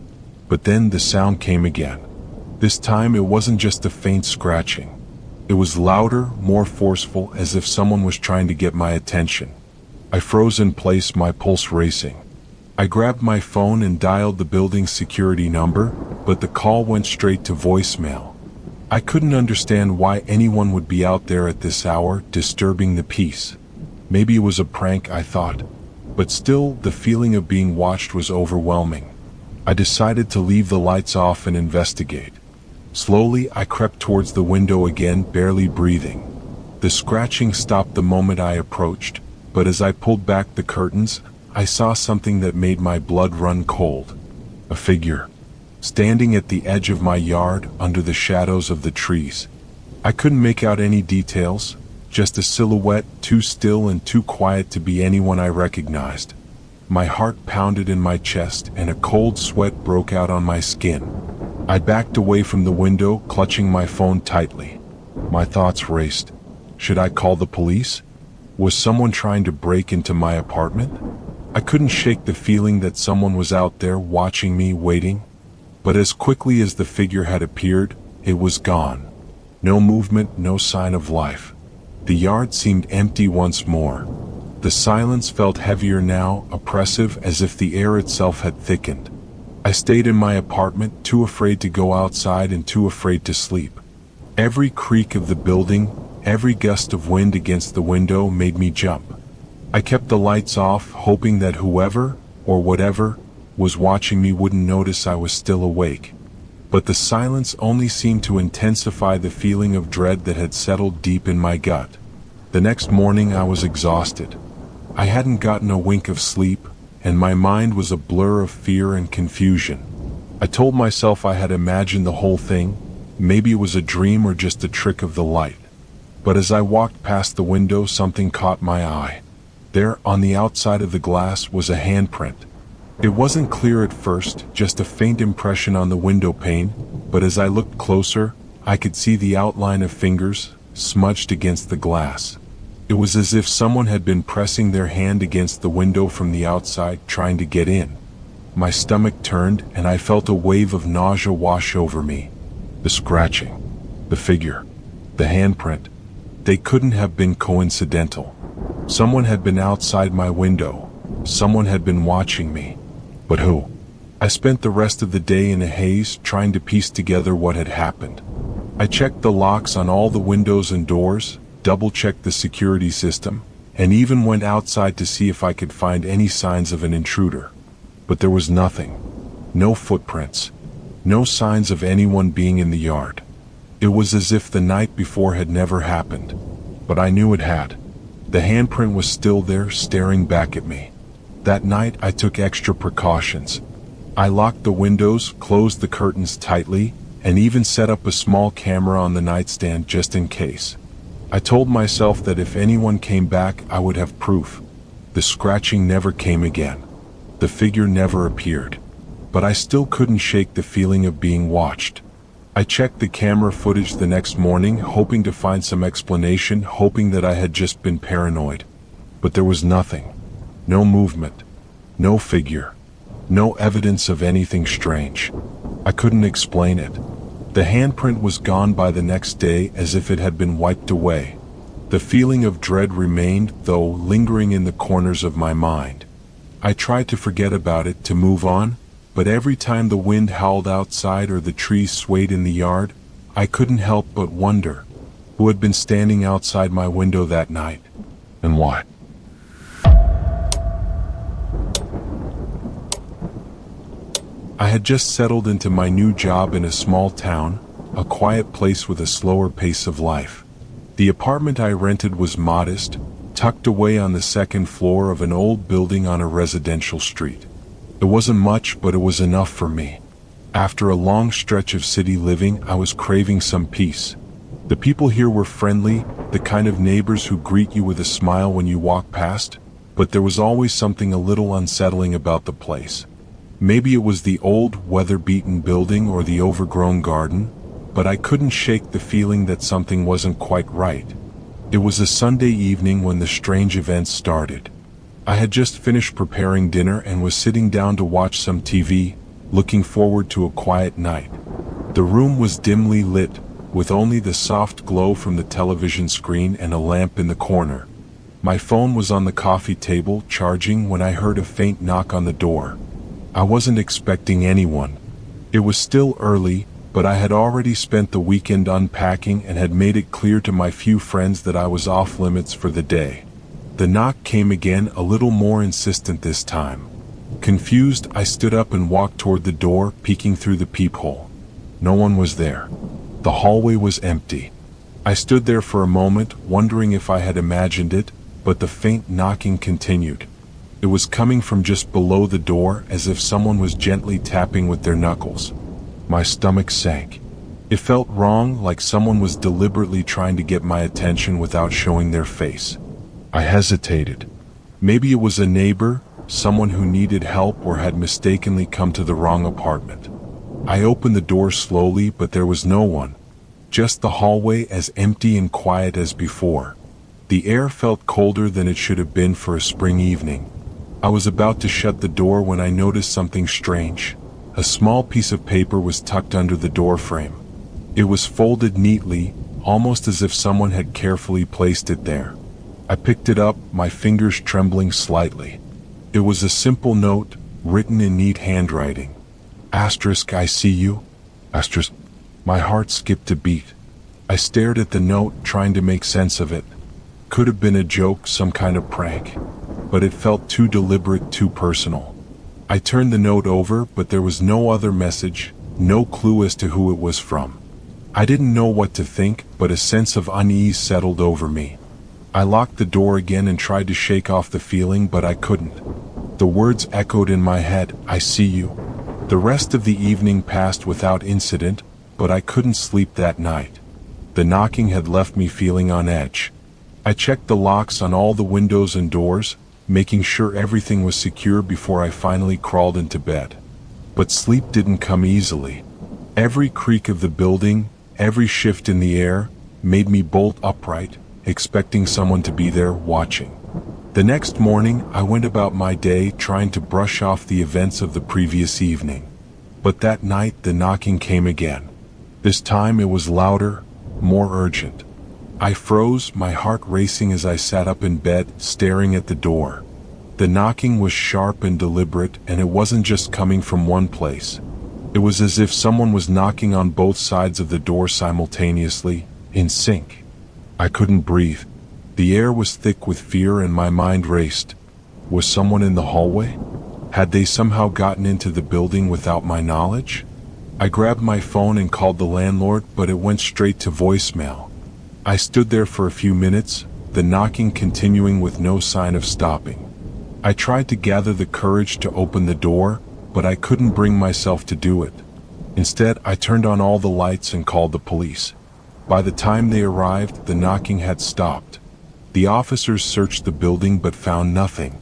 But then the sound came again. This time it wasn't just a faint scratching. It was louder, more forceful, as if someone was trying to get my attention. I froze in place, my pulse racing. I grabbed my phone and dialed the building's security number, but the call went straight to voicemail. I couldn't understand why anyone would be out there at this hour, disturbing the peace. Maybe it was a prank, I thought. But still, the feeling of being watched was overwhelming. I decided to leave the lights off and investigate. Slowly, I crept towards the window again, barely breathing. The scratching stopped the moment I approached, but as I pulled back the curtains, I saw something that made my blood run cold. A figure. Standing at the edge of my yard, under the shadows of the trees. I couldn't make out any details, just a silhouette, too still and too quiet to be anyone I recognized. My heart pounded in my chest and a cold sweat broke out on my skin. I backed away from the window, clutching my phone tightly. My thoughts raced. Should I call the police? Was someone trying to break into my apartment? I couldn't shake the feeling that someone was out there watching me, waiting. But as quickly as the figure had appeared, it was gone. No movement, no sign of life. The yard seemed empty once more. The silence felt heavier now, oppressive, as if the air itself had thickened. I stayed in my apartment, too afraid to go outside and too afraid to sleep. Every creak of the building, every gust of wind against the window made me jump. I kept the lights off, hoping that whoever, or whatever, was watching me wouldn't notice I was still awake. But the silence only seemed to intensify the feeling of dread that had settled deep in my gut. The next morning I was exhausted. I hadn't gotten a wink of sleep, and my mind was a blur of fear and confusion. I told myself I had imagined the whole thing, maybe it was a dream or just a trick of the light. But as I walked past the window, something caught my eye. There, on the outside of the glass, was a handprint. It wasn't clear at first, just a faint impression on the window pane, but as I looked closer, I could see the outline of fingers, smudged against the glass. It was as if someone had been pressing their hand against the window from the outside, trying to get in. My stomach turned, and I felt a wave of nausea wash over me. The scratching, the figure, the handprint, they couldn't have been coincidental. Someone had been outside my window. Someone had been watching me. But who? I spent the rest of the day in a haze, trying to piece together what had happened. I checked the locks on all the windows and doors, double-checked the security system, and even went outside to see if I could find any signs of an intruder. But there was nothing. No footprints. No signs of anyone being in the yard. It was as if the night before had never happened. But I knew it had. The handprint was still there, staring back at me. That night I took extra precautions. I locked the windows, closed the curtains tightly, and even set up a small camera on the nightstand just in case. I told myself that if anyone came back, I would have proof. The scratching never came again. The figure never appeared. But I still couldn't shake the feeling of being watched. I checked the camera footage the next morning, hoping to find some explanation, hoping that I had just been paranoid. But there was nothing. No movement. No figure. No evidence of anything strange. I couldn't explain it. The handprint was gone by the next day, as if it had been wiped away. The feeling of dread remained, though, lingering in the corners of my mind. I tried to forget about it, to move on, but every time the wind howled outside or the trees swayed in the yard, I couldn't help but wonder who had been standing outside my window that night, and why. I had just settled into my new job in a small town, a quiet place with a slower pace of life. The apartment I rented was modest, tucked away on the second floor of an old building on a residential street. It wasn't much, but it was enough for me. After a long stretch of city living, I was craving some peace. The people here were friendly, the kind of neighbors who greet you with a smile when you walk past, but there was always something a little unsettling about the place. Maybe it was the old, weather-beaten building or the overgrown garden, but I couldn't shake the feeling that something wasn't quite right. It was a Sunday evening when the strange events started. I had just finished preparing dinner and was sitting down to watch some TV, looking forward to a quiet night. The room was dimly lit, with only the soft glow from the television screen and a lamp in the corner. My phone was on the coffee table, charging, when I heard a faint knock on the door. I wasn't expecting anyone. It was still early, but I had already spent the weekend unpacking and had made it clear to my few friends that I was off limits for the day. The knock came again, a little more insistent this time. Confused, I stood up and walked toward the door, peeking through the peephole. No one was there. The hallway was empty. I stood there for a moment, wondering if I had imagined it, but the faint knocking continued. It was coming from just below the door, as if someone was gently tapping with their knuckles. My stomach sank. It felt wrong, like someone was deliberately trying to get my attention without showing their face. I hesitated. Maybe it was a neighbor, someone who needed help or had mistakenly come to the wrong apartment. I opened the door slowly, but there was no one. Just the hallway, as empty and quiet as before. The air felt colder than it should have been for a spring evening. I was about to shut the door when I noticed something strange. A small piece of paper was tucked under the door frame. It was folded neatly, almost as if someone had carefully placed it there. I picked it up, my fingers trembling slightly. It was a simple note, written in neat handwriting. Asterisk, I see you. Asterisk. My heart skipped a beat. I stared at the note, trying to make sense of it. Could have been a joke, some kind of prank. But it felt too deliberate, too personal. I turned the note over, but there was no other message, no clue as to who it was from. I didn't know what to think, but a sense of unease settled over me. I locked the door again and tried to shake off the feeling, but I couldn't. The words echoed in my head, I see you. The rest of the evening passed without incident, but I couldn't sleep that night. The knocking had left me feeling on edge. I checked the locks on all the windows and doors, making sure everything was secure before I finally crawled into bed. But sleep didn't come easily. Every creak of the building, every shift in the air, made me bolt upright, expecting someone to be there watching. The next morning, I went about my day trying to brush off the events of the previous evening. But that night, the knocking came again. This time it was louder, more urgent. I froze, my heart racing as I sat up in bed, staring at the door. The knocking was sharp and deliberate, and it wasn't just coming from one place. It was as if someone was knocking on both sides of the door simultaneously, in sync. I couldn't breathe. The air was thick with fear and my mind raced. Was someone in the hallway? Had they somehow gotten into the building without my knowledge? I grabbed my phone and called the landlord, but it went straight to voicemail. I stood there for a few minutes, the knocking continuing with no sign of stopping. I tried to gather the courage to open the door, but I couldn't bring myself to do it. Instead, I turned on all the lights and called the police. By the time they arrived, the knocking had stopped. The officers searched the building but found nothing.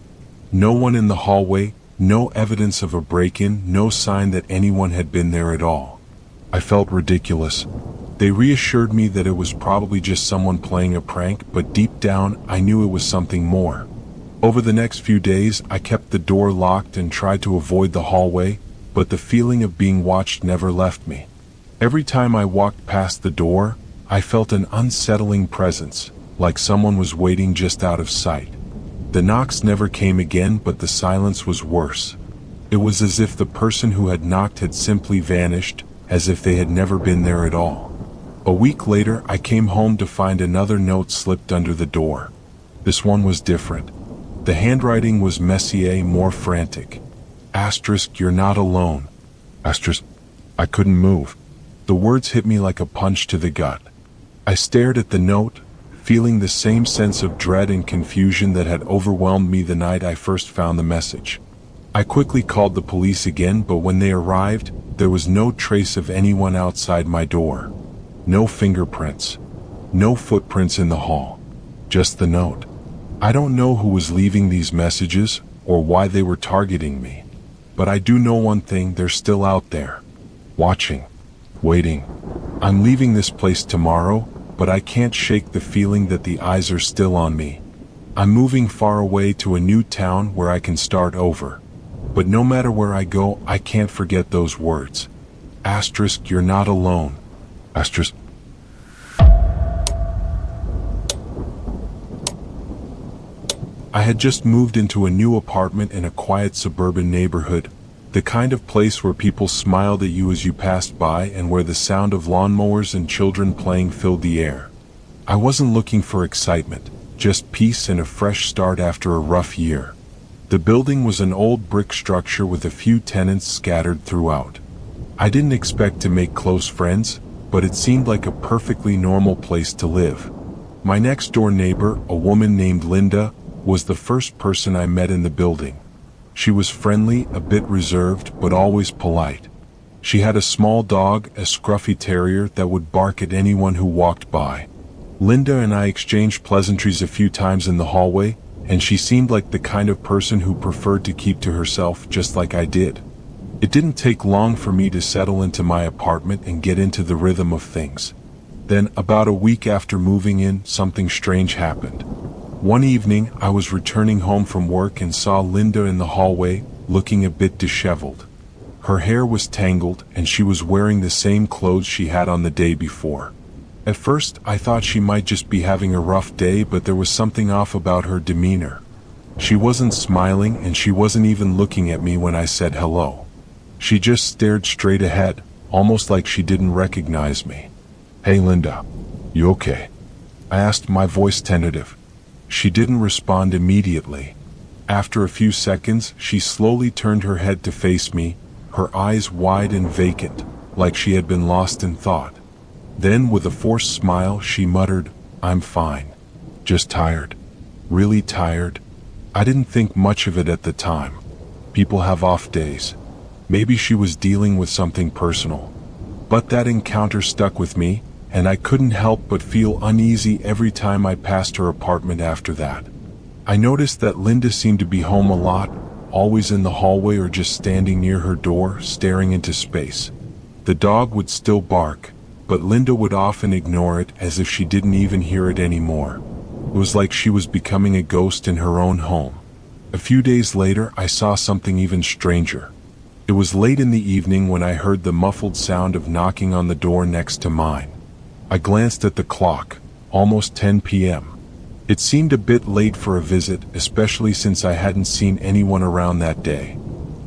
No one in the hallway, no evidence of a break-in, no sign that anyone had been there at all. I felt ridiculous. They reassured me that it was probably just someone playing a prank, but deep down, I knew it was something more. Over the next few days, I kept the door locked and tried to avoid the hallway, but the feeling of being watched never left me. Every time I walked past the door, I felt an unsettling presence, like someone was waiting just out of sight. The knocks never came again, but the silence was worse. It was as if the person who had knocked had simply vanished, as if they had never been there at all. A week later, I came home to find another note slipped under the door. This one was different. The handwriting was messier, more frantic. Asterisk, you're not alone. Asterisk. I couldn't move. The words hit me like a punch to the gut. I stared at the note, feeling the same sense of dread and confusion that had overwhelmed me the night I first found the message. I quickly called the police again, but when they arrived, there was no trace of anyone outside my door. No fingerprints. No footprints in the hall. Just the note. I don't know who was leaving these messages, or why they were targeting me. But I do know one thing, they're still out there. Watching. Waiting. I'm leaving this place tomorrow, but I can't shake the feeling that the eyes are still on me. I'm moving far away to a new town where I can start over. But no matter where I go, I can't forget those words. Asterisk, you're not alone. Asterisk. I had just moved into a new apartment in a quiet suburban neighborhood, the kind of place where people smiled at you as you passed by and where the sound of lawnmowers and children playing filled the air. I wasn't looking for excitement, just peace and a fresh start after a rough year. The building was an old brick structure with a few tenants scattered throughout. I didn't expect to make close friends, but it seemed like a perfectly normal place to live. My next-door neighbor, a woman named Linda, was the first person I met in the building. She was friendly, a bit reserved, but always polite. She had a small dog, a scruffy terrier that would bark at anyone who walked by. Linda and I exchanged pleasantries a few times in the hallway, and she seemed like the kind of person who preferred to keep to herself just like I did. It didn't take long for me to settle into my apartment and get into the rhythm of things. Then, about a week after moving in, something strange happened. One evening, I was returning home from work and saw Linda in the hallway, looking a bit disheveled. Her hair was tangled, and she was wearing the same clothes she had on the day before. At first, I thought she might just be having a rough day, but there was something off about her demeanor. She wasn't smiling, and she wasn't even looking at me when I said hello. She just stared straight ahead, almost like she didn't recognize me. "Hey Linda, you okay?" I asked, my voice tentative. She didn't respond immediately. After a few seconds, she slowly turned her head to face me, her eyes wide and vacant, like she had been lost in thought. Then, with a forced smile, she muttered, "I'm fine. Just tired. Really tired." I didn't think much of it at the time. People have off days. Maybe she was dealing with something personal. But that encounter stuck with me, and I couldn't help but feel uneasy every time I passed her apartment after that. I noticed that Linda seemed to be home a lot, always in the hallway or just standing near her door, staring into space. The dog would still bark, but Linda would often ignore it as if she didn't even hear it anymore. It was like she was becoming a ghost in her own home. A few days later, I saw something even stranger. It was late in the evening when I heard the muffled sound of knocking on the door next to mine. I glanced at the clock, almost 10 p.m. It seemed a bit late for a visit, especially since I hadn't seen anyone around that day.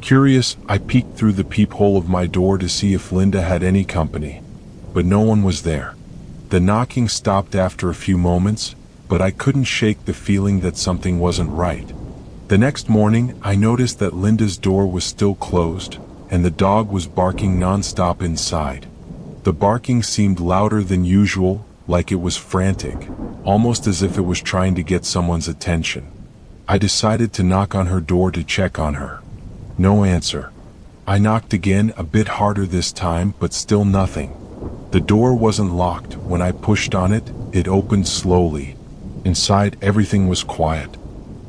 Curious, I peeked through the peephole of my door to see if Linda had any company. But no one was there. The knocking stopped after a few moments, but I couldn't shake the feeling that something wasn't right. The next morning, I noticed that Linda's door was still closed, and the dog was barking nonstop inside. The barking seemed louder than usual, like it was frantic, almost as if it was trying to get someone's attention. I decided to knock on her door to check on her. No answer. I knocked again, a bit harder this time, but still nothing. The door wasn't locked. When I pushed on it, it opened slowly. Inside, everything was quiet.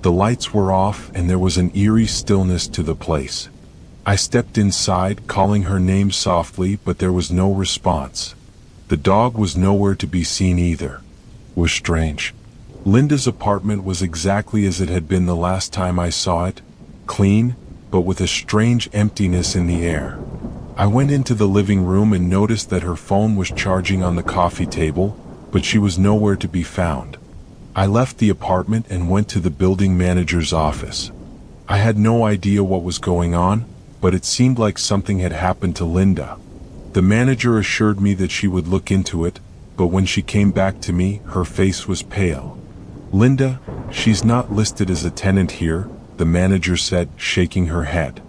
The lights were off, and there was an eerie stillness to the place. I stepped inside, calling her name softly, but there was no response. The dog was nowhere to be seen either. It was strange. Linda's apartment was exactly as it had been the last time I saw it, clean, but with a strange emptiness in the air. I went into the living room and noticed that her phone was charging on the coffee table, but she was nowhere to be found. I left the apartment and went to the building manager's office. I had no idea what was going on, but it seemed like something had happened to Linda. The manager assured me that she would look into it, but when she came back to me, her face was pale. "Linda, she's not listed as a tenant here," the manager said, shaking her head.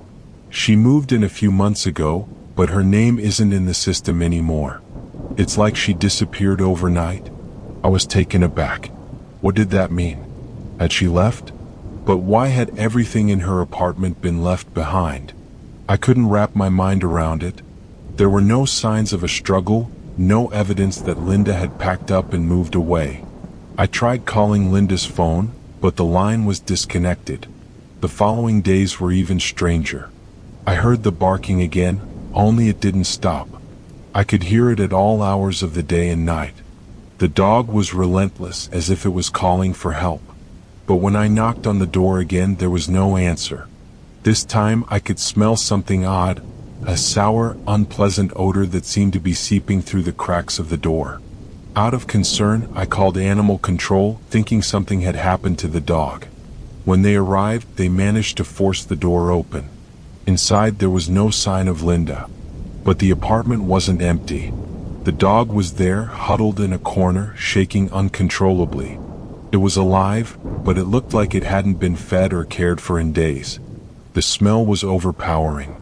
"She moved in a few months ago, but her name isn't in the system anymore. It's like she disappeared overnight." I was taken aback. What did that mean? Had she left? But why had everything in her apartment been left behind? I couldn't wrap my mind around it. There were no signs of a struggle, no evidence that Linda had packed up and moved away. I tried calling Linda's phone, but the line was disconnected. The following days were even stranger. I heard the barking again, only it didn't stop. I could hear it at all hours of the day and night. The dog was relentless, as if it was calling for help. But when I knocked on the door again, there was no answer. This time I could smell something odd, a sour, unpleasant odor that seemed to be seeping through the cracks of the door. Out of concern, I called animal control, thinking something had happened to the dog. When they arrived, they managed to force the door open. Inside, there was no sign of Linda. But the apartment wasn't empty. The dog was there, huddled in a corner, shaking uncontrollably. It was alive, but it looked like it hadn't been fed or cared for in days. The smell was overpowering.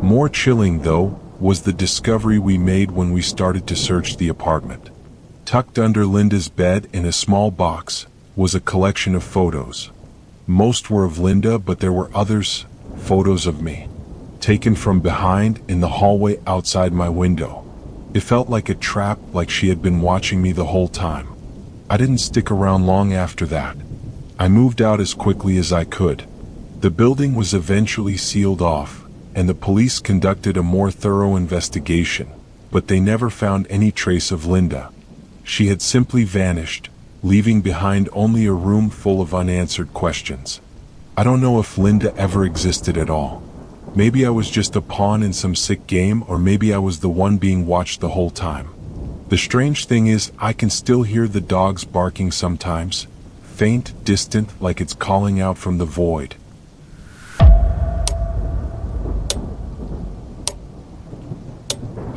More chilling, though, was the discovery we made when we started to search the apartment. Tucked under Linda's bed in a small box was a collection of photos. Most were of Linda, but there were others, photos of me. taken from behind in the hallway outside my window. It felt like a trap, like she had been watching me the whole time. I didn't stick around long after that. I moved out as quickly as I could. The building was eventually sealed off, and the police conducted a more thorough investigation, but they never found any trace of Linda. She had simply vanished, leaving behind only a room full of unanswered questions. I don't know if Linda ever existed at all. Maybe I was just a pawn in some sick game, or maybe I was the one being watched the whole time. The strange thing is, I can still hear the dogs barking sometimes, faint, distant, like it's calling out from the void.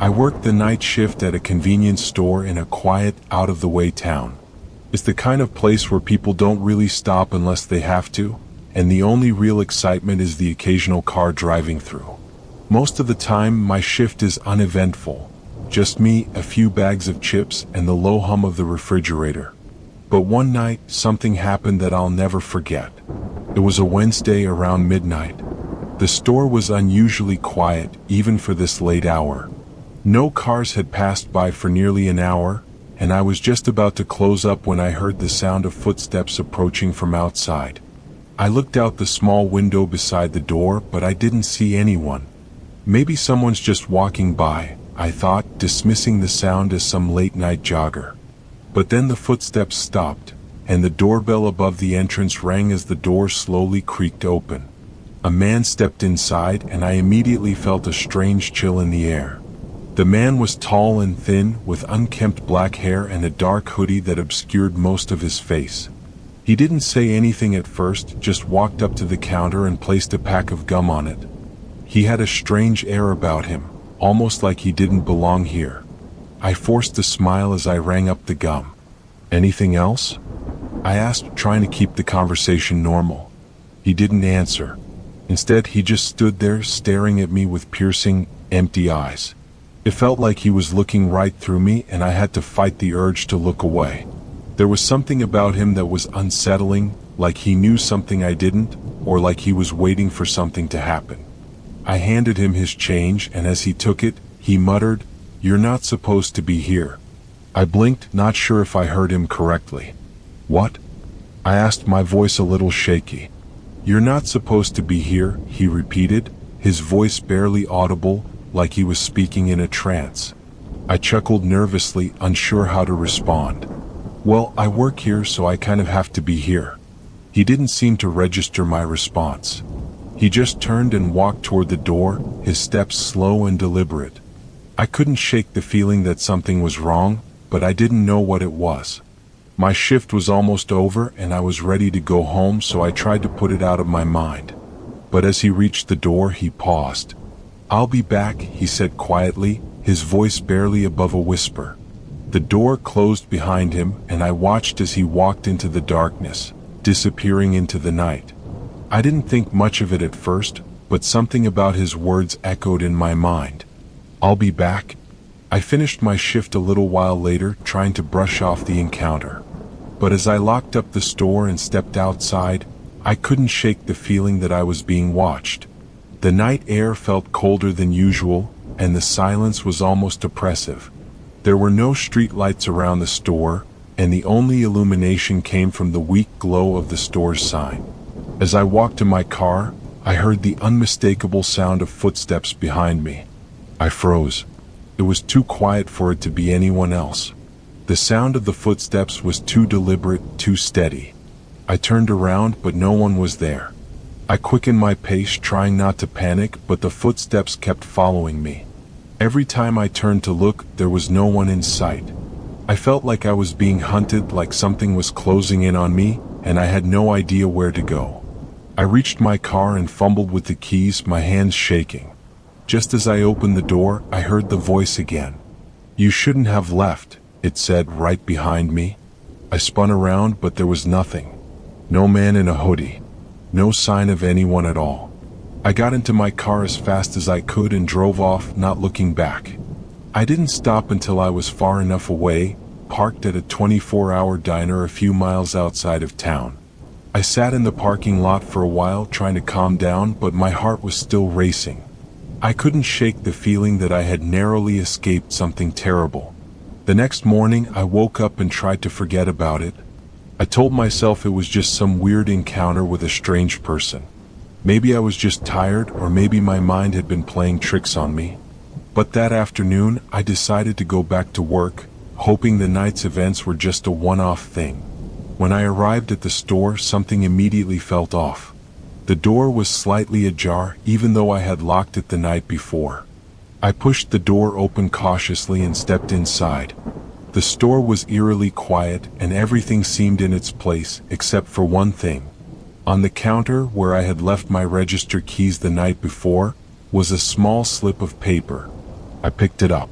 I worked the night shift at a convenience store in a quiet, out-of-the-way town. It's the kind of place where people don't really stop unless they have to, and the only real excitement is the occasional car driving through. Most of the time, my shift is uneventful. Just me, a few bags of chips, and the low hum of the refrigerator. But one night, something happened that I'll never forget. It was a Wednesday around midnight. The store was unusually quiet, even for this late hour. No cars had passed by for nearly an hour, and I was just about to close up when I heard the sound of footsteps approaching from outside. I looked out the small window beside the door, but I didn't see anyone. Maybe someone's just walking by, I thought, dismissing the sound as some late-night jogger. But then the footsteps stopped, and the doorbell above the entrance rang as the door slowly creaked open. A man stepped inside, and I immediately felt a strange chill in the air. The man was tall and thin, with unkempt black hair and a dark hoodie that obscured most of his face. He didn't say anything at first, just walked up to the counter and placed a pack of gum on it. He had a strange air about him, almost like he didn't belong here. I forced a smile as I rang up the gum. "Anything else?" I asked, trying to keep the conversation normal. He didn't answer. Instead, he just stood there, staring at me with piercing, empty eyes. It felt like he was looking right through me, and I had to fight the urge to look away. There was something about him that was unsettling, like he knew something I didn't, or like he was waiting for something to happen. I handed him his change, and as he took it, he muttered, "You're not supposed to be here." I blinked, not sure if I heard him correctly. "What?" I asked, my voice a little shaky. "You're not supposed to be here," he repeated, his voice barely audible, like he was speaking in a trance. I chuckled nervously, unsure how to respond. "Well, I work here, so I kind of have to be here." He didn't seem to register my response. He just turned and walked toward the door, his steps slow and deliberate. I couldn't shake the feeling that something was wrong, but I didn't know what it was. My shift was almost over, and I was ready to go home, so I tried to put it out of my mind. But as he reached the door, he paused. "I'll be back," he said quietly, his voice barely above a whisper. The door closed behind him, and I watched as he walked into the darkness, disappearing into the night. I didn't think much of it at first, but something about his words echoed in my mind. "I'll be back." I finished my shift a little while later, trying to brush off the encounter. But as I locked up the store and stepped outside, I couldn't shake the feeling that I was being watched. The night air felt colder than usual, and the silence was almost oppressive. There were no street lights around the store, and the only illumination came from the weak glow of the store's sign. As I walked to my car, I heard the unmistakable sound of footsteps behind me. I froze. It was too quiet for it to be anyone else. The sound of the footsteps was too deliberate, too steady. I turned around, but no one was there. I quickened my pace, trying not to panic, but the footsteps kept following me. Every time I turned to look, there was no one in sight. I felt like I was being hunted, like something was closing in on me, and I had no idea where to go. I reached my car and fumbled with the keys, my hands shaking. Just as I opened the door, I heard the voice again. "You shouldn't have left," it said right behind me. I spun around, but there was nothing. No man in a hoodie. No sign of anyone at all. I got into my car as fast as I could and drove off, not looking back. I didn't stop until I was far enough away, parked at a 24-hour diner a few miles outside of town. I sat in the parking lot for a while, trying to calm down, but my heart was still racing. I couldn't shake the feeling that I had narrowly escaped something terrible. The next morning, I woke up and tried to forget about it. I told myself it was just some weird encounter with a strange person. Maybe I was just tired, or maybe my mind had been playing tricks on me. But that afternoon, I decided to go back to work, hoping the night's events were just a one-off thing. When I arrived at the store, something immediately felt off. The door was slightly ajar, even though I had locked it the night before. I pushed the door open cautiously and stepped inside. The store was eerily quiet, and everything seemed in its place, except for one thing. On the counter, where I had left my register keys the night before, was a small slip of paper. I picked it up.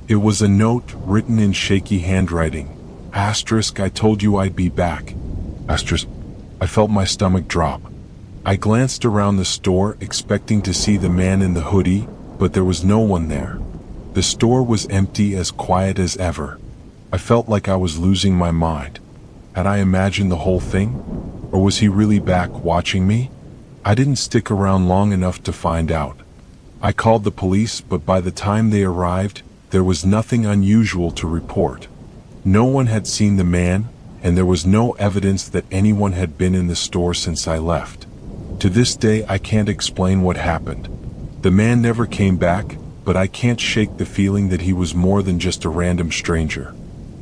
It was a note written in shaky handwriting. Asterisk, I told you I'd be back. Asterisk. I felt my stomach drop. I glanced around the store, expecting to see the man in the hoodie, but there was no one there. The store was empty, as quiet as ever. I felt like I was losing my mind. Had I imagined the whole thing? Or was he really back watching me? I didn't stick around long enough to find out. I called the police, but by the time they arrived, there was nothing unusual to report. No one had seen the man, and there was no evidence that anyone had been in the store since I left. To this day, I can't explain what happened. The man never came back, but I can't shake the feeling that he was more than just a random stranger.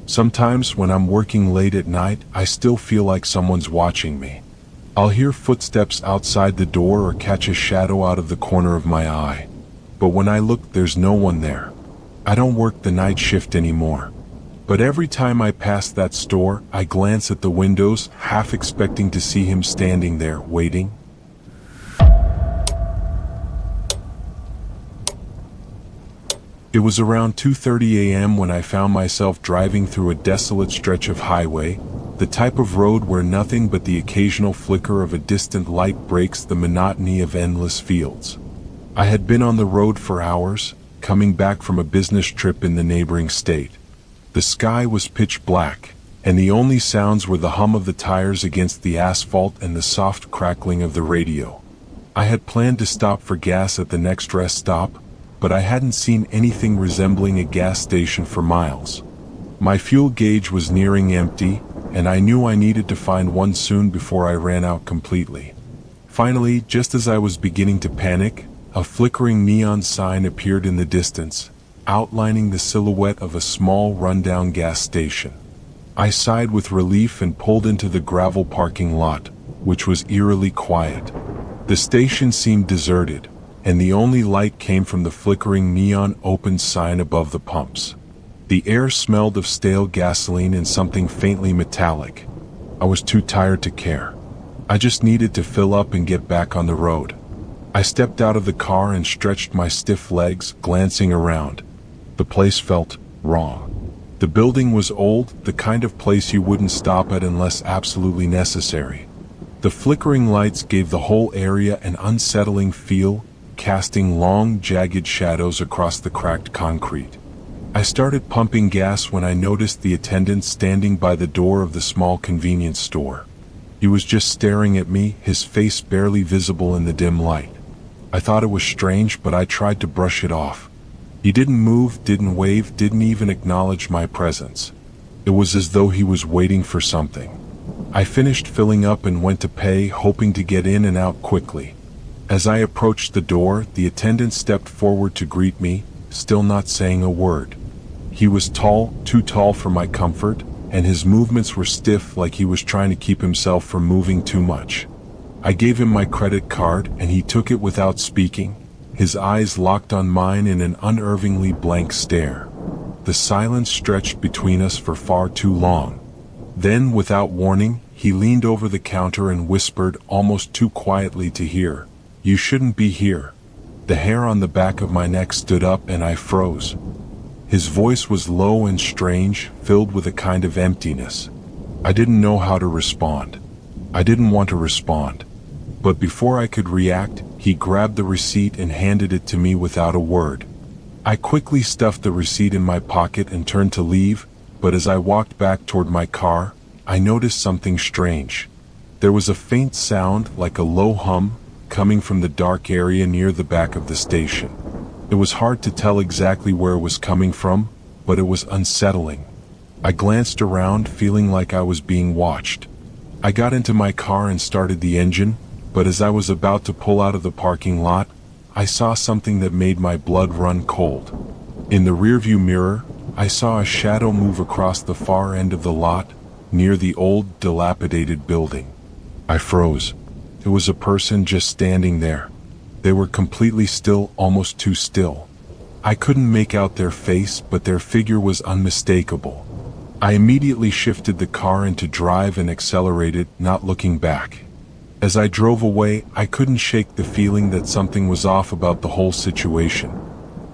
Sometimes when I'm working late at night, I still feel like someone's watching me. I'll hear footsteps outside the door or catch a shadow out of the corner of my eye. But when I look, there's no one there. I don't work the night shift anymore. But every time I pass that store, I glance at the windows, half expecting to see him standing there, waiting. It was around 2:30 a.m. when I found myself driving through a desolate stretch of highway, the type of road where nothing but the occasional flicker of a distant light breaks the monotony of endless fields. I had been on the road for hours, coming back from a business trip in the neighboring state. The sky was pitch black, and the only sounds were the hum of the tires against the asphalt and the soft crackling of the radio. I had planned to stop for gas at the next rest stop, but I hadn't seen anything resembling a gas station for miles. My fuel gauge was nearing empty, and I knew I needed to find one soon before I ran out completely. Finally, just as I was beginning to panic, a flickering neon sign appeared in the distance, outlining the silhouette of a small rundown gas station. I sighed with relief and pulled into the gravel parking lot, which was eerily quiet. The station seemed deserted, and the only light came from the flickering neon open sign above the pumps. The air smelled of stale gasoline and something faintly metallic. I was too tired to care. I just needed to fill up and get back on the road. I stepped out of the car and stretched my stiff legs, glancing around. The place felt wrong. The building was old, the kind of place you wouldn't stop at unless absolutely necessary. The flickering lights gave the whole area an unsettling feel, casting long, jagged shadows across the cracked concrete. I started pumping gas when I noticed the attendant standing by the door of the small convenience store. He was just staring at me, his face barely visible in the dim light. I thought it was strange, but I tried to brush it off. He didn't move, didn't wave, didn't even acknowledge my presence. It was as though he was waiting for something. I finished filling up and went to pay, hoping to get in and out quickly. As I approached the door, the attendant stepped forward to greet me, still not saying a word. He was tall, too tall for my comfort, and his movements were stiff, like he was trying to keep himself from moving too much. I gave him my credit card, and he took it without speaking, his eyes locked on mine in an unnervingly blank stare. The silence stretched between us for far too long. Then, without warning, he leaned over the counter and whispered, almost too quietly to hear, "You shouldn't be here." The hair on the back of my neck stood up and I froze. His voice was low and strange, filled with a kind of emptiness. I didn't know how to respond. I didn't want to respond. But before I could react, he grabbed the receipt and handed it to me without a word. I quickly stuffed the receipt in my pocket and turned to leave, but as I walked back toward my car, I noticed something strange. There was a faint sound, like a low hum, coming from the dark area near the back of the station. It was hard to tell exactly where it was coming from, but it was unsettling. I glanced around, feeling like I was being watched. I got into my car and started the engine, but as I was about to pull out of the parking lot, I saw something that made my blood run cold. In the rearview mirror, I saw a shadow move across the far end of the lot, near the old, dilapidated building. I froze. It was a person just standing there. They were completely still, almost too still. I couldn't make out their face, but their figure was unmistakable. I immediately shifted the car into drive and accelerated, not looking back. As I drove away, I couldn't shake the feeling that something was off about the whole situation.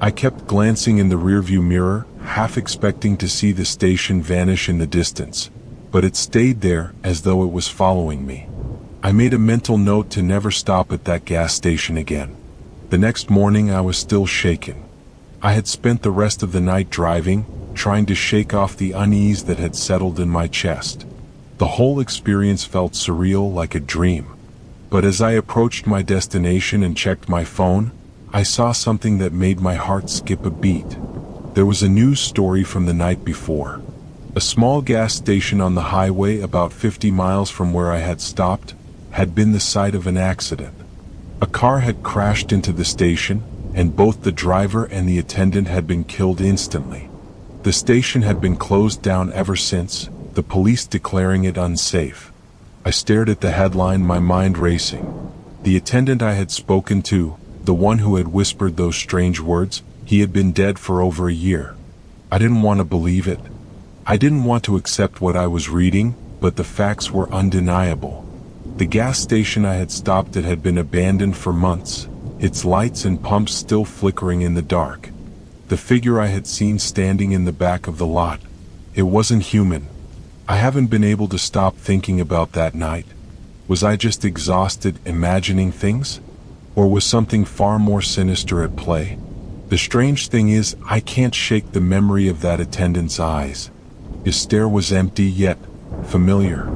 I kept glancing in the rearview mirror, half expecting to see the station vanish in the distance, but it stayed there as though it was following me. I made a mental note to never stop at that gas station again. The next morning I was still shaken. I had spent the rest of the night driving, trying to shake off the unease that had settled in my chest. The whole experience felt surreal, like a dream. But as I approached my destination and checked my phone, I saw something that made my heart skip a beat. There was a news story from the night before. A small gas station on the highway about 50 miles from where I had stopped had been the site of an accident. A car had crashed into the station, and both the driver and the attendant had been killed instantly. The station had been closed down ever since, the police declaring it unsafe. I stared at the headline, my mind racing. The attendant I had spoken to, the one who had whispered those strange words, he had been dead for over a year. I didn't want to believe it. I didn't want to accept what I was reading, but the facts were undeniable. The gas station I had stopped at had been abandoned for months, its lights and pumps still flickering in the dark. The figure I had seen standing in the back of the lot, it wasn't human. I haven't been able to stop thinking about that night. Was I just exhausted imagining things? Or was something far more sinister at play? The strange thing is, I can't shake the memory of that attendant's eyes. His stare was empty yet familiar,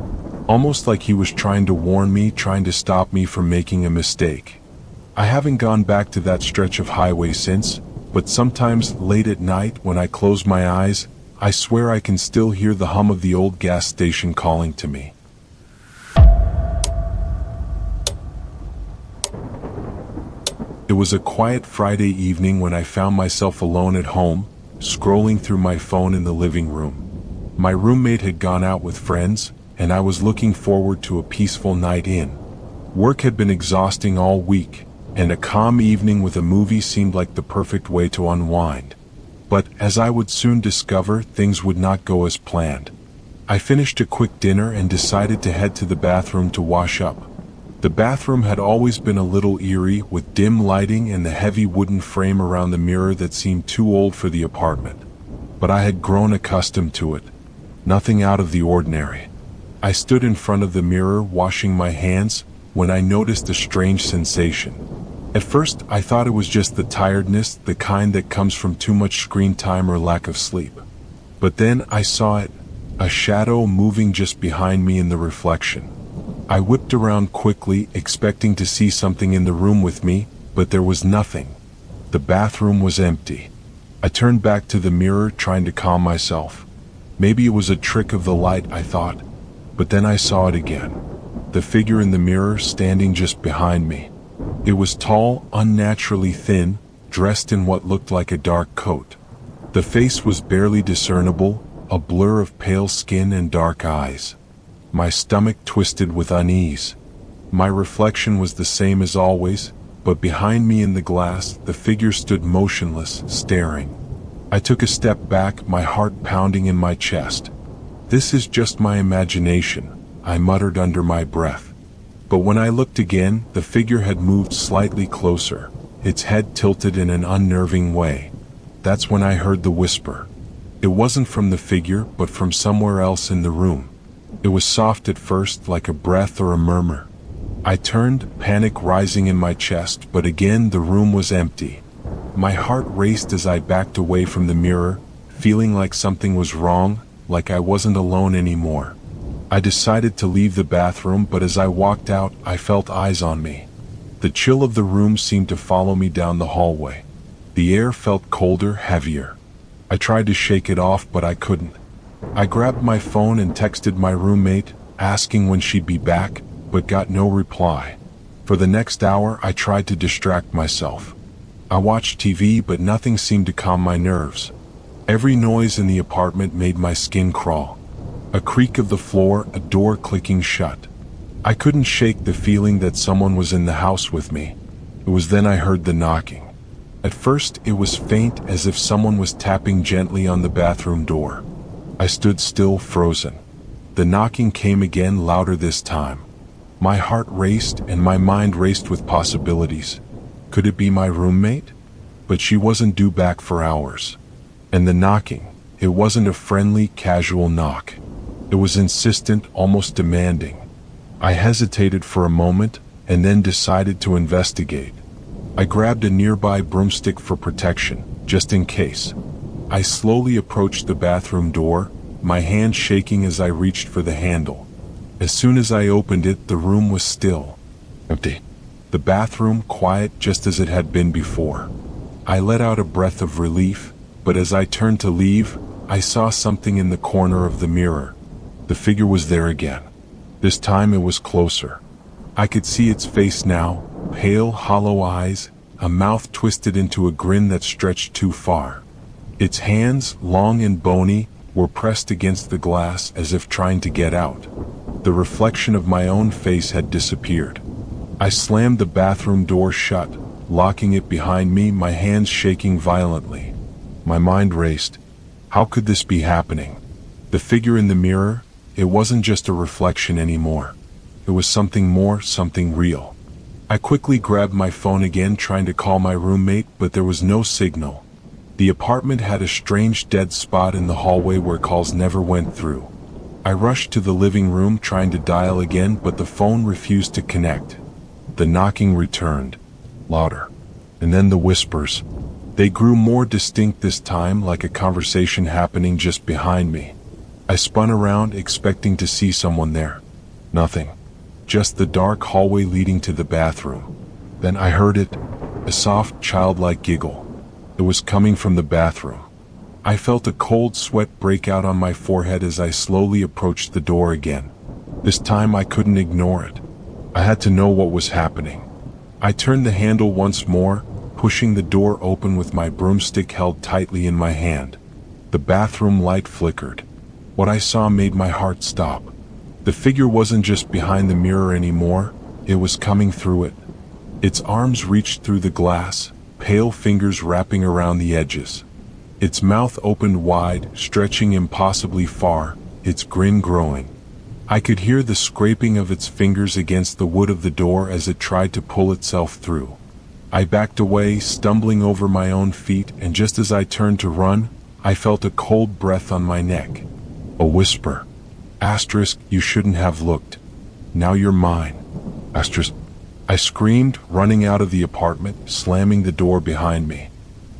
almost like he was trying to warn me, trying to stop me from making a mistake. I haven't gone back to that stretch of highway since, but sometimes late at night when I close my eyes, I swear I can still hear the hum of the old gas station calling to me. It was a quiet Friday evening when I found myself alone at home, scrolling through my phone in the living room. My roommate had gone out with friends, and I was looking forward to a peaceful night in. Work had been exhausting all week, and a calm evening with a movie seemed like the perfect way to unwind. But, as I would soon discover, things would not go as planned. I finished a quick dinner and decided to head to the bathroom to wash up. The bathroom had always been a little eerie, with dim lighting and the heavy wooden frame around the mirror that seemed too old for the apartment. But I had grown accustomed to it. Nothing out of the ordinary. I stood in front of the mirror washing my hands when I noticed a strange sensation. At first, I thought it was just the tiredness, the kind that comes from too much screen time or lack of sleep. But then I saw it, a shadow moving just behind me in the reflection. I whipped around quickly, expecting to see something in the room with me, but there was nothing. The bathroom was empty. I turned back to the mirror, trying to calm myself. Maybe it was a trick of the light, I thought. But then I saw it again. The figure in the mirror standing just behind me. It was tall, unnaturally thin, dressed in what looked like a dark coat. The face was barely discernible, a blur of pale skin and dark eyes. My stomach twisted with unease. My reflection was the same as always, but behind me in the glass, the figure stood motionless, staring. I took a step back, my heart pounding in my chest. "This is just my imagination," I muttered under my breath. But when I looked again, the figure had moved slightly closer, its head tilted in an unnerving way. That's when I heard the whisper. It wasn't from the figure, but from somewhere else in the room. It was soft at first, like a breath or a murmur. I turned, panic rising in my chest, but again the room was empty. My heart raced as I backed away from the mirror, feeling like something was wrong, like I wasn't alone anymore. I decided to leave the bathroom, but as I walked out, I felt eyes on me. The chill of the room seemed to follow me down the hallway. The air felt colder, heavier. I tried to shake it off, but I couldn't. I grabbed my phone and texted my roommate, asking when she'd be back, but got no reply. For the next hour, I tried to distract myself. I watched TV, but nothing seemed to calm my nerves. Every noise in the apartment made my skin crawl. A creak of the floor, a door clicking shut. I couldn't shake the feeling that someone was in the house with me. It was then I heard the knocking. At first, it was faint, as if someone was tapping gently on the bathroom door. I stood still, frozen. The knocking came again, louder this time. My heart raced and my mind raced with possibilities. Could it be my roommate? But she wasn't due back for hours. And the knocking, it wasn't a friendly, casual knock. It was insistent, almost demanding. I hesitated for a moment and then decided to investigate. I grabbed a nearby broomstick for protection, just in case. I slowly approached the bathroom door, my hand shaking as I reached for the handle. As soon as I opened it, the room was still. Empty. The bathroom quiet, just as it had been before. I let out a breath of relief, but as I turned to leave, I saw something in the corner of the mirror. The figure was there again. This time it was closer. I could see its face now, pale, hollow eyes, a mouth twisted into a grin that stretched too far. Its hands, long and bony, were pressed against the glass as if trying to get out. The reflection of my own face had disappeared. I slammed the bathroom door shut, locking it behind me, my hands shaking violently. My mind raced. How could this be happening? The figure in the mirror, it wasn't just a reflection anymore. It was something more, something real. I quickly grabbed my phone again, trying to call my roommate, but there was no signal. The apartment had a strange dead spot in the hallway where calls never went through. I rushed to the living room, trying to dial again, but the phone refused to connect. The knocking returned, louder. And then the whispers. They grew more distinct this time, like a conversation happening just behind me. I spun around, expecting to see someone there. Nothing. Just the dark hallway leading to the bathroom. Then I heard it, a soft, childlike giggle. It was coming from the bathroom. I felt a cold sweat break out on my forehead as I slowly approached the door again. This time I couldn't ignore it. I had to know what was happening. I turned the handle once more, pushing the door open with my broomstick held tightly in my hand. The bathroom light flickered. What I saw made my heart stop. The figure wasn't just behind the mirror anymore, it was coming through it. Its arms reached through the glass, pale fingers wrapping around the edges. Its mouth opened wide, stretching impossibly far, its grin growing. I could hear the scraping of its fingers against the wood of the door as it tried to pull itself through. I backed away, stumbling over my own feet, and just as I turned to run, I felt a cold breath on my neck. A whisper. Asterisk, you shouldn't have looked. Now you're mine. Asterisk. I screamed, running out of the apartment, slamming the door behind me.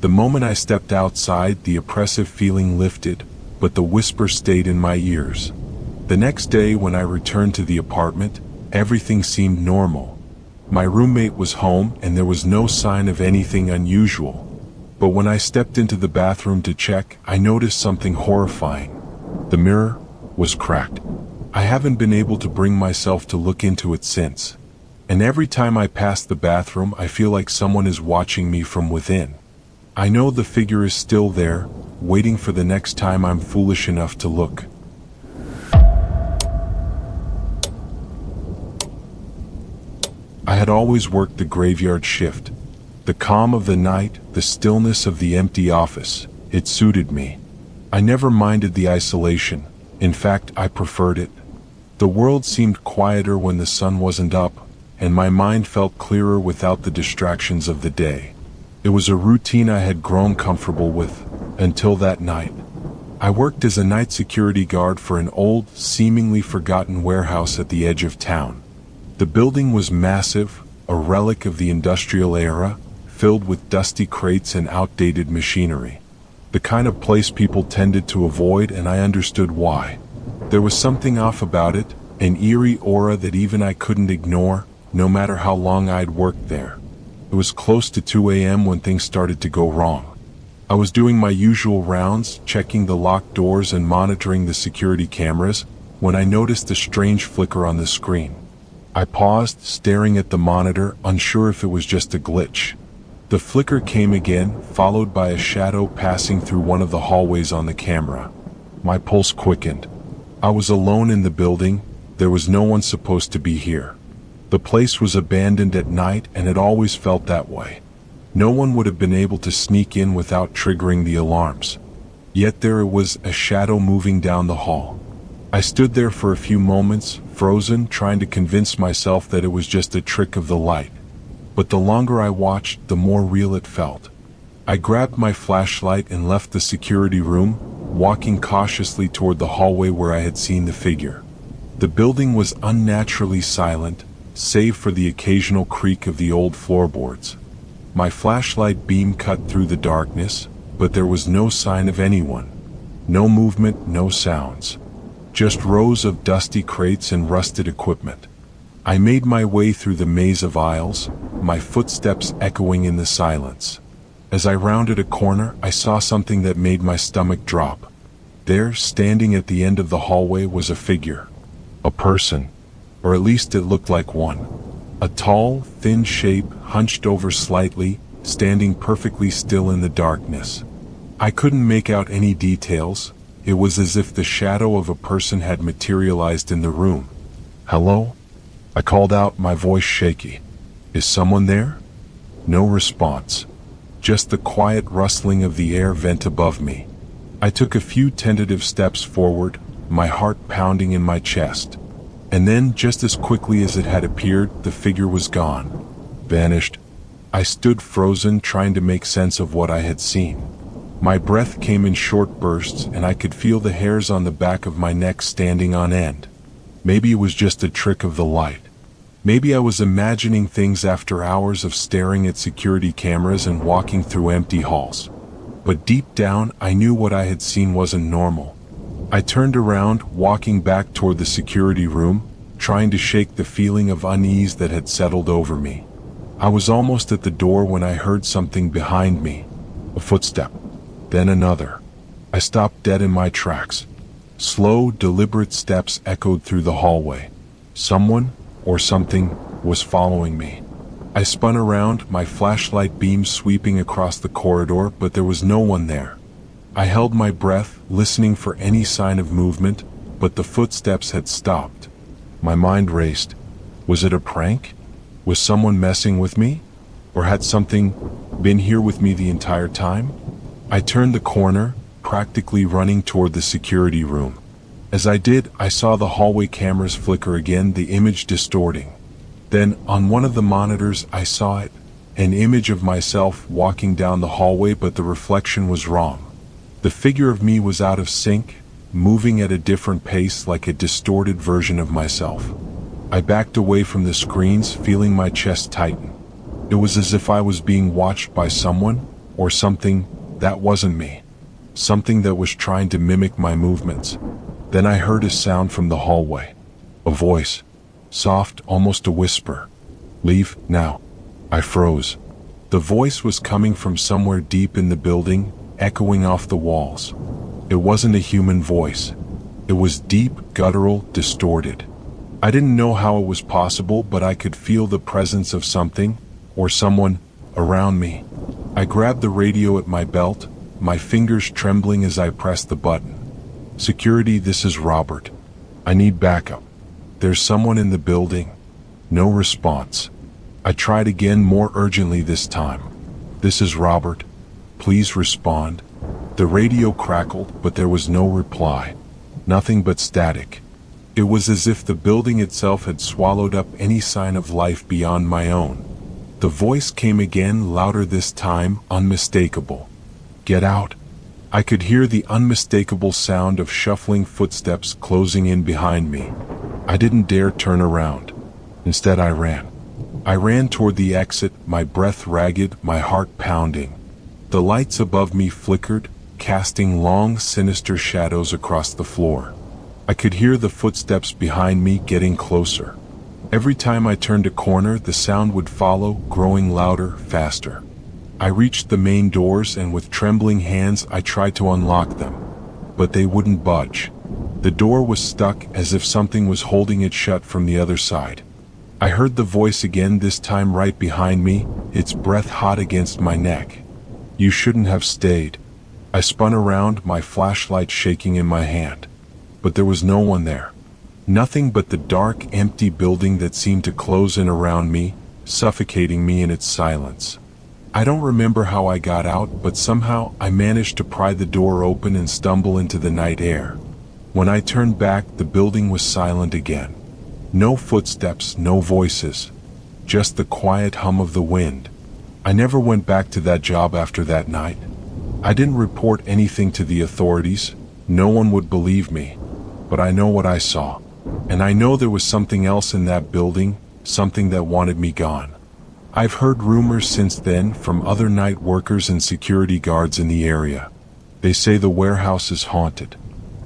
The moment I stepped outside, the oppressive feeling lifted, but the whisper stayed in my ears. The next day, when I returned to the apartment, everything seemed normal. My roommate was home, and there was no sign of anything unusual. But when I stepped into the bathroom to check, I noticed something horrifying. The mirror was cracked. I haven't been able to bring myself to look into it since. And every time I pass the bathroom, I feel like someone is watching me from within. I know the figure is still there, waiting for the next time I'm foolish enough to look. I had always worked the graveyard shift. The calm of the night, the stillness of the empty office, it suited me. I never minded the isolation. In fact, I preferred it. The world seemed quieter when the sun wasn't up, and my mind felt clearer without the distractions of the day. It was a routine I had grown comfortable with, until that night. I worked as a night security guard for an old, seemingly forgotten warehouse at the edge of town. The building was massive, a relic of the industrial era, filled with dusty crates and outdated machinery. The kind of place people tended to avoid, and I understood why. There was something off about it, an eerie aura that even I couldn't ignore, no matter how long I'd worked there. It was close to 2 a.m. when things started to go wrong. I was doing my usual rounds, checking the locked doors and monitoring the security cameras, when I noticed a strange flicker on the screen. I paused, staring at the monitor, unsure if it was just a glitch. The flicker came again, followed by a shadow passing through one of the hallways on the camera. My pulse quickened. I was alone in the building. There was no one supposed to be here. The place was abandoned at night, and it always felt that way. No one would have been able to sneak in without triggering the alarms. Yet there it was, a shadow moving down the hall. I stood there for a few moments, frozen, trying to convince myself that it was just a trick of the light. But the longer I watched, the more real it felt. I grabbed my flashlight and left the security room, walking cautiously toward the hallway where I had seen the figure. The building was unnaturally silent, save for the occasional creak of the old floorboards. My flashlight beam cut through the darkness, but there was no sign of anyone. No movement, no sounds. Just rows of dusty crates and rusted equipment. I made my way through the maze of aisles, my footsteps echoing in the silence. As I rounded a corner, I saw something that made my stomach drop. There, standing at the end of the hallway, was a figure. A person. Or at least it looked like one. A tall, thin shape, hunched over slightly, standing perfectly still in the darkness. I couldn't make out any details. It was as if the shadow of a person had materialized in the room. "Hello?" I called out, my voice shaky. "Is someone there?" No response. Just the quiet rustling of the air vent above me. I took a few tentative steps forward, my heart pounding in my chest. And then, just as quickly as it had appeared, the figure was gone. Vanished. I stood frozen, trying to make sense of what I had seen. My breath came in short bursts, and I could feel the hairs on the back of my neck standing on end. Maybe it was just a trick of the light. Maybe I was imagining things after hours of staring at security cameras and walking through empty halls. But deep down, I knew what I had seen wasn't normal. I turned around, walking back toward the security room, trying to shake the feeling of unease that had settled over me. I was almost at the door when I heard something behind me. A footstep. Then another. I stopped dead in my tracks. Slow, deliberate steps echoed through the hallway. Someone, or something, was following me. I spun around, my flashlight beam sweeping across the corridor, but there was no one there. I held my breath, listening for any sign of movement, but the footsteps had stopped. My mind raced. Was it a prank? Was someone messing with me? Or had something been here with me the entire time? I turned the corner, practically running toward the security room. As I did, I saw the hallway cameras flicker again, the image distorting. Then, on one of the monitors, I saw it, an image of myself walking down the hallway, but the reflection was wrong. The figure of me was out of sync, moving at a different pace, like a distorted version of myself. I backed away from the screens, feeling my chest tighten. It was as if I was being watched by someone, or something, that wasn't me. Something that was trying to mimic my movements. Then I heard a sound from the hallway. A voice. Soft, almost a whisper. "Leave, now." I froze. The voice was coming from somewhere deep in the building, echoing off the walls. It wasn't a human voice. It was deep, guttural, distorted. I didn't know how it was possible, but I could feel the presence of something, or someone, around me. I grabbed the radio at my belt, my fingers trembling as I pressed the button. "Security, this is Robert. I need backup. There's someone in the building." No response. I tried again, more urgently this time. "This is Robert. Please respond." The radio crackled, but there was no reply. Nothing but static. It was as if the building itself had swallowed up any sign of life beyond my own. The voice came again, louder this time, unmistakable. "Get out." I could hear the unmistakable sound of shuffling footsteps closing in behind me. I didn't dare turn around. Instead, I ran. I ran toward the exit, my breath ragged, my heart pounding. The lights above me flickered, casting long, sinister shadows across the floor. I could hear the footsteps behind me getting closer. Every time I turned a corner, the sound would follow, growing louder, faster. I reached the main doors and with trembling hands I tried to unlock them, but they wouldn't budge. The door was stuck as if something was holding it shut from the other side. I heard the voice again, this time right behind me, its breath hot against my neck. "You shouldn't have stayed." I spun around, my flashlight shaking in my hand. But there was no one there. Nothing but the dark, empty building that seemed to close in around me, suffocating me in its silence. I don't remember how I got out, but somehow I managed to pry the door open and stumble into the night air. When I turned back, the building was silent again. No footsteps, no voices, just the quiet hum of the wind. I never went back to that job after that night. I didn't report anything to the authorities. No one would believe me. But I know what I saw. And I know there was something else in that building, something that wanted me gone. I've heard rumors since then from other night workers and security guards in the area. They say the warehouse is haunted,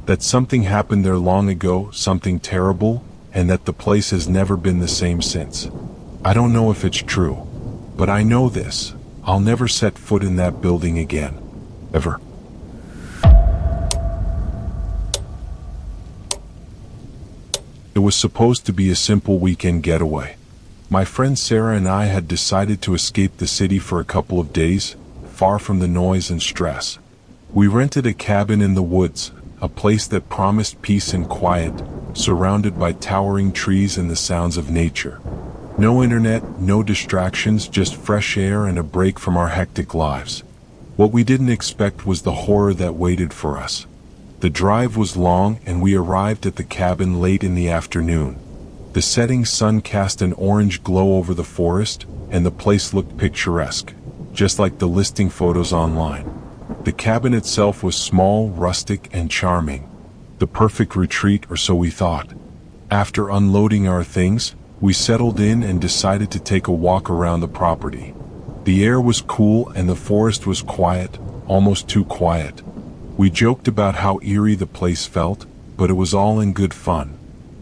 that something happened there long ago, something terrible, and that the place has never been the same since. I don't know if it's true, but I know this: I'll never set foot in that building again. Ever. It was supposed to be a simple weekend getaway. My friend Sarah and I had decided to escape the city for a couple of days, far from the noise and stress. We rented a cabin in the woods, a place that promised peace and quiet, surrounded by towering trees and the sounds of nature. No internet, no distractions, just fresh air and a break from our hectic lives. What we didn't expect was the horror that waited for us. The drive was long and we arrived at the cabin late in the afternoon. The setting sun cast an orange glow over the forest, and the place looked picturesque, just like the listing photos online. The cabin itself was small, rustic, and charming. The perfect retreat, or so we thought. After unloading our things, we settled in and decided to take a walk around the property. The air was cool and the forest was quiet, almost too quiet. We joked about how eerie the place felt, but it was all in good fun.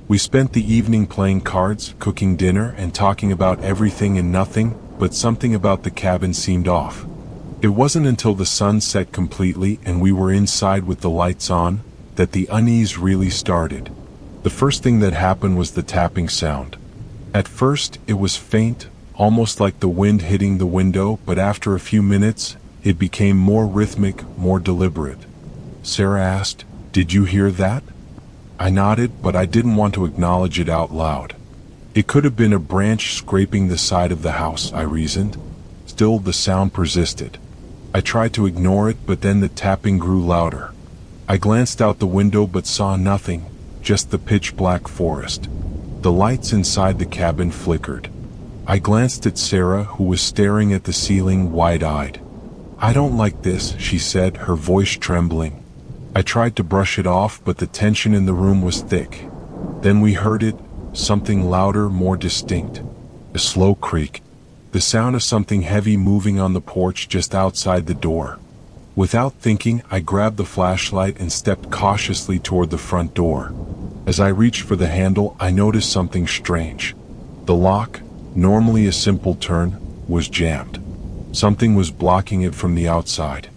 We spent the evening playing cards, cooking dinner, and talking about everything and nothing, but something about the cabin seemed off. It wasn't until the sun set completely and we were inside with the lights on that the unease really started. The first thing that happened was the tapping sound. At first, it was faint, almost like the wind hitting the window, but after a few minutes, it became more rhythmic, more deliberate. Sarah asked, "Did you hear that?" I nodded, but I didn't want to acknowledge it out loud. It could have been a branch scraping the side of the house, I reasoned. Still, the sound persisted. I tried to ignore it, but then the tapping grew louder. I glanced out the window but saw nothing, just the pitch-black forest. The lights inside the cabin flickered. I glanced at Sarah, who was staring at the ceiling, wide-eyed. "I don't like this," she said, her voice trembling. I tried to brush it off, but the tension in the room was thick. Then we heard it, something louder, more distinct. A slow creak. The sound of something heavy moving on the porch just outside the door. Without thinking, I grabbed the flashlight and stepped cautiously toward the front door. As I reached for the handle, I noticed something strange. The lock, normally a simple turn, was jammed. Something was blocking it from the outside.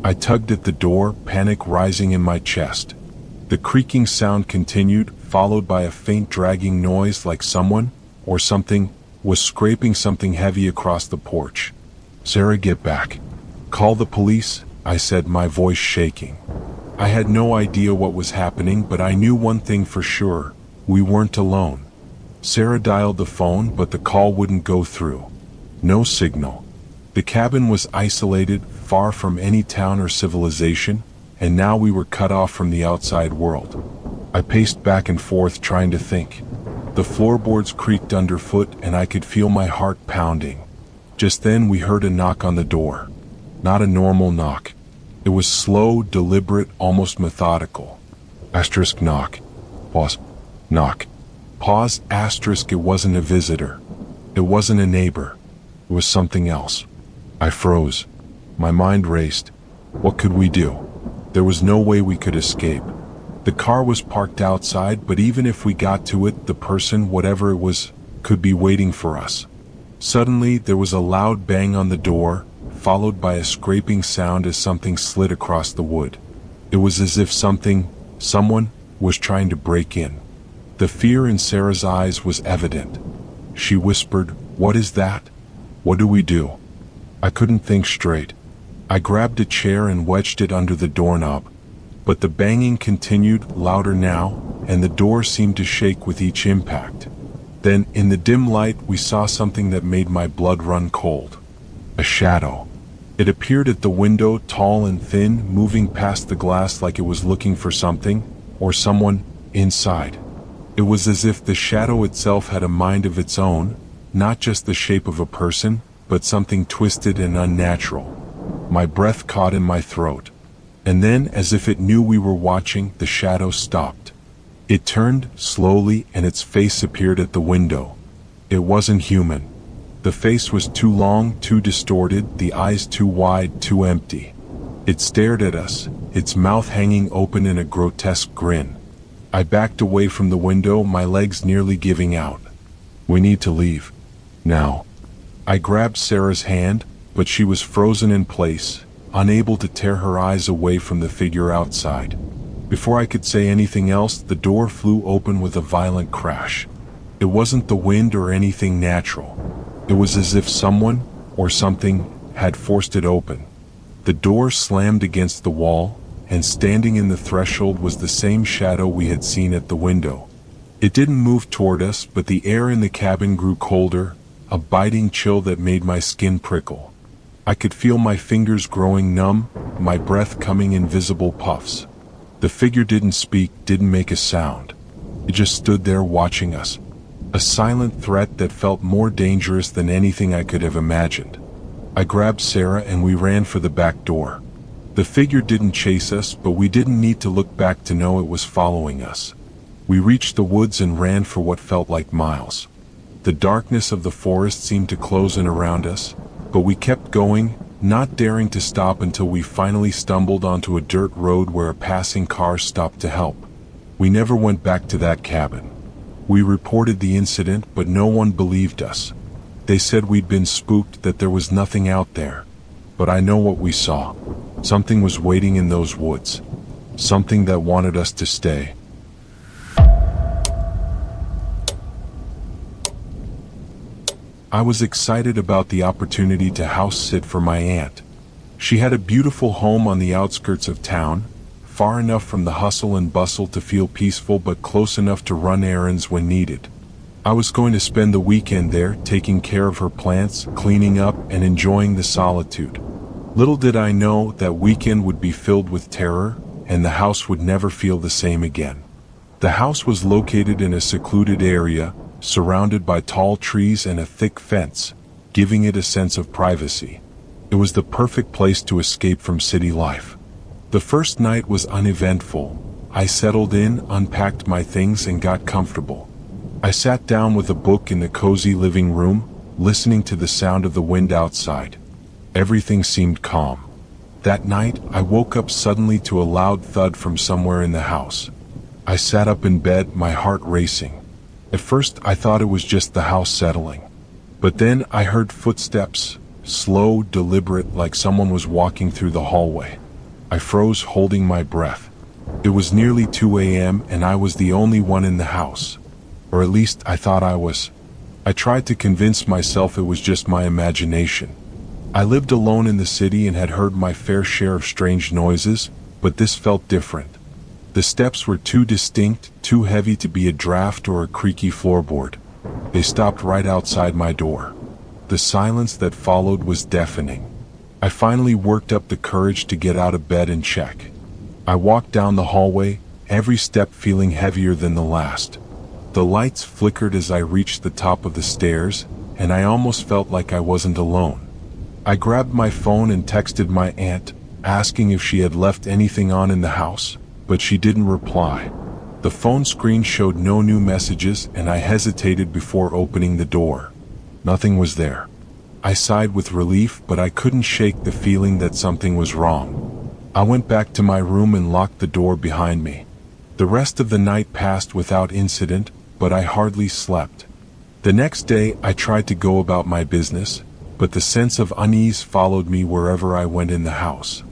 I tugged at the door, panic rising in my chest. The creaking sound continued, followed by a faint dragging noise like someone, or something, was scraping something heavy across the porch. "Sarah, get back. Call the police," I said, my voice shaking. I had no idea what was happening, but I knew one thing for sure: we weren't alone. Sarah dialed the phone, but the call wouldn't go through. No signal. The cabin was isolated, far from any town or civilization, and now we were cut off from the outside world. I paced back and forth trying to think. The floorboards creaked underfoot and I could feel my heart pounding. Just then we heard a knock on the door. Not a normal knock. It was slow, deliberate, almost methodical. Asterisk knock. Pause. Knock. Pause, asterisk. It wasn't a visitor. It wasn't a neighbor. It was something else. I froze. My mind raced. What could we do? There was no way we could escape. The car was parked outside, but even if we got to it, the person, whatever it was, could be waiting for us. Suddenly, there was a loud bang on the door, followed by a scraping sound as something slid across the wood. It was as if someone, was trying to break in. The fear in Sarah's eyes was evident. She whispered, "What is that? What do we do?" I couldn't think straight. I grabbed a chair and wedged it under the doorknob. But the banging continued, louder now, and the door seemed to shake with each impact. Then, in the dim light, we saw something that made my blood run cold. A shadow. It appeared at the window, tall and thin, moving past the glass like it was looking for something, or someone, inside. It was as if the shadow itself had a mind of its own, not just the shape of a person, but something twisted and unnatural. My breath caught in my throat. And then, as if it knew we were watching, the shadow stopped. It turned, slowly, and its face appeared at the window. It wasn't human. The face was too long, too distorted, the eyes too wide, too empty. It stared at us, its mouth hanging open in a grotesque grin. I backed away from the window, my legs nearly giving out. "We need to leave. Now." I grabbed Sarah's hand, but she was frozen in place, unable to tear her eyes away from the figure outside. Before I could say anything else, the door flew open with a violent crash. It wasn't the wind or anything natural. It was as if someone, or something, had forced it open. The door slammed against the wall, and standing in the threshold was the same shadow we had seen at the window. It didn't move toward us, but the air in the cabin grew colder, a biting chill that made my skin prickle. I could feel my fingers growing numb, my breath coming in visible puffs. The figure didn't speak, didn't make a sound. It just stood there watching us. A silent threat that felt more dangerous than anything I could have imagined. I grabbed Sarah and we ran for the back door. The figure didn't chase us, but we didn't need to look back to know it was following us. We reached the woods and ran for what felt like miles. The darkness of the forest seemed to close in around us, but we kept going, not daring to stop until we finally stumbled onto a dirt road where a passing car stopped to help. We never went back to that cabin. We reported the incident, but no one believed us. They said we'd been spooked, that there was nothing out there. But I know what we saw. Something was waiting in those woods. Something that wanted us to stay. I was excited about the opportunity to house sit for my aunt. She had a beautiful home on the outskirts of town, far enough from the hustle and bustle to feel peaceful but close enough to run errands when needed. I was going to spend the weekend there, taking care of her plants, cleaning up, and enjoying the solitude. Little did I know that weekend would be filled with terror, and the house would never feel the same again. The house was located in a secluded area, surrounded by tall trees and a thick fence, giving it a sense of privacy. It was the perfect place to escape from city life. The first night was uneventful. I settled in, unpacked my things, and got comfortable. I sat down with a book in the cozy living room, listening to the sound of the wind outside. Everything seemed calm. That night, I woke up suddenly to a loud thud from somewhere in the house. I sat up in bed, my heart racing. At first, I thought it was just the house settling. But then I heard footsteps, slow, deliberate, like someone was walking through the hallway. I froze, holding my breath. It was nearly 2 a.m. and I was the only one in the house. Or at least I thought I was. I tried to convince myself it was just my imagination. I lived alone in the city and had heard my fair share of strange noises, but this felt different. The steps were too distinct, too heavy to be a draft or a creaky floorboard. They stopped right outside my door. The silence that followed was deafening. I finally worked up the courage to get out of bed and check. I walked down the hallway, every step feeling heavier than the last. The lights flickered as I reached the top of the stairs, and I almost felt like I wasn't alone. I grabbed my phone and texted my aunt, asking if she had left anything on in the house, but she didn't reply. The phone screen showed no new messages, and I hesitated before opening the door. Nothing was there. I sighed with relief, but I couldn't shake the feeling that something was wrong. I went back to my room and locked the door behind me. The rest of the night passed without incident, but I hardly slept. The next day, I tried to go about my business, but the sense of unease followed me wherever I went in the house.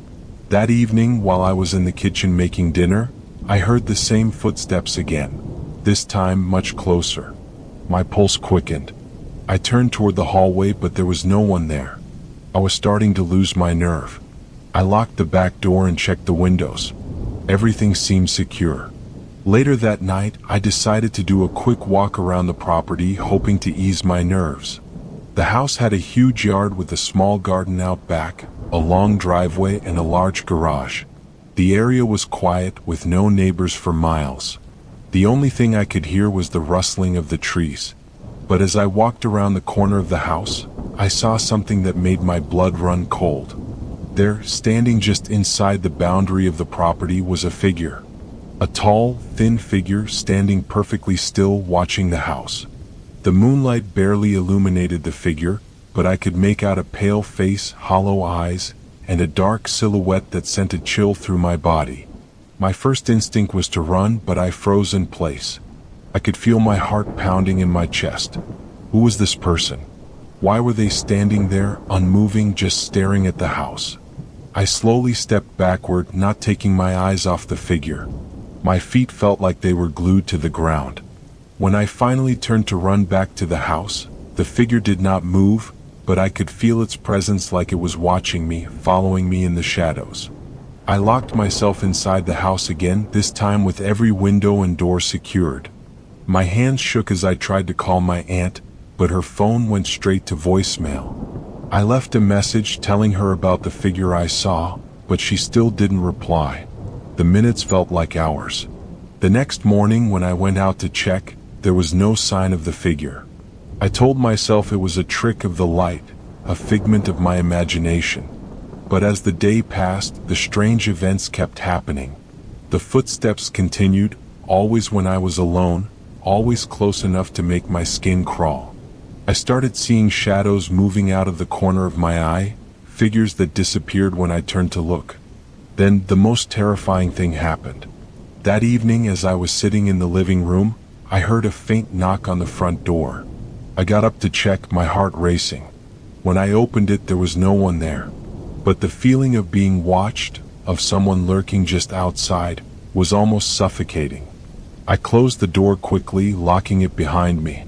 That evening, while I was in the kitchen making dinner, I heard the same footsteps again, this time much closer. My pulse quickened. I turned toward the hallway, but there was no one there. I was starting to lose my nerve. I locked the back door and checked the windows. Everything seemed secure. Later that night, I decided to do a quick walk around the property, hoping to ease my nerves. The house had a huge yard with a small garden out back, a long driveway, and a large garage. The area was quiet, with no neighbors for miles. The only thing I could hear was the rustling of the trees. But as I walked around the corner of the house, I saw something that made my blood run cold. There, standing just inside the boundary of the property, was a figure. A tall, thin figure standing perfectly still, watching the house. The moonlight barely illuminated the figure, but I could make out a pale face, hollow eyes, and a dark silhouette that sent a chill through my body. My first instinct was to run, but I froze in place. I could feel my heart pounding in my chest. Who was this person? Why were they standing there, unmoving, just staring at the house? I slowly stepped backward, not taking my eyes off the figure. My feet felt like they were glued to the ground. When I finally turned to run back to the house, the figure did not move, but I could feel its presence, like it was watching me, following me in the shadows. I locked myself inside the house again, this time with every window and door secured. My hands shook as I tried to call my aunt, but her phone went straight to voicemail. I left a message telling her about the figure I saw, but she still didn't reply. The minutes felt like hours. The next morning, when I went out to check, there was no sign of the figure. I told myself it was a trick of the light, a figment of my imagination. But as the day passed, the strange events kept happening. The footsteps continued, always when I was alone, always close enough to make my skin crawl. I started seeing shadows moving out of the corner of my eye, figures that disappeared when I turned to look. Then the most terrifying thing happened. That evening, as I was sitting in the living room, I heard a faint knock on the front door. I got up to check, my heart racing. When I opened it, there was no one there. But the feeling of being watched, of someone lurking just outside, was almost suffocating. I closed the door quickly, locking it behind me.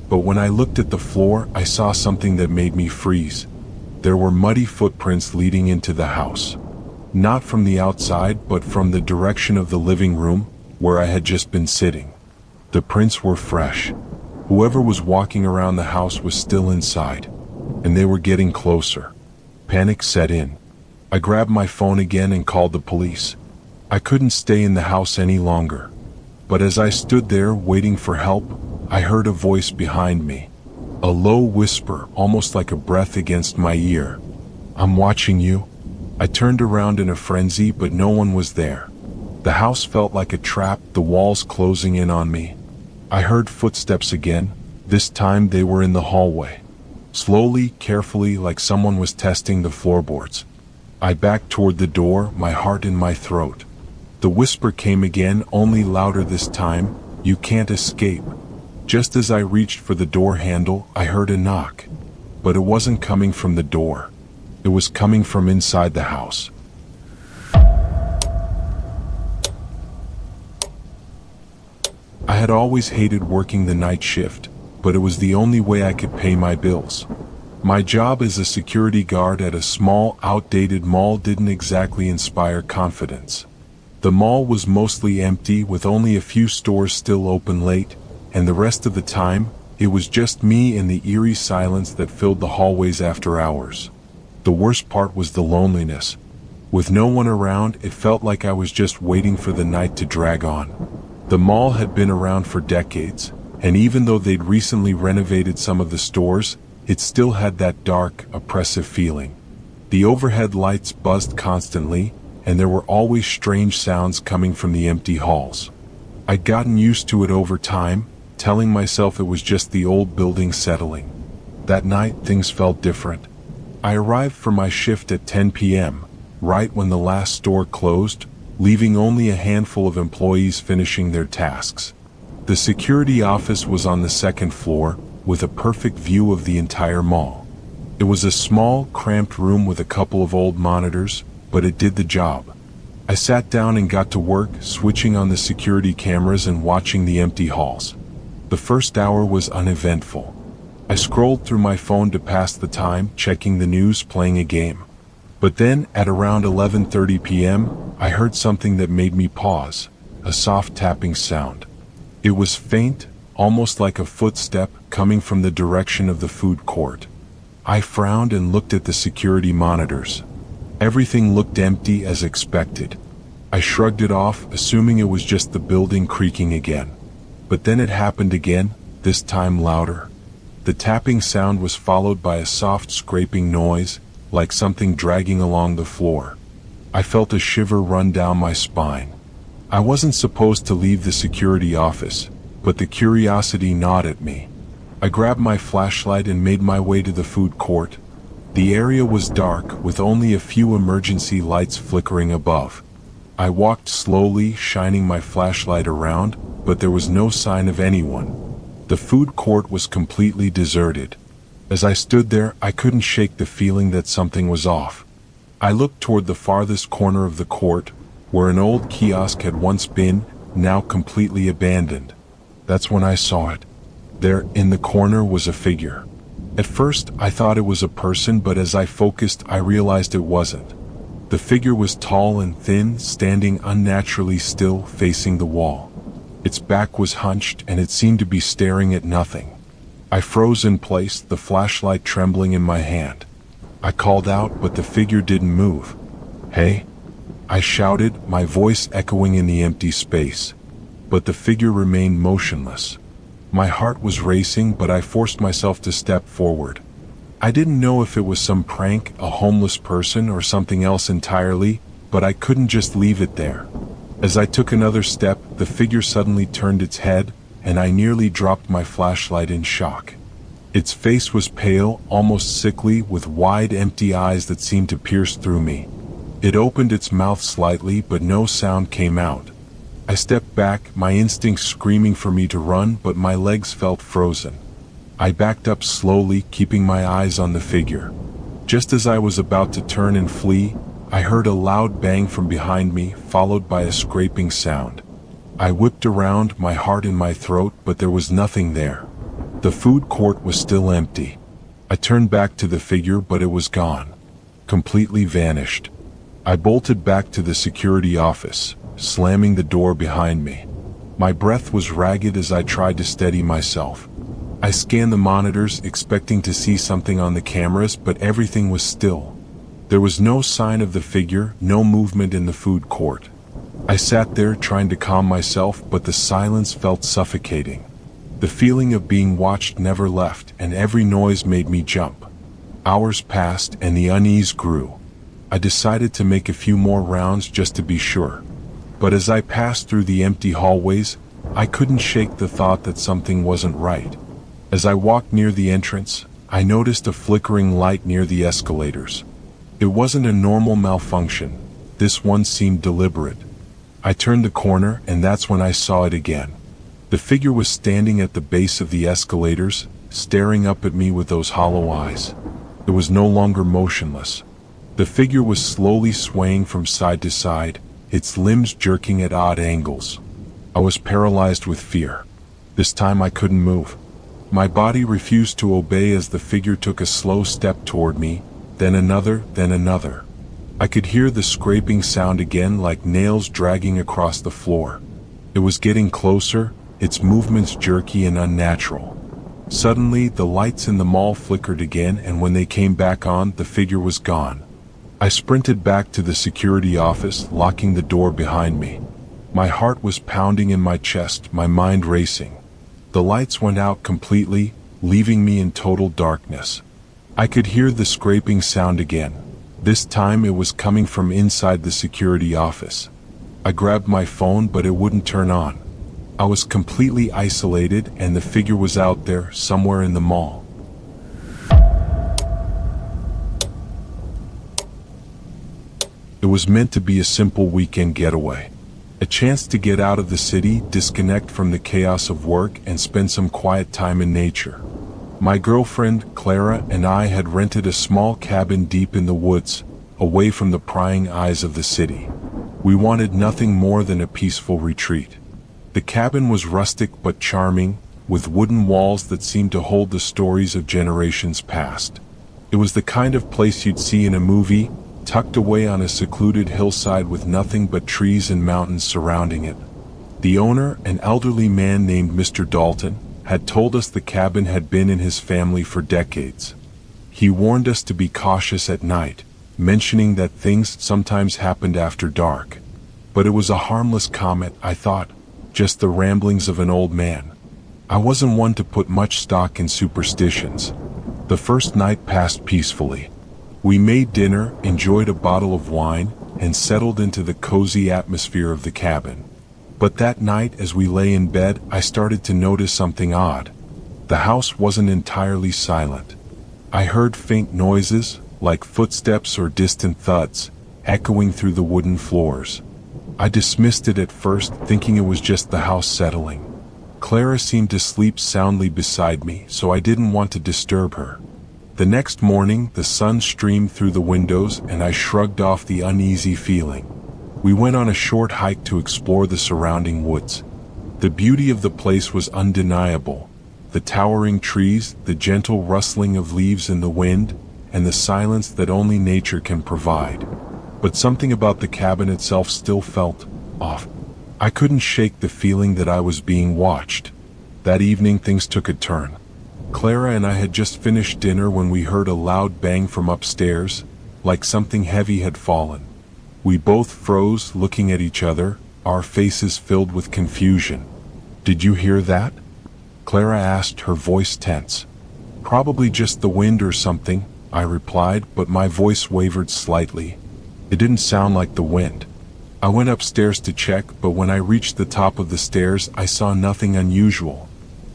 But when I looked at the floor, I saw something that made me freeze. There were muddy footprints leading into the house. Not from the outside, but from the direction of the living room, where I had just been sitting. The prints were fresh. Whoever was walking around the house was still inside, and they were getting closer. Panic set in. I grabbed my phone again and called the police. I couldn't stay in the house any longer. But as I stood there waiting for help, I heard a voice behind me. A low whisper, almost like a breath against my ear. "I'm watching you." I turned around in a frenzy, but no one was there. The house felt like a trap, the walls closing in on me. I heard footsteps again. This time they were in the hallway. Slowly, carefully, like someone was testing the floorboards. I backed toward the door, my heart in my throat. The whisper came again, only louder this time. "You can't escape." Just as I reached for the door handle, I heard a knock. But it wasn't coming from the door. It was coming from inside the house. I had always hated working the night shift, but it was the only way I could pay my bills. My job as a security guard at a small, outdated mall didn't exactly inspire confidence. The mall was mostly empty, with only a few stores still open late, and the rest of the time, it was just me and the eerie silence that filled the hallways after hours. The worst part was the loneliness. With no one around, it felt like I was just waiting for the night to drag on. The mall had been around for decades, and even though they'd recently renovated some of the stores, it still had that dark, oppressive feeling. The overhead lights buzzed constantly, and there were always strange sounds coming from the empty halls. I'd gotten used to it over time, telling myself it was just the old building settling. That night, things felt different. I arrived for my shift at 10 p.m., right when the last store closed, leaving only a handful of employees finishing their tasks. The security office was on the second floor, with a perfect view of the entire mall. It was a small, cramped room with a couple of old monitors, but it did the job. I sat down and got to work, switching on the security cameras and watching the empty halls. The first hour was uneventful. I scrolled through my phone to pass the time, checking the news, playing a game. But then, at around 11:30 p.m., I heard something that made me pause, a soft tapping sound. It was faint, almost like a footstep, coming from the direction of the food court. I frowned and looked at the security monitors. Everything looked empty as expected. I shrugged it off, assuming it was just the building creaking again. But then it happened again, this time louder. The tapping sound was followed by a soft scraping noise, like something dragging along the floor. I felt a shiver run down my spine. I wasn't supposed to leave the security office, but the curiosity gnawed at me. I grabbed my flashlight and made my way to the food court. The area was dark, with only a few emergency lights flickering above. I walked slowly, shining my flashlight around, but there was no sign of anyone. The food court was completely deserted. As I stood there, I couldn't shake the feeling that something was off. I looked toward the farthest corner of the court, where an old kiosk had once been, now completely abandoned. That's when I saw it. There, in the corner, was a figure. At first, I thought it was a person, but as I focused, I realized it wasn't. The figure was tall and thin, standing unnaturally still, facing the wall. Its back was hunched, and it seemed to be staring at nothing. I froze in place, the flashlight trembling in my hand. I called out, but the figure didn't move. "Hey!" I shouted, my voice echoing in the empty space. But the figure remained motionless. My heart was racing, but I forced myself to step forward. I didn't know if it was some prank, a homeless person, or something else entirely, but I couldn't just leave it there. As I took another step, the figure suddenly turned its head, and I nearly dropped my flashlight in shock. Its face was pale, almost sickly, with wide, empty eyes that seemed to pierce through me. It opened its mouth slightly, but no sound came out. I stepped back, my instincts screaming for me to run, but my legs felt frozen. I backed up slowly, keeping my eyes on the figure. Just as I was about to turn and flee, I heard a loud bang from behind me, followed by a scraping sound. I whipped around, my heart in my throat, but there was nothing there. The food court was still empty. I turned back to the figure, but it was gone. Completely vanished. I bolted back to the security office, slamming the door behind me. My breath was ragged as I tried to steady myself. I scanned the monitors, expecting to see something on the cameras, but everything was still. There was no sign of the figure, no movement in the food court. I sat there trying to calm myself, but the silence felt suffocating. The feeling of being watched never left, and every noise made me jump. Hours passed, and the unease grew. I decided to make a few more rounds just to be sure. But as I passed through the empty hallways, I couldn't shake the thought that something wasn't right. As I walked near the entrance, I noticed a flickering light near the escalators. It wasn't a normal malfunction. This one seemed deliberate. I turned the corner, and that's when I saw it again. The figure was standing at the base of the escalators, staring up at me with those hollow eyes. It was no longer motionless. The figure was slowly swaying from side to side, its limbs jerking at odd angles. I was paralyzed with fear. This time I couldn't move. My body refused to obey as the figure took a slow step toward me, then another, then another. I could hear the scraping sound again, like nails dragging across the floor. It was getting closer, its movements jerky and unnatural. Suddenly, the lights in the mall flickered again, and when they came back on, the figure was gone. I sprinted back to the security office, locking the door behind me. My heart was pounding in my chest, my mind racing. The lights went out completely, leaving me in total darkness. I could hear the scraping sound again. This time it was coming from inside the security office. I grabbed my phone, but it wouldn't turn on. I was completely isolated, and the figure was out there, somewhere in the mall. It was meant to be a simple weekend getaway. A chance to get out of the city, disconnect from the chaos of work, and spend some quiet time in nature. My girlfriend, Clara, and I had rented a small cabin deep in the woods, away from the prying eyes of the city. We wanted nothing more than a peaceful retreat. The cabin was rustic but charming, with wooden walls that seemed to hold the stories of generations past. It was the kind of place you'd see in a movie, tucked away on a secluded hillside with nothing but trees and mountains surrounding it. The owner, an elderly man named Mr. Dalton, had told us the cabin had been in his family for decades. He warned us to be cautious at night, mentioning that things sometimes happened after dark. But it was a harmless comment, I thought, just the ramblings of an old man. I wasn't one to put much stock in superstitions. The first night passed peacefully. We made dinner, enjoyed a bottle of wine, and settled into the cozy atmosphere of the cabin. But that night, as we lay in bed, I started to notice something odd. The house wasn't entirely silent. I heard faint noises, like footsteps or distant thuds, echoing through the wooden floors. I dismissed it at first, thinking it was just the house settling. Clara seemed to sleep soundly beside me, so I didn't want to disturb her. The next morning, the sun streamed through the windows, and I shrugged off the uneasy feeling. We went on a short hike to explore the surrounding woods. The beauty of the place was undeniable. The towering trees, the gentle rustling of leaves in the wind, and the silence that only nature can provide. But something about the cabin itself still felt off. I couldn't shake the feeling that I was being watched. That evening things took a turn. Clara and I had just finished dinner when we heard a loud bang from upstairs, like something heavy had fallen. We both froze, looking at each other, our faces filled with confusion. "Did you hear that?" Clara asked, her voice tense. "Probably just the wind or something," I replied, but my voice wavered slightly. It didn't sound like the wind. I went upstairs to check, but when I reached the top of the stairs, I saw nothing unusual.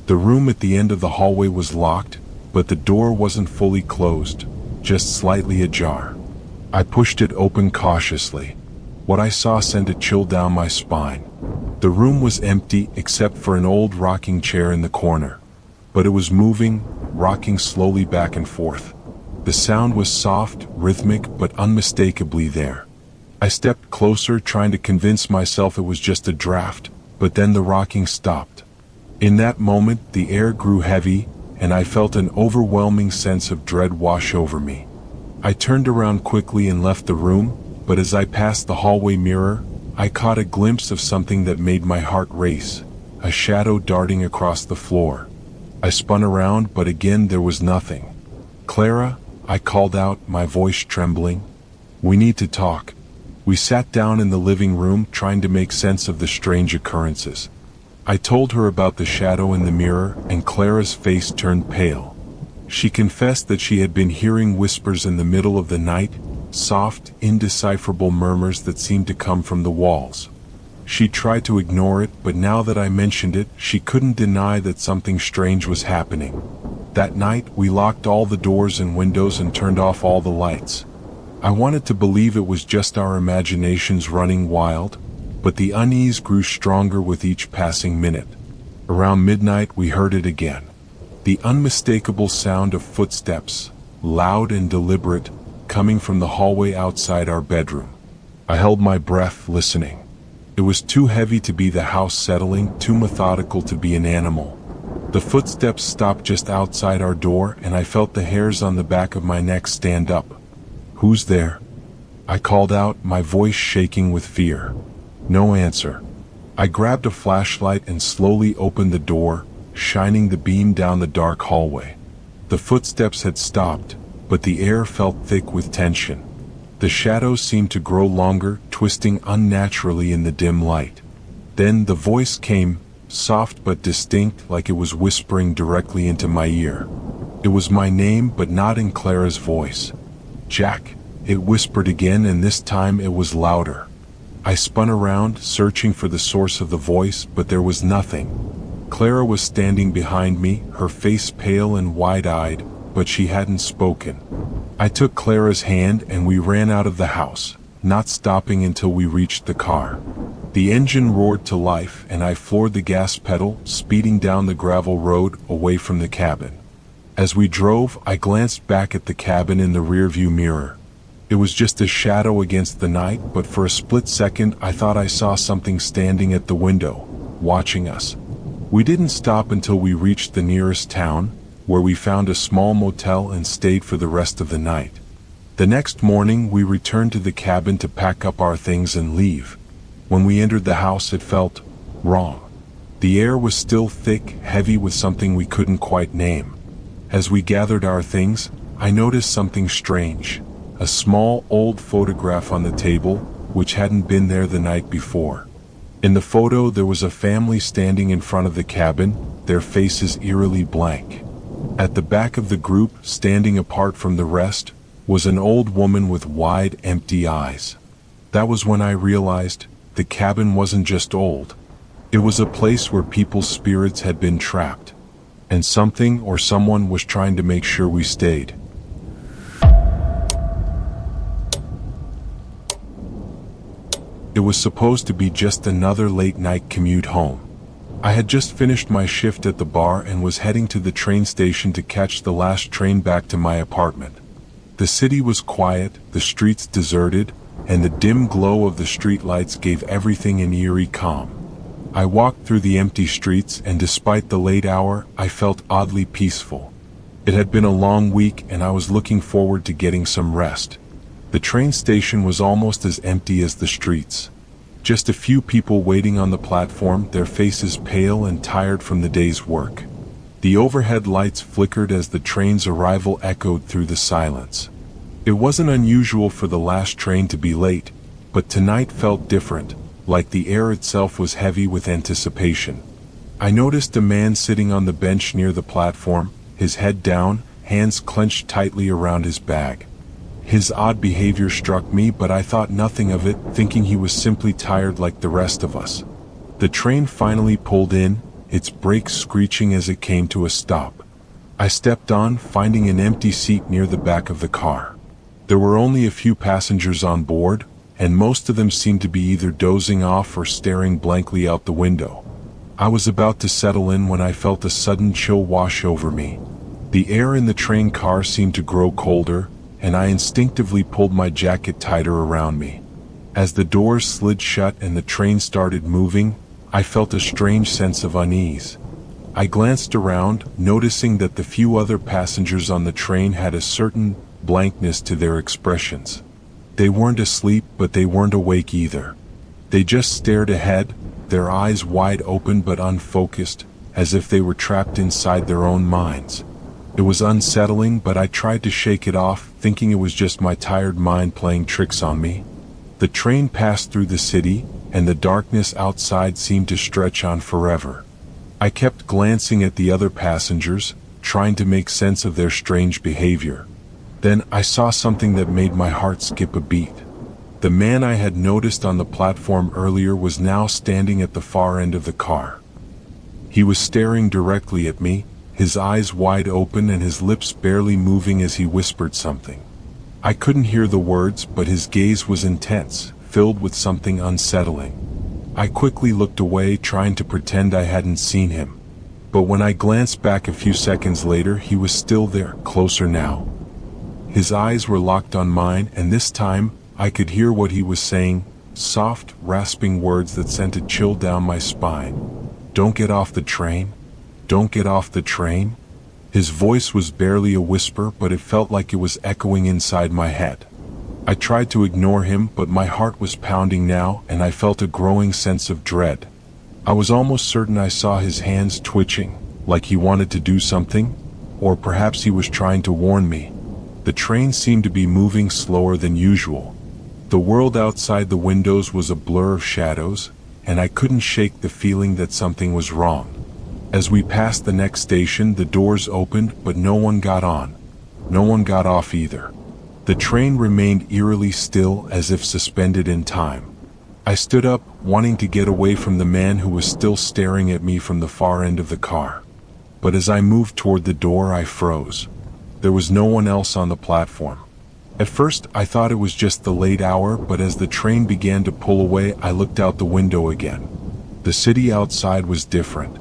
The room at the end of the hallway was locked, but the door wasn't fully closed, just slightly ajar. I pushed it open cautiously. What I saw sent a chill down my spine. The room was empty except for an old rocking chair in the corner. But it was moving, rocking slowly back and forth. The sound was soft, rhythmic, but unmistakably there. I stepped closer, trying to convince myself it was just a draft, but then the rocking stopped. In that moment, the air grew heavy, and I felt an overwhelming sense of dread wash over me. I turned around quickly and left the room, but as I passed the hallway mirror, I caught a glimpse of something that made my heart race, a shadow darting across the floor. I spun around, but again there was nothing. "Clara," I called out, my voice trembling. "We need to talk." We sat down in the living room, trying to make sense of the strange occurrences. I told her about the shadow in the mirror, and Clara's face turned pale. She confessed that she had been hearing whispers in the middle of the night, soft, indecipherable murmurs that seemed to come from the walls. She tried to ignore it, but now that I mentioned it, she couldn't deny that something strange was happening. That night, we locked all the doors and windows and turned off all the lights. I wanted to believe it was just our imaginations running wild, but the unease grew stronger with each passing minute. Around midnight, we heard it again. The unmistakable sound of footsteps, loud and deliberate, coming from the hallway outside our bedroom. I held my breath, listening. It was too heavy to be the house settling, too methodical to be an animal. The footsteps stopped just outside our door, and I felt the hairs on the back of my neck stand up. "Who's there?" I called out, my voice shaking with fear. No answer. I grabbed a flashlight and slowly opened the door, shining the beam down the dark hallway. The footsteps had stopped, but the air felt thick with tension. The shadows seemed to grow longer, twisting unnaturally in the dim light. Then the voice came, soft but distinct, like it was whispering directly into my ear. It was my name, but not in Clara's voice. "Jack," it whispered again, and this time it was louder. I spun around, searching for the source of the voice, but there was nothing. Clara was standing behind me, her face pale and wide-eyed, but she hadn't spoken. I took Clara's hand and we ran out of the house, not stopping until we reached the car. The engine roared to life, and I floored the gas pedal, speeding down the gravel road away from the cabin. As we drove, I glanced back at the cabin in the rearview mirror. It was just a shadow against the night, but for a split second I thought I saw something standing at the window, watching us. We didn't stop until we reached the nearest town, where we found a small motel and stayed for the rest of the night. The next morning we returned to the cabin to pack up our things and leave. When we entered the house, it felt wrong. The air was still thick, heavy with something we couldn't quite name. As we gathered our things, I noticed something strange. A small, old photograph on the table, which hadn't been there the night before. In the photo, there was a family standing in front of the cabin, their faces eerily blank. At the back of the group, standing apart from the rest, was an old woman with wide, empty eyes. That was when I realized the cabin wasn't just old. It was a place where people's spirits had been trapped, and something or someone was trying to make sure we stayed. It was supposed to be just another late-night commute home. I had just finished my shift at the bar and was heading to the train station to catch the last train back to my apartment. The city was quiet, the streets deserted, and the dim glow of the streetlights gave everything an eerie calm. I walked through the empty streets, and despite the late hour, I felt oddly peaceful. It had been a long week, and I was looking forward to getting some rest. The train station was almost as empty as the streets. Just a few people waiting on the platform, their faces pale and tired from the day's work. The overhead lights flickered as the train's arrival echoed through the silence. It wasn't unusual for the last train to be late, but tonight felt different, like the air itself was heavy with anticipation. I noticed a man sitting on the bench near the platform, his head down, hands clenched tightly around his bag. His odd behavior struck me, but I thought nothing of it, thinking he was simply tired like the rest of us. The train finally pulled in, its brakes screeching as it came to a stop. I stepped on, finding an empty seat near the back of the car. There were only a few passengers on board, and most of them seemed to be either dozing off or staring blankly out the window. I was about to settle in when I felt a sudden chill wash over me. The air in the train car seemed to grow colder, and I instinctively pulled my jacket tighter around me. As the doors slid shut and the train started moving, I felt a strange sense of unease. I glanced around, noticing that the few other passengers on the train had a certain blankness to their expressions. They weren't asleep, but they weren't awake either. They just stared ahead, their eyes wide open but unfocused, as if they were trapped inside their own minds. It was unsettling, but I tried to shake it off, thinking it was just my tired mind playing tricks on me. The train passed through the city, and the darkness outside seemed to stretch on forever. I kept glancing at the other passengers, trying to make sense of their strange behavior. Then I saw something that made my heart skip a beat. The man I had noticed on the platform earlier was now standing at the far end of the car. He was staring directly at me, his eyes wide open and his lips barely moving as he whispered something. I couldn't hear the words, but his gaze was intense, filled with something unsettling. I quickly looked away, trying to pretend I hadn't seen him. But when I glanced back a few seconds later, he was still there, closer now. His eyes were locked on mine, and this time, I could hear what he was saying, soft, rasping words that sent a chill down my spine. "Don't get off the train. Don't get off the train." His voice was barely a whisper, but it felt like it was echoing inside my head. I tried to ignore him, but my heart was pounding now, and I felt a growing sense of dread. I was almost certain I saw his hands twitching, like he wanted to do something, or perhaps he was trying to warn me. The train seemed to be moving slower than usual. The world outside the windows was a blur of shadows, and I couldn't shake the feeling that something was wrong. As we passed the next station, the doors opened, but no one got on. No one got off either. The train remained eerily still, as if suspended in time. I stood up, wanting to get away from the man who was still staring at me from the far end of the car. But as I moved toward the door, I froze. There was no one else on the platform. At first, I thought it was just the late hour, but as the train began to pull away, I looked out the window again. The city outside was different.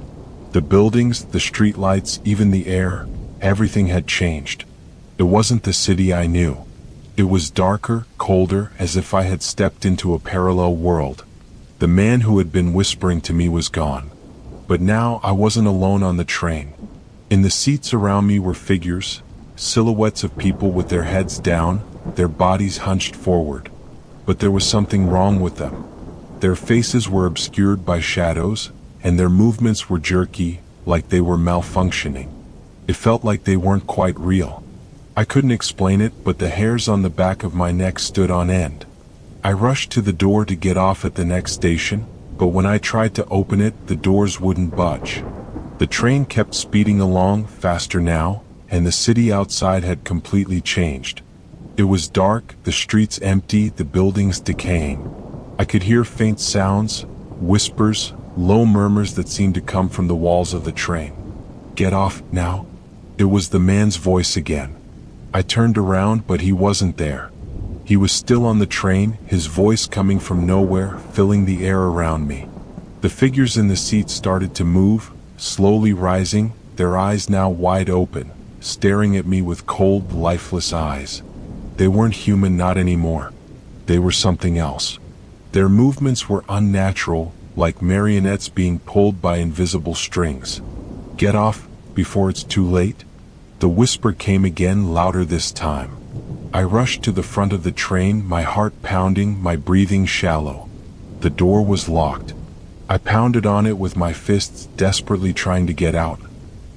The buildings, the streetlights, even the air, everything had changed. It wasn't the city I knew. It was darker, colder, as if I had stepped into a parallel world. The man who had been whispering to me was gone. But now I wasn't alone on the train. In the seats around me were figures, silhouettes of people with their heads down, their bodies hunched forward. But there was something wrong with them. Their faces were obscured by shadows, and their movements were jerky, like they were malfunctioning. It felt like they weren't quite real. I couldn't explain it, but the hairs on the back of my neck stood on end. I rushed to the door to get off at the next station, but when I tried to open it, the doors wouldn't budge. The train kept speeding along, faster now, and the city outside had completely changed. It was dark, the streets empty, the buildings decaying. I could hear faint sounds, whispers, low murmurs that seemed to come from the walls of the train. "Get off now." It was the man's voice again. I turned around, but he wasn't there. He was still on the train, his voice coming from nowhere, filling the air around me. The figures in the seats started to move, slowly rising, their eyes now wide open, staring at me with cold, lifeless eyes. They weren't human, not anymore. They were something else. Their movements were unnatural, like marionettes being pulled by invisible strings. "Get off, before it's too late." The whisper came again, louder this time. I rushed to the front of the train, my heart pounding, my breathing shallow. The door was locked. I pounded on it with my fists, desperately trying to get out.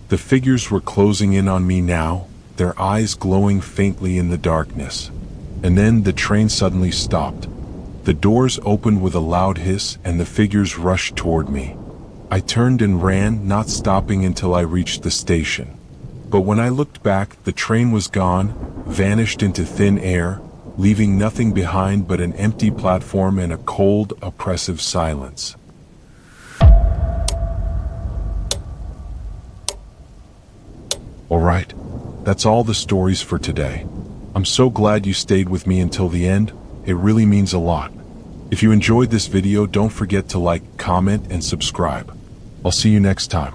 The figures were closing in on me now, their eyes glowing faintly in the darkness. And then the train suddenly stopped. The doors opened with a loud hiss, and the figures rushed toward me. I turned and ran, not stopping until I reached the station. But when I looked back, the train was gone, vanished into thin air, leaving nothing behind but an empty platform and a cold, oppressive silence. Alright, that's all the stories for today. I'm so glad you stayed with me until the end. It really means a lot. If you enjoyed this video, don't forget to like, comment, and subscribe. I'll see you next time.